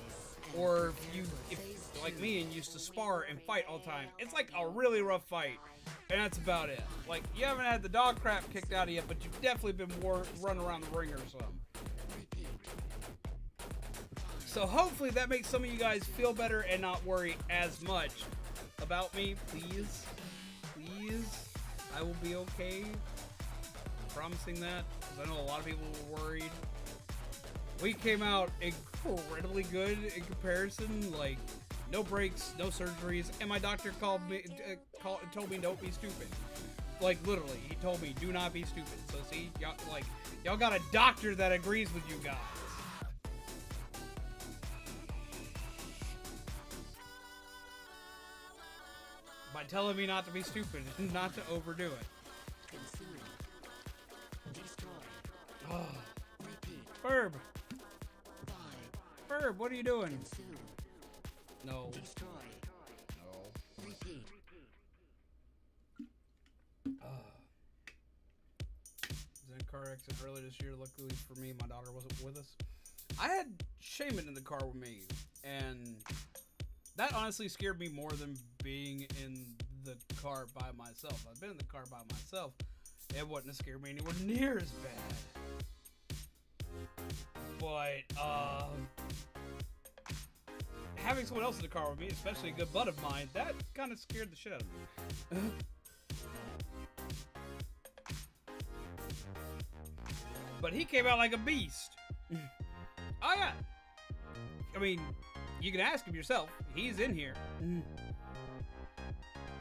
S1: or if like me and used to spar and fight all the time. It's like a really rough fight, And that's about it. Like, you haven't had the dog crap kicked out of you, but you've definitely been running around the ring or something. So hopefully that makes some of you guys feel better and not worry as much about me. Please. Please. I will be okay. I'm promising that. Because I know a lot of people were worried. We came out incredibly good in comparison. Like, no breaks, no surgeries. And my doctor told me don't be stupid. Like, literally. He told me, do not be stupid. So see, y'all got a doctor that agrees with you guys. By telling me not to be stupid and not to overdo it.
S5: Consume. Destroy.
S1: Oh.
S5: Repeat.
S1: Ferb!
S5: 5.
S1: Ferb, what are you doing?
S5: Consume.
S1: No.
S5: Destroy.
S1: No.
S5: Repeat.
S1: Was in a car accident earlier this year. Luckily for me, my daughter wasn't with us. I had Shaman in the car with me, and that honestly scared me more than being in the car by myself. I've been in the car by myself. It wouldn't have scared me anywhere near as bad. But, having someone else in the car with me, especially a good bud of mine, that kind of scared the shit out of me. But he came out like a beast. Oh yeah. I mean, you can ask him yourself. He's in here.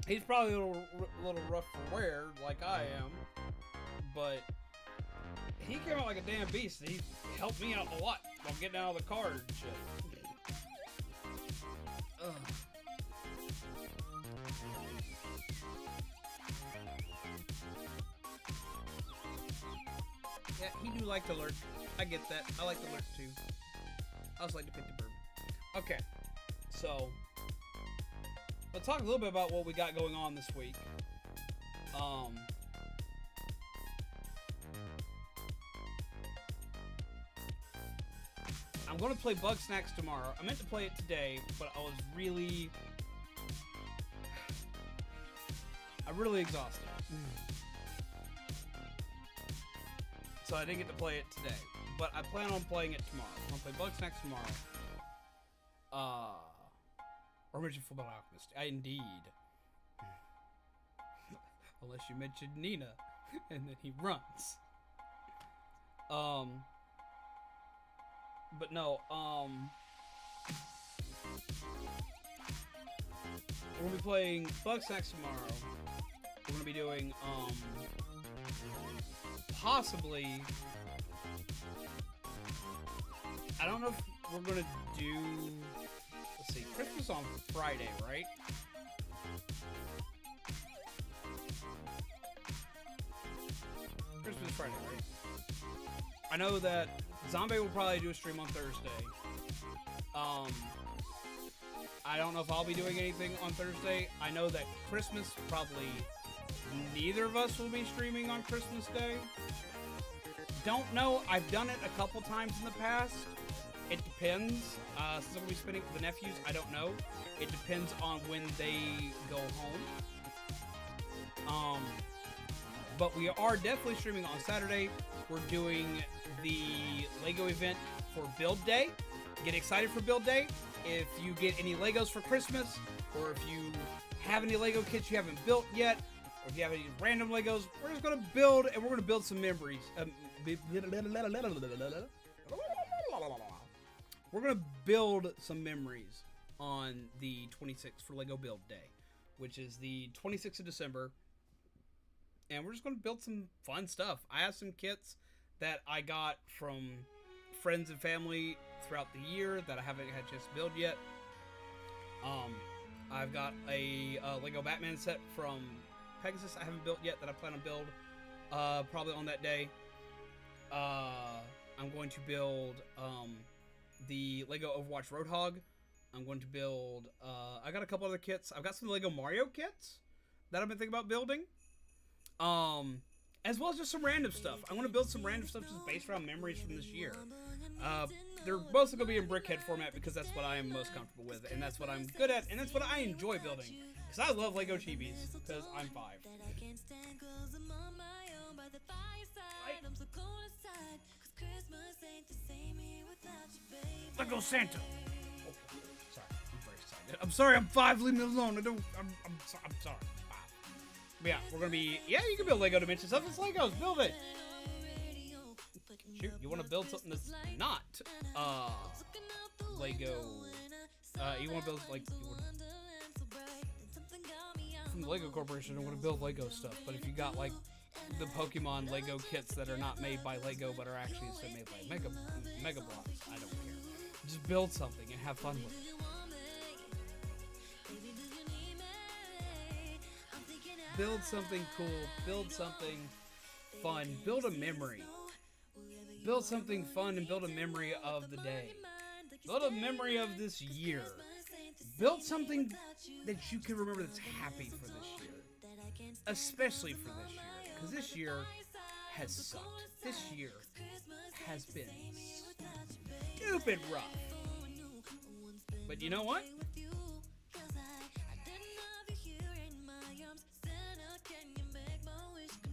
S1: He's probably a little rough for wear, like I am. But he came out like a damn beast. He helped me out a lot while getting out of the car and shit. Ugh. Yeah, he do like to lurk. I get that. I like to lurk too. I also like to pick the bird. Okay, so let's talk a little bit about what we got going on this week. I'm going to play Bug Snacks tomorrow. I meant to play it today, but I'm really exhausted. So I didn't get to play it today. But I plan on playing it tomorrow. I'm going to play Bug Snacks tomorrow. Original Fullmetal Alchemist. Indeed. Unless you mentioned Nina. And then he runs. But no, we're gonna be playing Bug Snacks tomorrow. We're gonna be doing, possibly, I don't know if we're gonna do, let's see, Christmas on Friday, right? Christmas Friday, right? I know that Zombie will probably do a stream on Thursday. I don't know if I'll be doing anything on Thursday. I know that Christmas, probably neither of us will be streaming on Christmas Day. Don't know. I've done it a couple times in the past. It depends. Since I'm going to be spending with the nephews, I don't know. It depends on when they go home. But we are definitely streaming on Saturday. We're doing the Lego event for Build Day. Get excited for Build Day. If you get any Legos for Christmas, or if you have any Lego kits you haven't built yet, or if you have any random Legos, we're just going to build, and we're going to build some memories. We're going to build some memories on the 26th for Lego Build Day, which is the 26th of December. And we're just going to build some fun stuff. I have some kits that I got from friends and family throughout the year that I haven't had a chance to build yet. I've got a Lego Batman set from Pegasus I haven't built yet that I plan to build probably on that day. I'm going to build the Lego Overwatch Roadhog. I'm going to build... I got a couple other kits. I've got some Lego Mario kits that I've been thinking about building. As well as just some random stuff. I want to build some random stuff just based around memories from this year. They're mostly going to be in brickhead format because that's what I am most comfortable with, and that's what I'm good at, and that's what I enjoy building. Because I love Lego Chibis. Because I'm 5. Lego Santa. Okay. Sorry, I'm very excited. I'm sorry, I'm 5. Leave me alone. I'm sorry. I'm sorry. 5. But yeah, we're gonna be. Yeah, you can build Lego Dimension stuff. It's Legos. Build it. Shoot, you want to build something that's not Lego. You want to build like from the Lego Corporation. I want to build Lego stuff, but if you got like the Pokemon Lego kits that are not made by Lego but are actually instead made by Mega Blocks, I don't care. Just build something and have fun with it. Build something cool. Build something fun. Build a memory. Build something fun and build a memory of the day. Build a memory of this year. Build something that you can remember that's happy for this year. Especially for this year. Because this year has sucked. This year has been stupid rough. But you know what?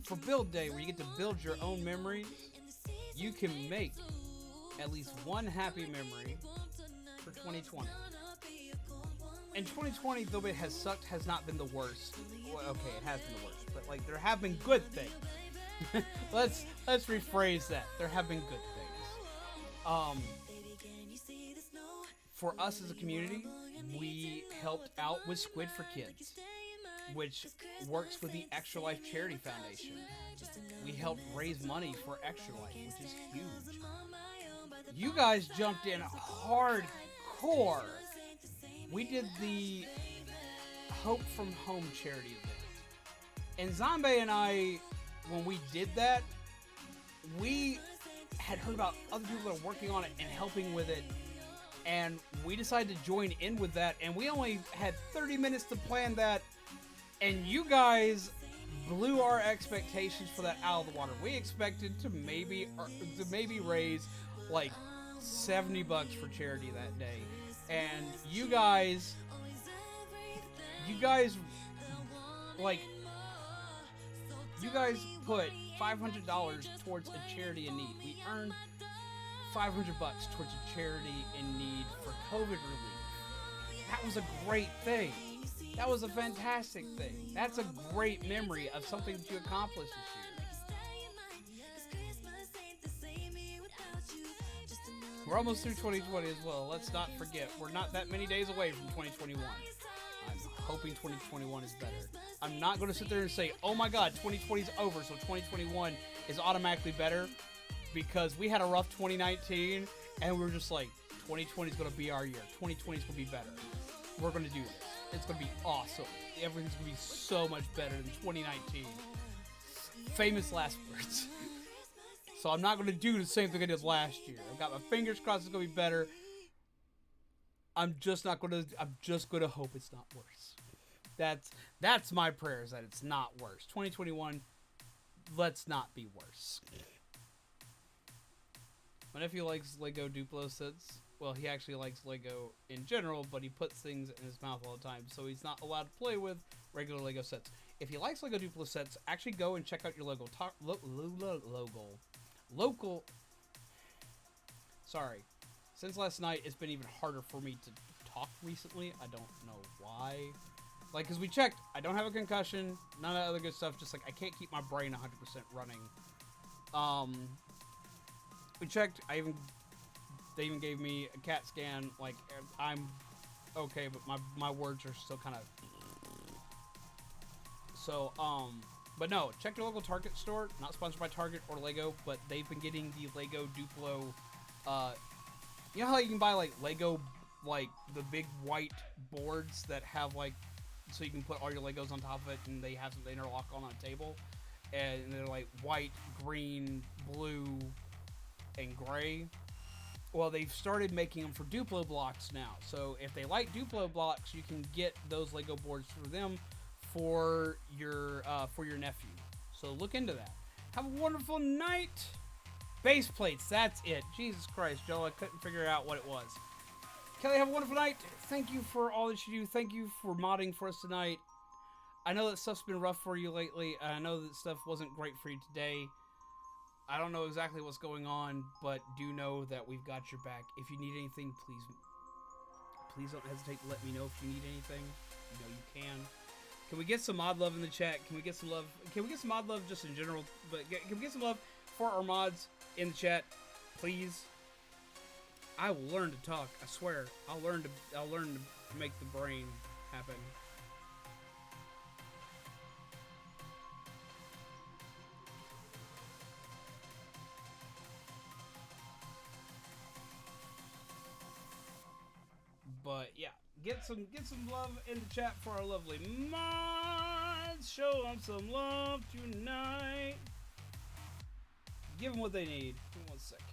S1: For Build Day, where you get to build your own memories, you can make at least one happy memory for 2020. And 2020, though it has sucked, has not been the worst. Well, okay, it has been the worst, but like there have been good things. let's rephrase that. There have been good things. For us as a community, we helped out with Squid for Kids, which works with the Extra Life Charity Foundation. We helped raise money for Extra Life, which is huge. You guys jumped in hardcore. We did the Hope from Home charity event. And Zombie and I, when we did that, we had heard about other people that are working on it and helping with it. And we decided to join in with that. And we only had 30 minutes to plan that. And you guys blew our expectations for that out of the water. We expected to maybe raise like $70 for charity that day. And you guys put $500 towards a charity in need. We earned $500 towards a charity in need for COVID relief. That was a great thing. That was a fantastic thing. That's a great memory of something that you accomplished this year. We're almost through 2020 as well. Let's not forget, we're not that many days away from 2021. I'm hoping 2021 is better. I'm not going to sit there and say, oh my god, 2020 is over, so 2021 is automatically better, because we had a rough 2019, and we were just like, 2020 is going to be our year. 2020 is going to be better. We're going to do this. It's going to be awesome. Everything's going to be so much better than 2019. Famous last words. So I'm not going to do the same thing I did last year. I've got my fingers crossed it's going to be better. I'm just going to hope it's not worse. That's my prayer, is that it's not worse. 2021, let's not be worse. My nephew likes Lego Duplo sets. Well, he actually likes Lego in general, but he puts things in his mouth all the time, so he's not allowed to play with regular Lego sets. If he likes Lego Duplo sets, actually go and check out your local. Sorry. Since last night, it's been even harder for me to talk recently. I don't know why. Like, because we checked, I don't have a concussion, none of that other good stuff, just like, I can't keep my brain 100% running. We checked, they even gave me a CAT scan, like, I'm okay, but my words are still kind of, so, but no, check your local Target store, not sponsored by Target or Lego, but they've been getting the Lego Duplo, you know how you can buy, like, Lego, like, the big white boards that have, like, so you can put all your Legos on top of it, and they have some, they interlock on a table, and they're, like, white, green, blue, and gray. Well, they've started making them for Duplo blocks now. So if they like Duplo blocks, you can get those Lego boards for them for your nephew. So look into that. Have a wonderful night. Base plates, that's it. Jesus Christ, Joe, I couldn't figure out what it was. Kelly, have a wonderful night. Thank you for all that you do. Thank you for modding for us tonight. I know that stuff's been rough for you lately. I know that stuff wasn't great for you today. I don't know exactly what's going on, but do know that we've got your back. If you need anything, please don't hesitate to let me know if you need anything. You know you can. Can we get some mod love in the chat? Can we get some love? Can we get some mod love just in general? But can we get some love for our mods in the chat, please? I will learn to talk. I swear. I'll learn to make the brain happen. But yeah, get some love in the chat for our lovely mods. Show them some love tonight. Give them what they need. Give them 1 sec here.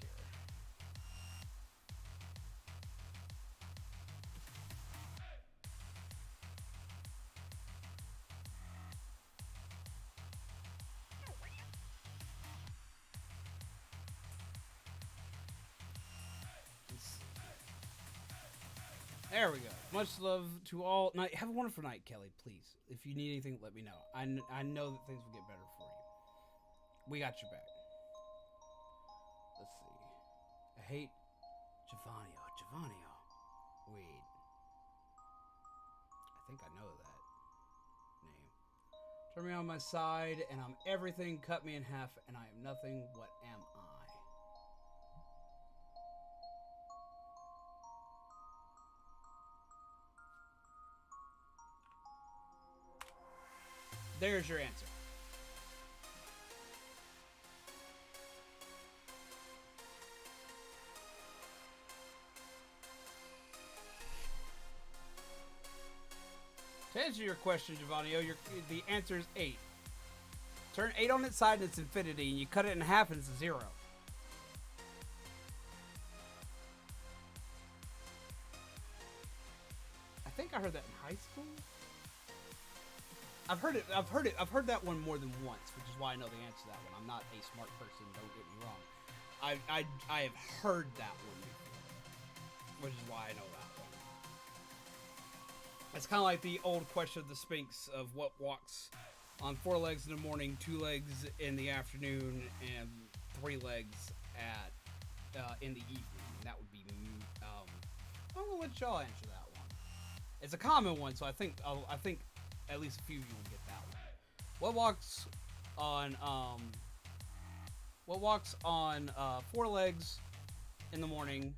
S1: There we go. Much love to all. Night. Have a wonderful night, Kelly, please. If you need anything, let me know. I know that things will get better for you. We got your back. Let's see. I hate Giovanni. Wait. I think I know that name. Turn me on my side, and I'm everything. Cut me in half, and I am nothing. What am I? There's your answer. To answer your question, Giovanni, the answer is 8. Turn 8 on its side and it's infinity, and you cut it in half and it's a 0. I think I heard that in high school. I've heard that one more than once, which is why I know the answer to that one. I'm not a smart person, don't get me wrong. I have heard that one before, which is why I know that one. It's kind of like the old question of the Sphinx of what walks on 4 legs in the morning, 2 legs in the afternoon, and 3 legs in the evening. And that would be I'm gonna let y'all answer that one. It's a common one, so I think at least a few of you will get that one. What walks on 4 legs in the morning,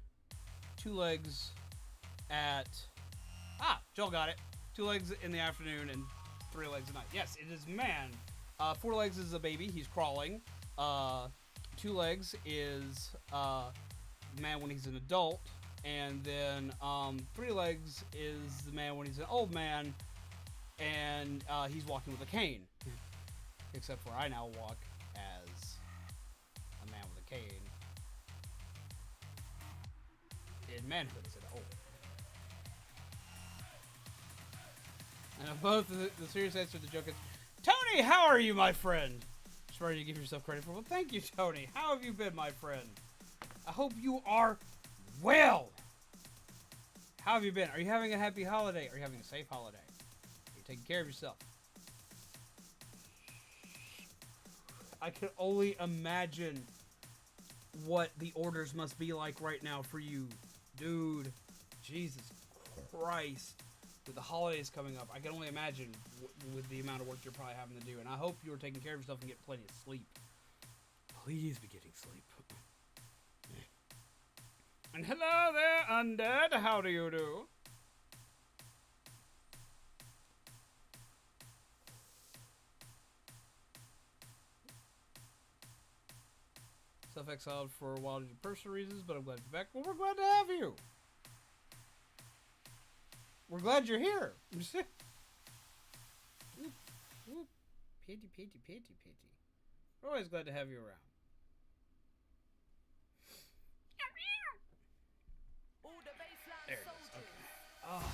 S1: 2 legs at Joel got it. 2 legs in the afternoon and 3 legs at night. Yes, it is man. 4 legs is a baby. He's crawling. 2 legs is man when he's an adult, and then 3 legs is the man when he's an old man. And he's walking with a cane. Except for I now walk as a man with a cane. In manhood, instead of old. And both the serious answer to the joke is, Tony, how are you, my friend? Just ready to give yourself credit for. Well, thank you, Tony. How have you been, my friend? I hope you are well. How have you been? Are you having a happy holiday? Are you having a safe holiday? Taking care of yourself. I can only imagine what the orders must be like right now for you. Dude, Jesus Christ. With the holidays coming up, I can only imagine with the amount of work you're probably having to do. And I hope you're taking care of yourself and getting plenty of sleep. Please be getting sleep. And hello there, Undead. How do you do? Self-exiled for a while due to personal reasons, but I'm glad you're back. Well, we're glad to have you. We're glad you're here. Pity. We're always glad to have you around. There it is. Okay. Oh.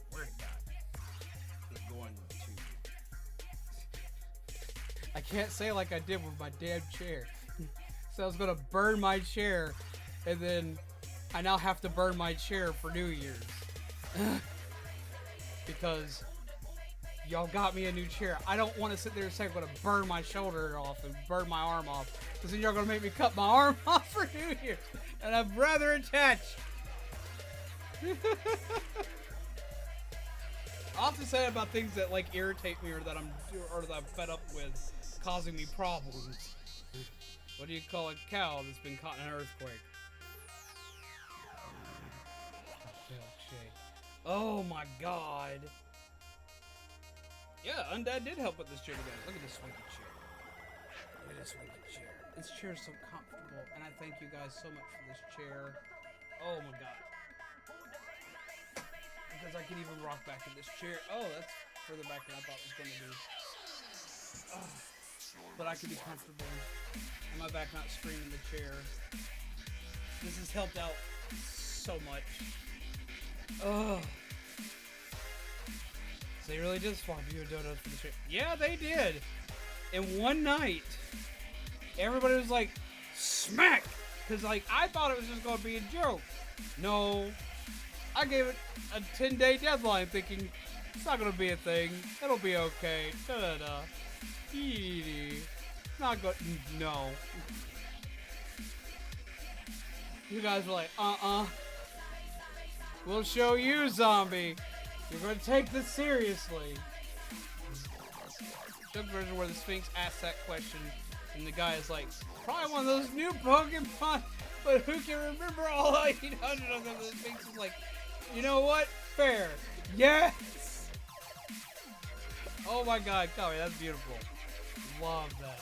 S1: Swear to God. I'm going to... I can't say like I did with my damn chair. So I was gonna burn my chair, and then I now have to burn my chair for New Year's. because y'all got me a new chair. I don't want to sit there and say I'm going to burn my shoulder off and burn my arm off, because then you're going to make me cut my arm off for New Year's, and I'm rather attached. I'll have to say about things that like irritate me or that I'm fed up with, causing me problems. What do you call a cow that's been caught in an earthquake? Oh my god. Yeah, Undead did help put this chair together. Look at this swanky chair. Look at this swanky chair. This chair is so comfortable, and I thank you guys so much for this chair. Oh my god. Because I can even rock back in this chair. Oh, that's further back than I thought it was going to be. Oh, but I can be comfortable. And my back not screaming the chair. This has helped out so much. Oh. So they really did swap you a donuts for the chair. Yeah, they did. In one night, everybody was like, smack! Because like, I thought it was just going to be a joke. No. I gave it a 10-day deadline thinking, it's not going to be a thing. It'll be okay. Da-da-da. Not good. No. You guys were like, we'll show you, zombie. You're going to take this seriously. Joke version where the Sphinx asks that question, and the guy is like, probably one of those new Pokemon, but who can remember all 800 of them? The Sphinx is like, you know what? Fair. Yes! Oh my god, Kami, that's beautiful. Love that.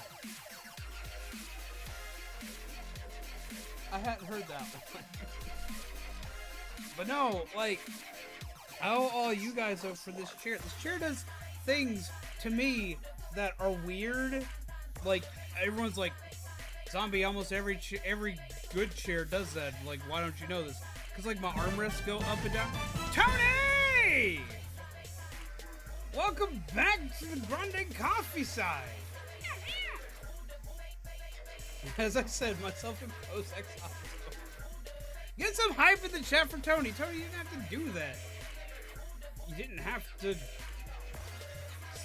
S1: I hadn't heard that one. But no, like, how all you guys are for this chair. This chair does things to me that are weird. Like, everyone's like, zombie, almost every good chair does that. Like, why don't you know this? Because, like, my armrests go up and down. Tony! Welcome back to the Grande Coffee side. As I said, my self-imposed exile. Get some hype in the chat for Tony. Tony, you didn't have to do that. You didn't have to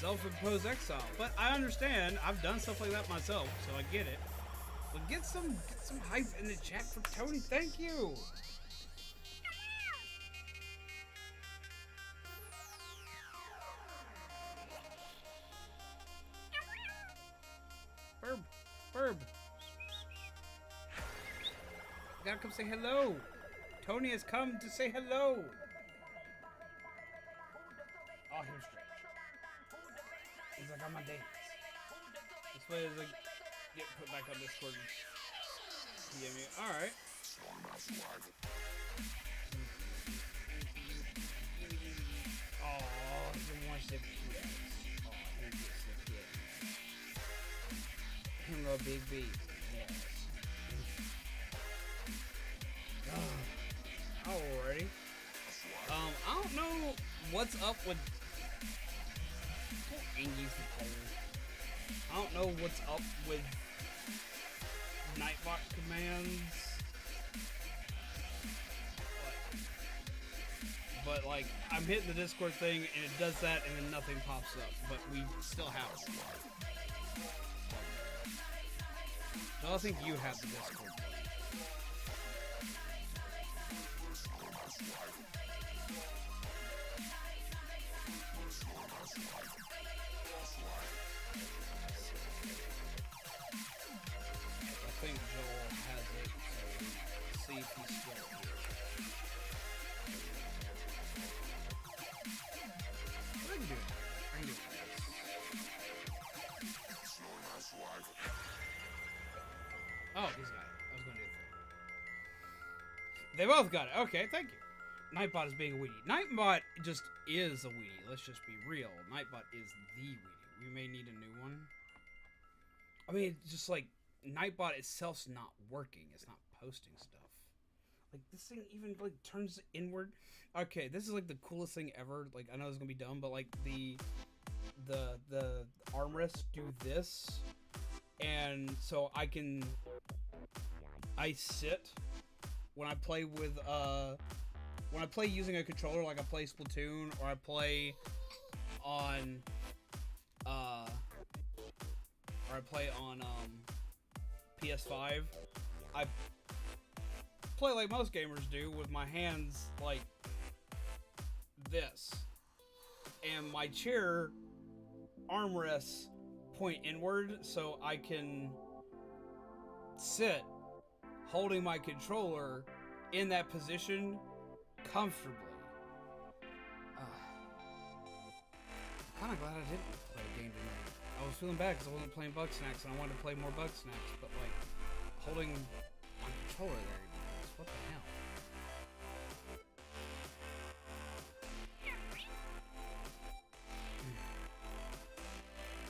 S1: self-impose exile. But I understand. I've done stuff like that myself, so I get it. But get some hype in the chat for Tony. Thank you. Burb. You gotta come say hello. Tony has come to say hello. Oh, here's stretch. He's like, I'm on dance. This way is like, get put back on Discord. DM me. Alright. Oh, he wants to be cute. Oh, he gets the kid. Him go big B. Yes. Alrighty. I don't know what's up with Angy's the pole. I don't know what's up with Nightbot commands. But like, I'm hitting the Discord thing and it does that and then nothing pops up. But we still have it. So I think you have the Discord. I think Joel has it, so see if he's still here. But I can do it. I can do it. Oh, he's got it. I was going to do it. They both got it. Okay, thank you. Nightbot is being a weenie. Nightbot just is a weenie. Let's just be real. Nightbot is the weenie. We may need a new one. I mean, just like, Nightbot itself's not working. It's not posting stuff. Like, this thing even, like, turns inward. Okay, this is, like, the coolest thing ever. Like, I know it's gonna be dumb, but, like, the armrests do this. And so I sit when I play with when I play using a controller, like I play Splatoon or I play on PS5, I play like most gamers do with my hands like this, and my chair armrests point inward so I can sit holding my controller in that position comfortably. I'm kind of glad I didn't play a game tonight. I was feeling bad because I wasn't playing Bugsnax and I wanted to play more Bugsnax, but like holding my controller there, what the hell?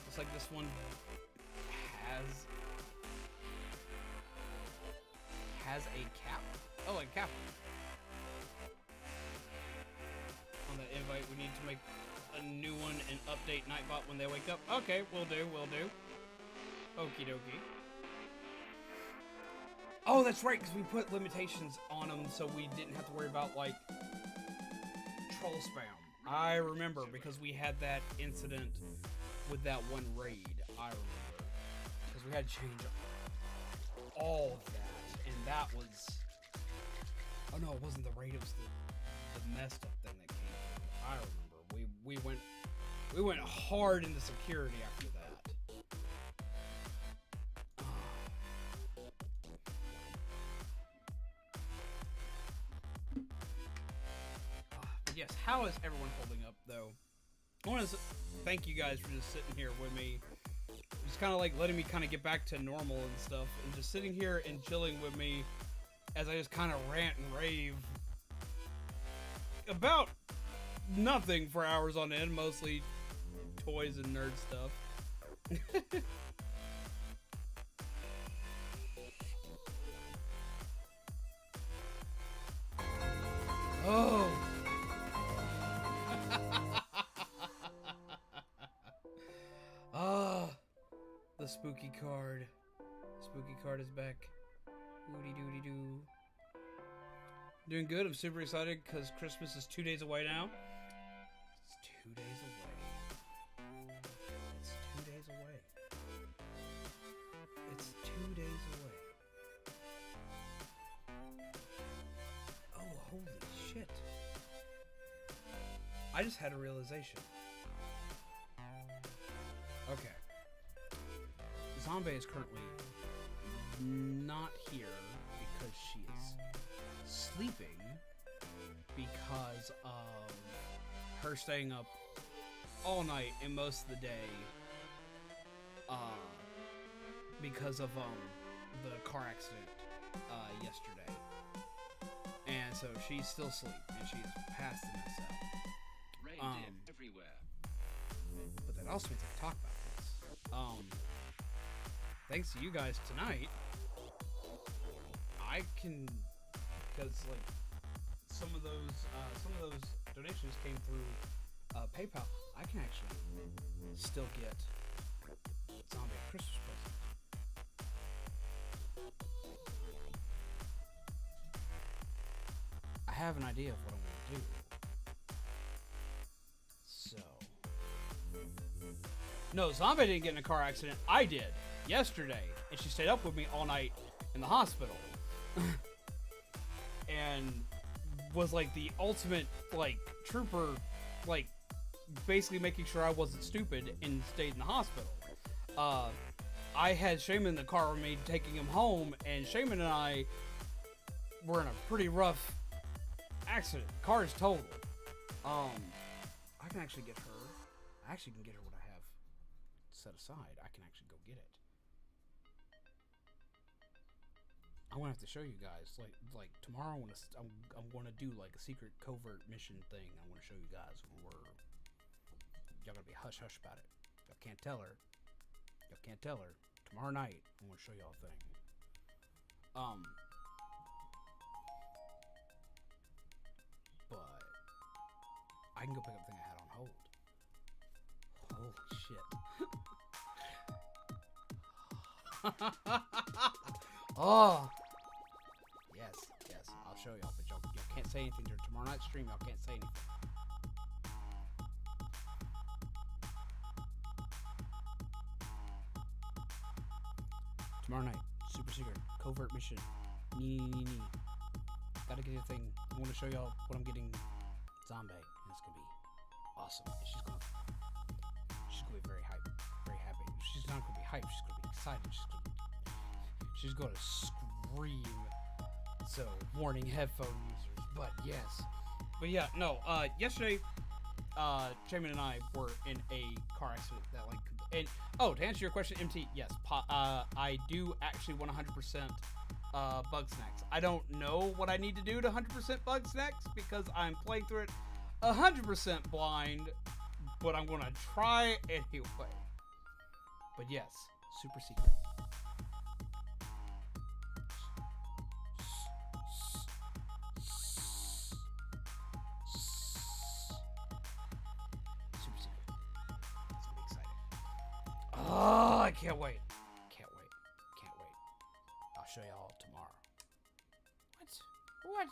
S1: Looks like this one has a cap. Oh, a cap. On the invite, we need to make a new one and update Nightbot when they wake up. Okay, will do. Okie dokie. Oh, that's right, because we put limitations on them so we didn't have to worry about, like, troll spam. I remember, because we had that incident with that one raid. I remember. Because we had to change all of that. And that was... Oh, no, it wasn't the raid. It was the messed up thing that came through. I remember. We went hard into security after that. Yes, how is everyone holding up, though? I want to thank you guys for just sitting here with me. Just kind of like letting me kind of get back to normal and stuff. And just sitting here and chilling with me as I just kind of rant and rave about nothing for hours on end. Mostly toys and nerd stuff. Oh! The spooky card. Spooky card is back. Woody doody doo. Doing good. I'm super excited because Christmas is 2 days away now. It's 2 days away. It's 2 days away. It's 2 days away. Oh, holy shit. I just had a realization. Okay. Zombie is currently not here because she is sleeping because of her staying up all night and most of the day because of the car accident yesterday. And so she's still asleep and she's passed the mess out.
S5: Everywhere.
S1: But that also means I can talk about this. Thanks to you guys tonight, I can, because like some of those donations came through PayPal. I can actually still get Zombie a Christmas present. I have an idea of what I'm gonna do. So, no, Zombie didn't get in a car accident. I did yesterday, and she stayed up with me all night in the hospital. And was like the ultimate like trooper, like basically making sure I wasn't stupid and stayed in the hospital. I had Shaman in the car with me taking him home, and Shaman and I were in a pretty rough accident. The car is totaled. I can actually get her. I actually can get her what I have set aside. I can actually go get it. I'm gonna have to show you guys. Like tomorrow, I'm gonna do like a secret covert mission thing. I want to show you guys. Y'all gotta be hush hush about it. Y'all can't tell her. Y'all can't tell her. Tomorrow night, I'm gonna show y'all a thing. But I can go pick up the thing I had on hold. Holy shit. Oh. Yes, I'll show y'all, but y'all can't say anything during tomorrow night's stream. Y'all can't say anything. Tomorrow night, super secret, covert mission. Nee. Gotta get a thing. I want to show y'all what I'm getting. Zombie, and it's gonna be awesome. And she's gonna be very hyped, very happy. She's not gonna be hyped. She's gonna be excited. She's gonna scream. So, warning headphone users. But yes, but yeah, no. Yesterday, Jamin and I were in a car accident that like. And oh, to answer your question, MT, yes, I do actually 100% bug snacks. I don't know what I need to do to 100% bug snacks because I'm playing through it 100% blind, but I'm gonna try anyway. But yes, super secret. Super secret. It's gonna be exciting. Oh, I can't wait. Can't wait. I'll show y'all tomorrow. What?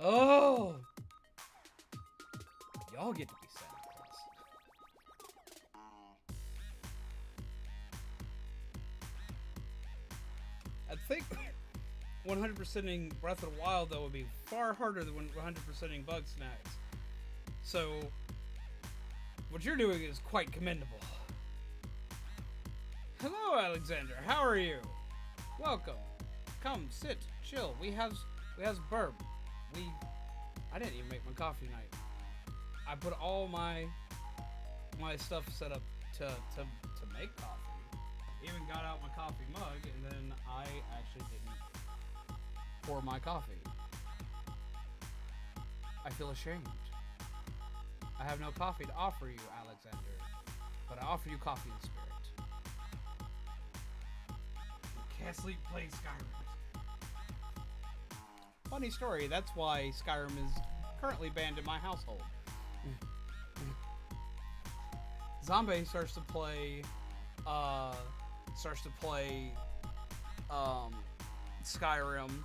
S1: Oh! Y'all get to be Santa Claus. I think 100%ing Breath of the Wild, though, would be far harder than 100%ing Bug Snacks. So, what you're doing is quite commendable. Hello, Alexander. How are you? Welcome. Come, sit, chill. We have burb. I didn't even make my coffee tonight. I put all my stuff set up to make coffee. Even got out my coffee mug, and then I actually didn't pour my coffee. I feel ashamed. I have no coffee to offer you, Alexander, but I offer you coffee in spirit. Can't sleep playing Skyrim. Funny story, that's why Skyrim is currently banned in my household. Zombie starts to play Skyrim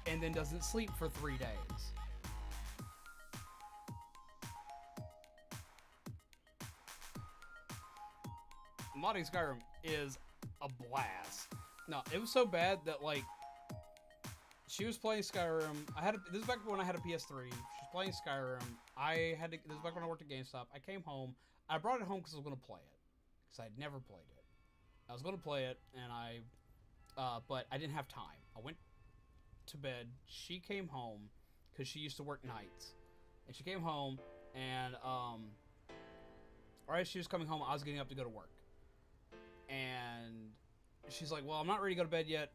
S1: and then doesn't sleep for 3 days. Modding Skyrim is a blast. No, it was so bad that like she was playing Skyrim. This is back when I had a PS3. She's playing Skyrim. This is back when I worked at GameStop. I came home. I brought it home because I was going to play it. Because I'd never played it. I was going to play it, and but I didn't have time. I went to bed. She came home because she used to work nights, and she came home, and right, she was coming home. I was getting up to go to work, and she's like, "Well, I'm not ready to go to bed yet."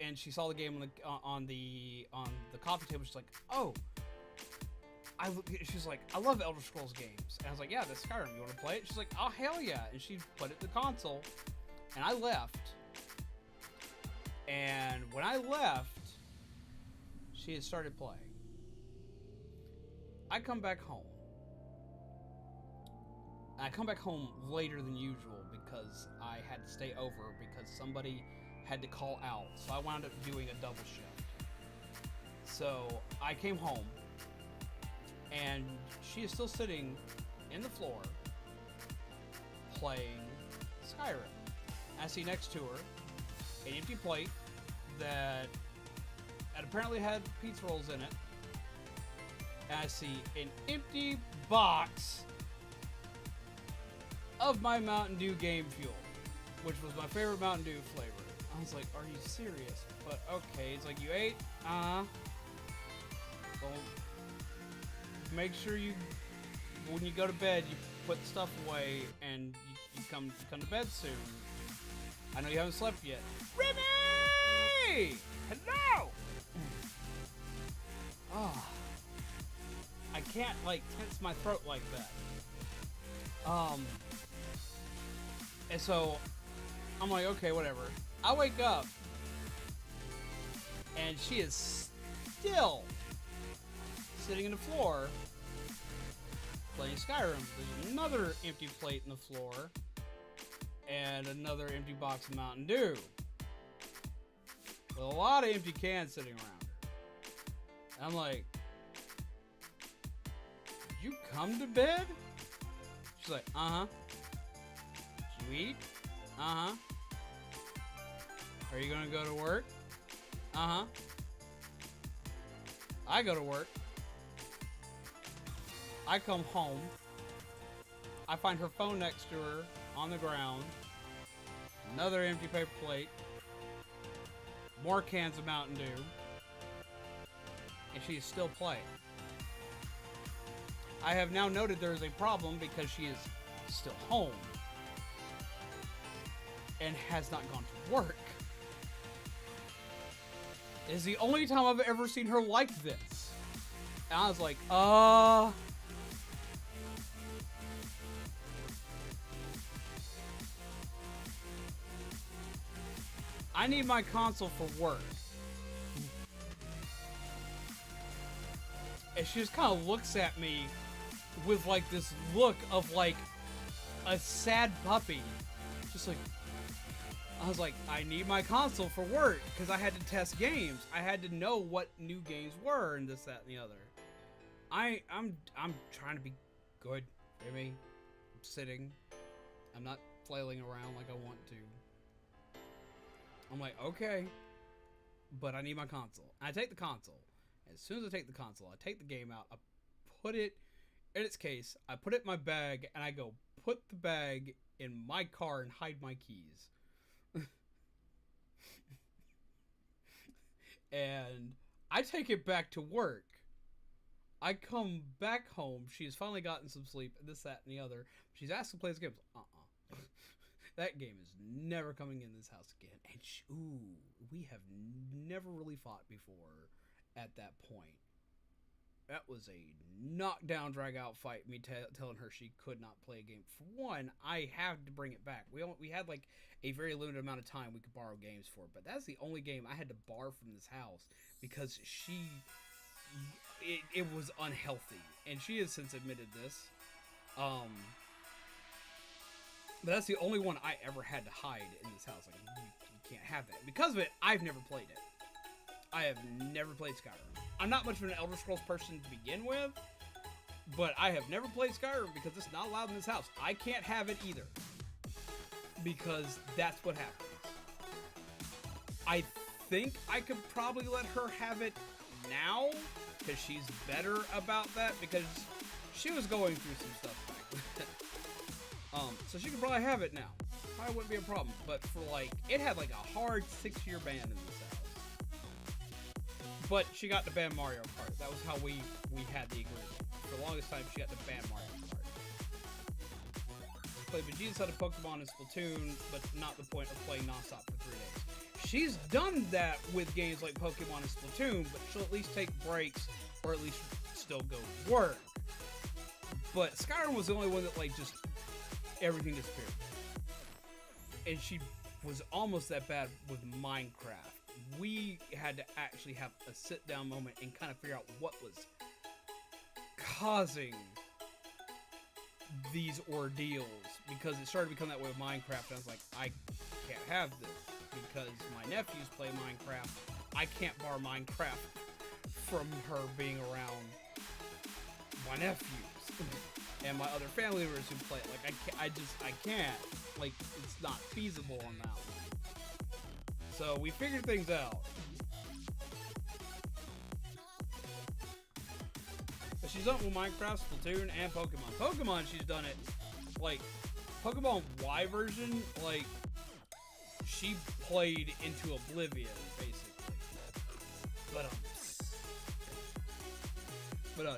S1: And she saw the game on the coffee table. She's like, "Oh." She's like, "I love Elder Scrolls games." And I was like, "Yeah, that's Skyrim. You want to play it?" She's like, "Oh, hell yeah." And she put it in the console. And I left. And when I left, she had started playing. I come back home. And I come back home later than usual because I had to stay over because somebody had to call out. So I wound up doing a double shift. So I came home. And she is still sitting in the floor playing Skyrim. I see next to her an empty plate that apparently had pizza rolls in it. And I see an empty box of my Mountain Dew Game Fuel, which was my favorite Mountain Dew flavor. I was like, "Are you serious?" But okay, it's like, "You ate? Well, make sure when you go to bed, you put the stuff away, and you come to bed soon. I know you haven't slept yet." Remy! Hello! Oh. I can't, tense my throat like that. And so, I'm like, okay, whatever. I wake up, and she is still sitting on the floor playing Skyrim. There's another empty plate on the floor, and another empty box of Mountain Dew. With a lot of empty cans sitting around. And I'm like, did you come to bed? She's like, uh-huh. Did you eat? Uh-huh. Are you gonna go to work? Uh-huh. I go to work. I come home. I find her phone next to her on the ground. Another empty paper plate. More cans of Mountain Dew. And she's still playing. I have now noted there is a problem because she is still home. And has not gone to work. It is the only time I've ever seen her like this. And I was like, I need my console for work. And she just kind of looks at me with like this look of like a sad puppy. Just like, I was like, I need my console for work because I had to test games. I had to know what new games were and this, that, and the other. I'm trying to be good, Jimmy. I'm sitting. I'm not flailing around like I want to. I'm like, okay, but I need my console. And I take the console. As soon as I take the console, I take the game out. I put it in its case. I put it in my bag, and I go put the bag in my car and hide my keys. And I take it back to work. I come back home. She's finally gotten some sleep, and this, that, and the other. She's asked to play this game. That game is never coming in this house again. And we have never really fought before at that point. That was a knockdown, drag-out fight. Me telling her she could not play a game. For one, I had to bring it back. We had like a very limited amount of time we could borrow games for. But that's the only game I had to borrow from this house because it was unhealthy. And she has since admitted this. But that's the only one I ever had to hide in this house. Like, you can't have that. Because of it, I've never played it. I have never played Skyrim. I'm not much of an Elder Scrolls person to begin with, but I have never played Skyrim because it's not allowed in this house. I can't have it either. Because that's what happens. I think I could probably let her have it now, because she's better about that, because she was going through some stuff back then. So she could probably have it now. Probably wouldn't be a problem. But for like, it had like a hard 6-year ban in this house. But she got to ban Mario Kart. That was how we had the agreement. For the longest time, she got to ban Mario Kart. Played Vegeta's out of Pokemon and Splatoon, but not the point of playing nonstop for 3 days. She's done that with games like Pokemon and Splatoon, but she'll at least take breaks, or at least still go to work. But Skyrim was the only one that like just everything disappeared. And she was almost that bad with Minecraft. We had to actually have a sit-down moment and kind of figure out what was causing these ordeals, because it started to become that way with Minecraft, and I was like, I can't have this, because my nephews play Minecraft. I can't borrow Minecraft from her being around my nephews. And my other family members who play it. Like, I can't. Like, it's not feasible on that one. So, we figured things out. But she's done it with Minecraft, Splatoon, and Pokemon. Pokemon, she's done it, like, Pokemon Y version, like, she played into oblivion, basically. But,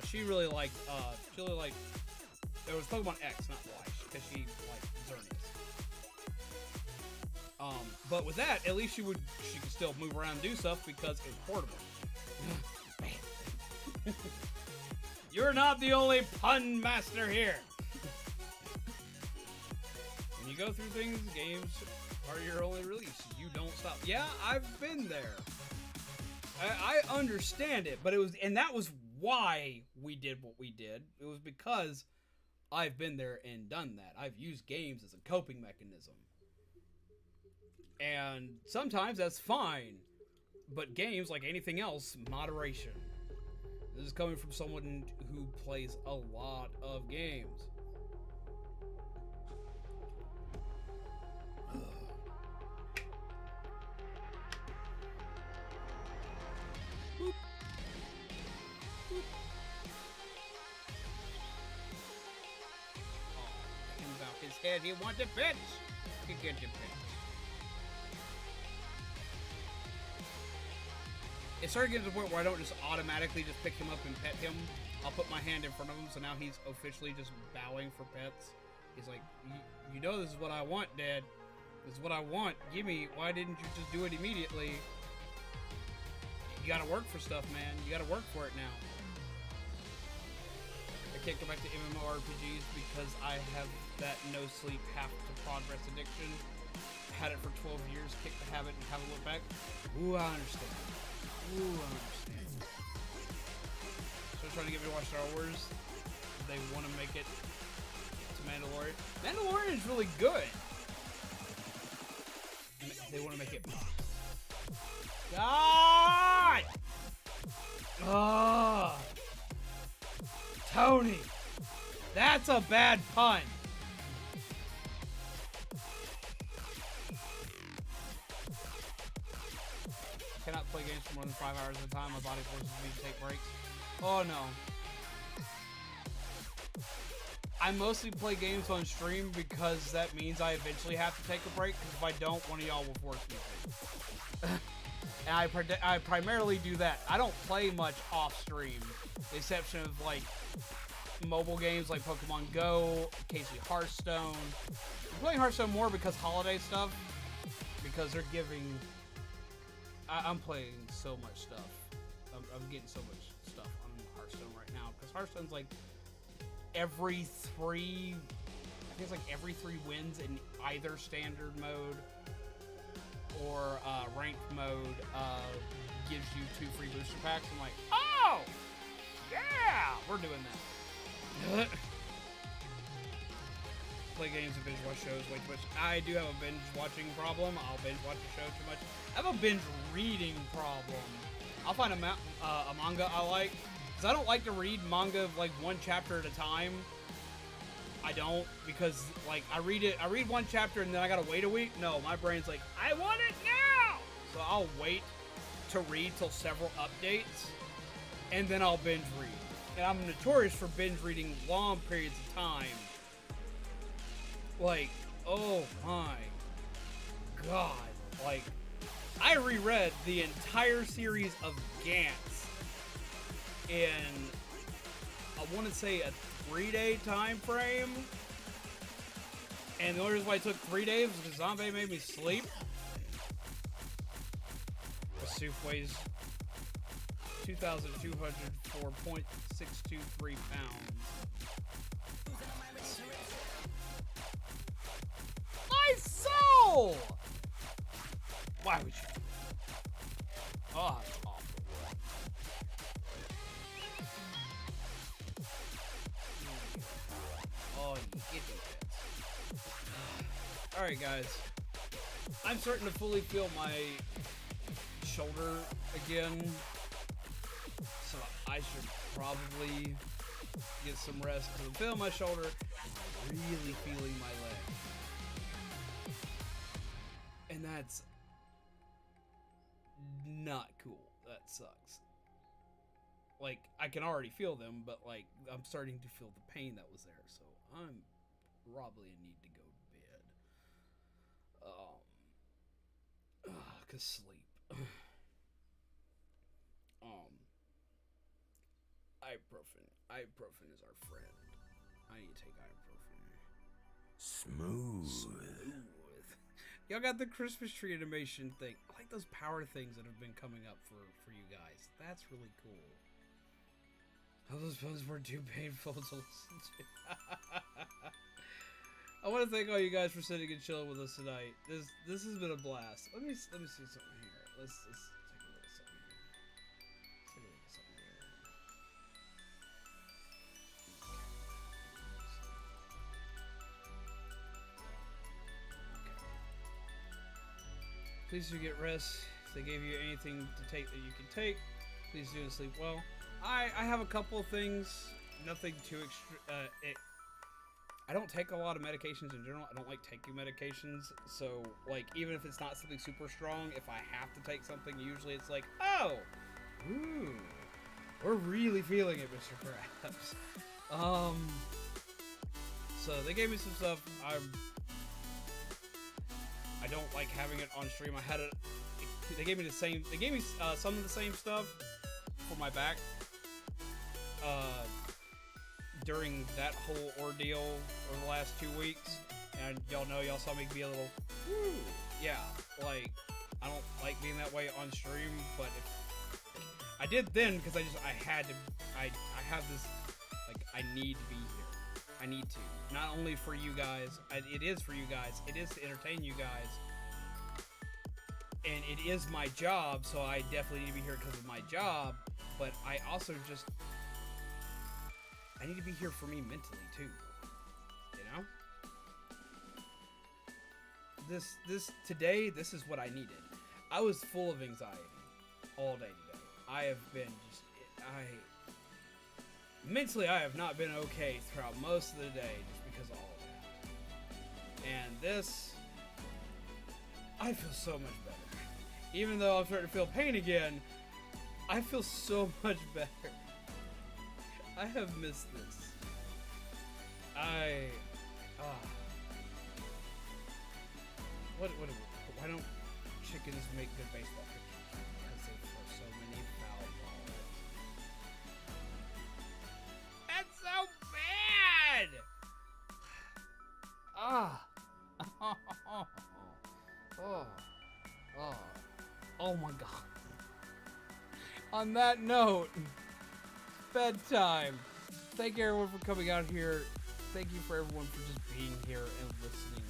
S1: she really liked, it was Pokemon X, not Y, because she liked Xerneas. But with that, at least she could still move around and do stuff because it's portable. You're not the only pun master here. When you go through things, games are your only release. You don't stop. Yeah, I've been there. I understand it, but that was why we did what we did. It was because I've been there and done that. I've used games as a coping mechanism. And sometimes that's fine. But games, like anything else, moderation. This is coming from someone who plays a lot of games. Boop. Boop. Oh, him about his head, he wants the pets. He get the pets. It started getting to the point where I don't just automatically just pick him up and pet him. I'll put my hand in front of him, so now he's officially just bowing for pets. He's like, you know this is what I want, Dad. This is what I want. Gimme. Why didn't you just do it immediately? You gotta work for stuff, man. You gotta work for it now. I can't go back to MMORPGs because I have that no-sleep, half-to-progress addiction. Had it for 12 years, kicked the habit, and haven't looked back. Ooh, I understand. Ooh, I understand. So they're trying to get me to watch Star Wars. They want to make it to Mandalorian. Mandalorian is really good. They want to make it... God! Oh, Tony! That's a bad pun. Cannot play games for more than 5 hours at a time. My body forces me to take breaks. Oh no. I mostly play games on stream because that means I eventually have to take a break, because if I don't, one of y'all will force me to. And I primarily do that. I don't play much off stream, with the exception of like mobile games like Pokemon Go, occasionally Hearthstone. I'm playing Hearthstone more because holiday stuff, because they're giving... I'm playing so much stuff. I'm getting so much stuff on Hearthstone right now, because Hearthstone's like every 3 wins in either standard mode or ranked mode gives you 2 free booster packs. I'm like, oh yeah, we're doing that. Play games and binge watch shows way too much. I do have a binge watching problem. I'll binge watch a show too much. I have a binge reading problem. I'll find a manga I like, because I don't like to read manga of like 1 chapter at a time. I don't, because like I read 1 chapter and then I gotta wait a week. No, my brain's like, I want it now! So I'll wait to read till several updates, and then I'll binge read. And I'm notorious for binge reading long periods of time. Like, oh my god. Like, I reread the entire series of Gantz in, I want to say, a 3-day time frame. And the only reason why it took 3 days was because Zombie made me sleep. The soup weighs 2,204.623 pounds. My soul! Why would you? Oh, it's awful. Oh, you get it. Alright, guys. I'm starting to fully feel my shoulder again. So I should probably get some rest, because I'm feeling my shoulder, really feeling my leg. And that's not cool. That sucks. Like, I can already feel them, but like, I'm starting to feel the pain that was there, so I'm probably need to go to bed. 'Cause sleep. Ibuprofen is our friend. I need to take ibuprofen.
S2: Smooth.
S1: Y'all got the Christmas tree animation thing. I like those power things that have been coming up for you guys. That's really cool. All those poems were too painful to listen to. I want to thank all you guys for sitting and chilling with us tonight. This has been a blast. Let me see something here. Let's take a look at something here. Take a look at something here. Please do get rest. If they gave you anything to take that you can take, please do and sleep well. I have a couple of things. Nothing too extra. I don't take a lot of medications in general. I don't like taking medications. So, like, even if it's not something super strong, if I have to take something, usually it's like, oh, ooh, we're really feeling it, Mr. Krabs. So they gave me some stuff. I don't like having it on stream. I had it. They gave me the same. They gave me some of the same stuff for my back. During that whole ordeal over the last 2 weeks, and y'all know, y'all saw me be a little, woo, yeah, like, I don't like being that way on stream, but if, I did then, because I had to, I have this, like, I need to be here, I need to, not only for you guys, it is for you guys, it is to entertain you guys, and it is my job, so I definitely need to be here because of my job, but I also just, I need to be here for me mentally too, you know? Today, this is what I needed. I was full of anxiety all day today. I have been mentally I have not been okay throughout most of the day just because of all of that. And this, I feel so much better. Even though I'm starting to feel pain again, I feel so much better. I have missed this. Why don't chickens make good baseball pitchers? Because they throw so many foul balls. That's so bad! Oh my god. On that note, bedtime. Thank you everyone for coming out here. Thank you for everyone for just being here and listening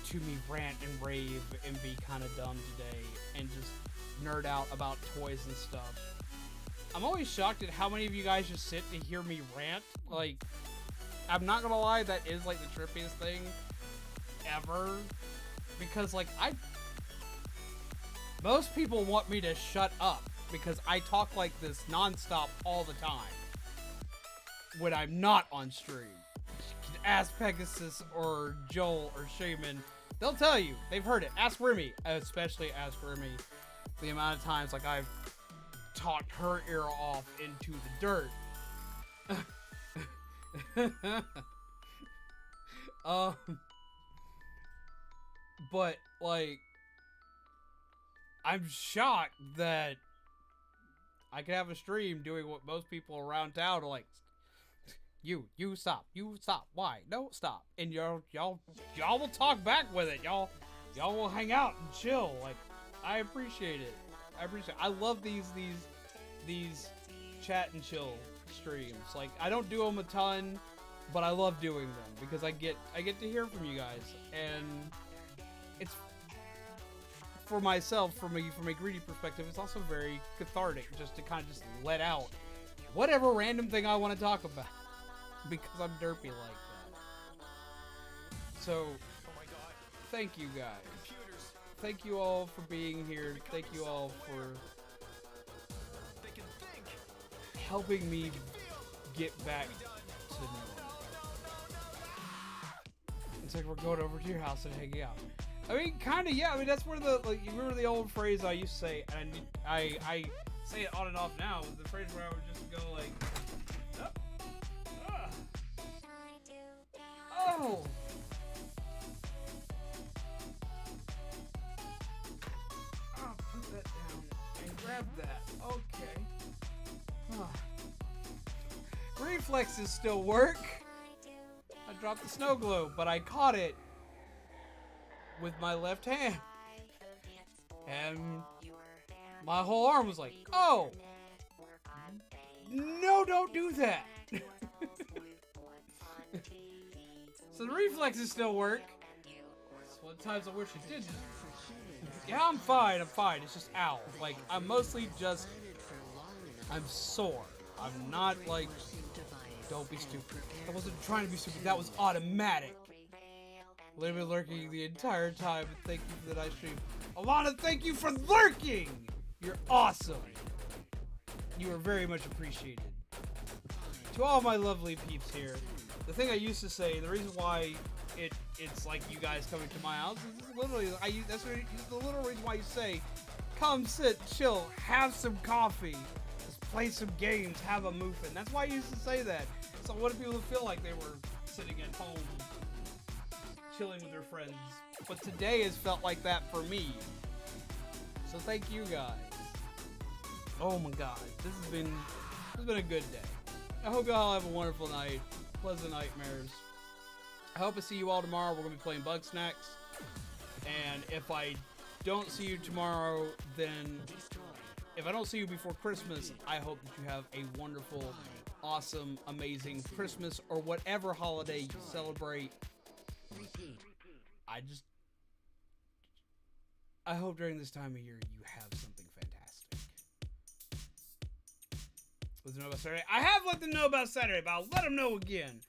S1: to me rant and rave and be kind of dumb today and just nerd out about toys and stuff. I'm always shocked at how many of you guys just sit to hear me rant. Like, I'm not gonna lie, that is like the trippiest thing ever. Because like, most people want me to shut up because I talk like this nonstop all the time when I'm not on stream. Ask Pegasus or Joel or Shaman. They'll tell you. They've heard it. Ask Remy. Especially ask Remy. The amount of times like I've talked her ear off into the dirt. But like, I'm shocked that I could have a stream doing what most people around town are like, you stop, why? No, stop. And y'all will talk back with it. Y'all will hang out and chill. Like, I appreciate it. I love these chat and chill streams. Like, I don't do them a ton, but I love doing them because I get to hear from you guys, and it's for myself, from a greedy perspective, it's also very cathartic just to kind of just let out whatever random thing I want to talk about because I'm derpy like that. So, thank you guys. Thank you all for being here. Thank you all for helping me get back to normal. It's like we're going over to your house and hanging out. I mean, kind of, yeah. I mean, that's where like, you remember the old phrase I used to say, and I say it on and off now, the phrase where I would just go like, oh! Oh, put that down and grab that. Okay. Reflexes still work. I dropped the snow globe, but I caught it with my left hand. And my whole arm was like, oh! No, don't do that! So the reflexes still work. Sometimes I wish it didn't. Yeah, I'm fine. It's just ow. Like, I'm mostly just, I'm sore. I'm not like, don't be stupid. I wasn't trying to be stupid. That was automatic. They've been lurking the entire time. And thank you for the nice stream. Alana, thank you for lurking. You're awesome. You are very much appreciated. To all my lovely peeps here, the thing I used to say, the reason why it's like you guys coming to my house is literally that's the literal reason why you say, come sit, chill, have some coffee, just play some games, have a moofin. That's why I used to say that. So what if people feel like they were sitting at home, chilling with their friends? But today has felt like that for me. So thank you guys. Oh my god, this has been a good day. I hope y'all have a wonderful night. Pleasant nightmares. I hope I see you all tomorrow. We're going to be playing Bug Snacks. And if I don't see you tomorrow, then if I don't see you before Christmas, I hope that you have a wonderful, awesome, amazing Christmas or whatever holiday you celebrate.
S5: Repeat.
S1: I hope during this time of year you have something fantastic. Let them know about Saturday. I have let them know about Saturday, but I'll let them know again.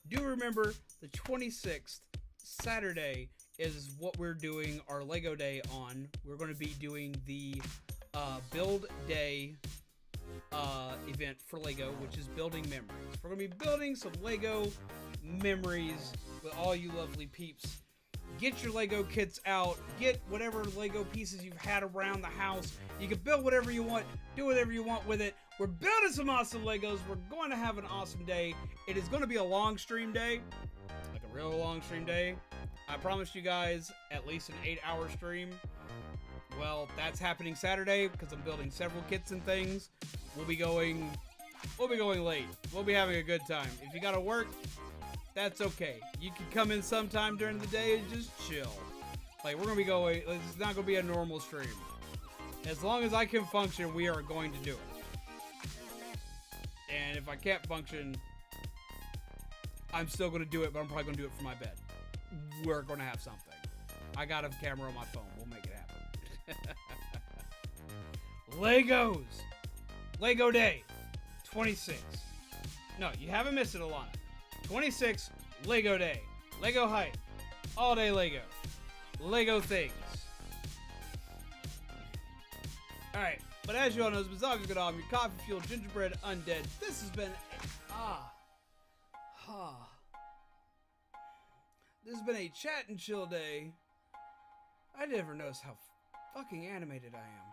S1: Do remember the 26th, Saturday, is what we're doing our Lego Day on. We're going to be doing the Build Day event for Lego, which is building memories. We're going to be building some Lego memories with all you lovely peeps. Get your Lego kits out. Get whatever Lego pieces you've had around the house. You can build whatever you want. Do whatever you want with it. We're building some awesome Legos. We're going to have an awesome day. It is going to be a long stream day. Like a real long stream day. I promised you guys at least an 8-hour stream. Well, that's happening Saturday because I'm building several kits and things. We'll be going late. We'll be having a good time. If you got to work, that's okay. You can come in sometime during the day and just chill. Like, we're going to be going, it's not going to be a normal stream. As long as I can function, we are going to do it. And if I can't function, I'm still going to do it, but I'm probably going to do it from my bed. We're going to have something. I got a camera on my phone. We'll make it happen. Legos. Lego Day. 26. No, you haven't missed it, Alana. 26, Lego Day. Lego hype. All day Lego. Lego things. Alright, but as you all know, it's Bizarre Good On, your coffee fueled gingerbread undead. This has been This has been a chat and chill day. I never noticed how fucking animated I am.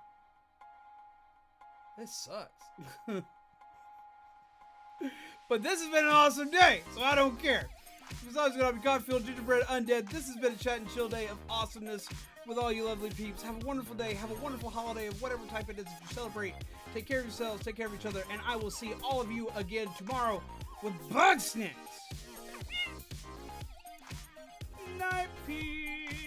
S1: This sucks. But this has been an awesome day, so I don't care. Besides going to be coffee fueled gingerbread undead, this has been a chat and chill day of awesomeness with all you lovely peeps. Have a wonderful day. Have a wonderful holiday of whatever type it is that you celebrate. Take care of yourselves. Take care of each other. And I will see all of you again tomorrow with Bug Snacks. Night, peeps.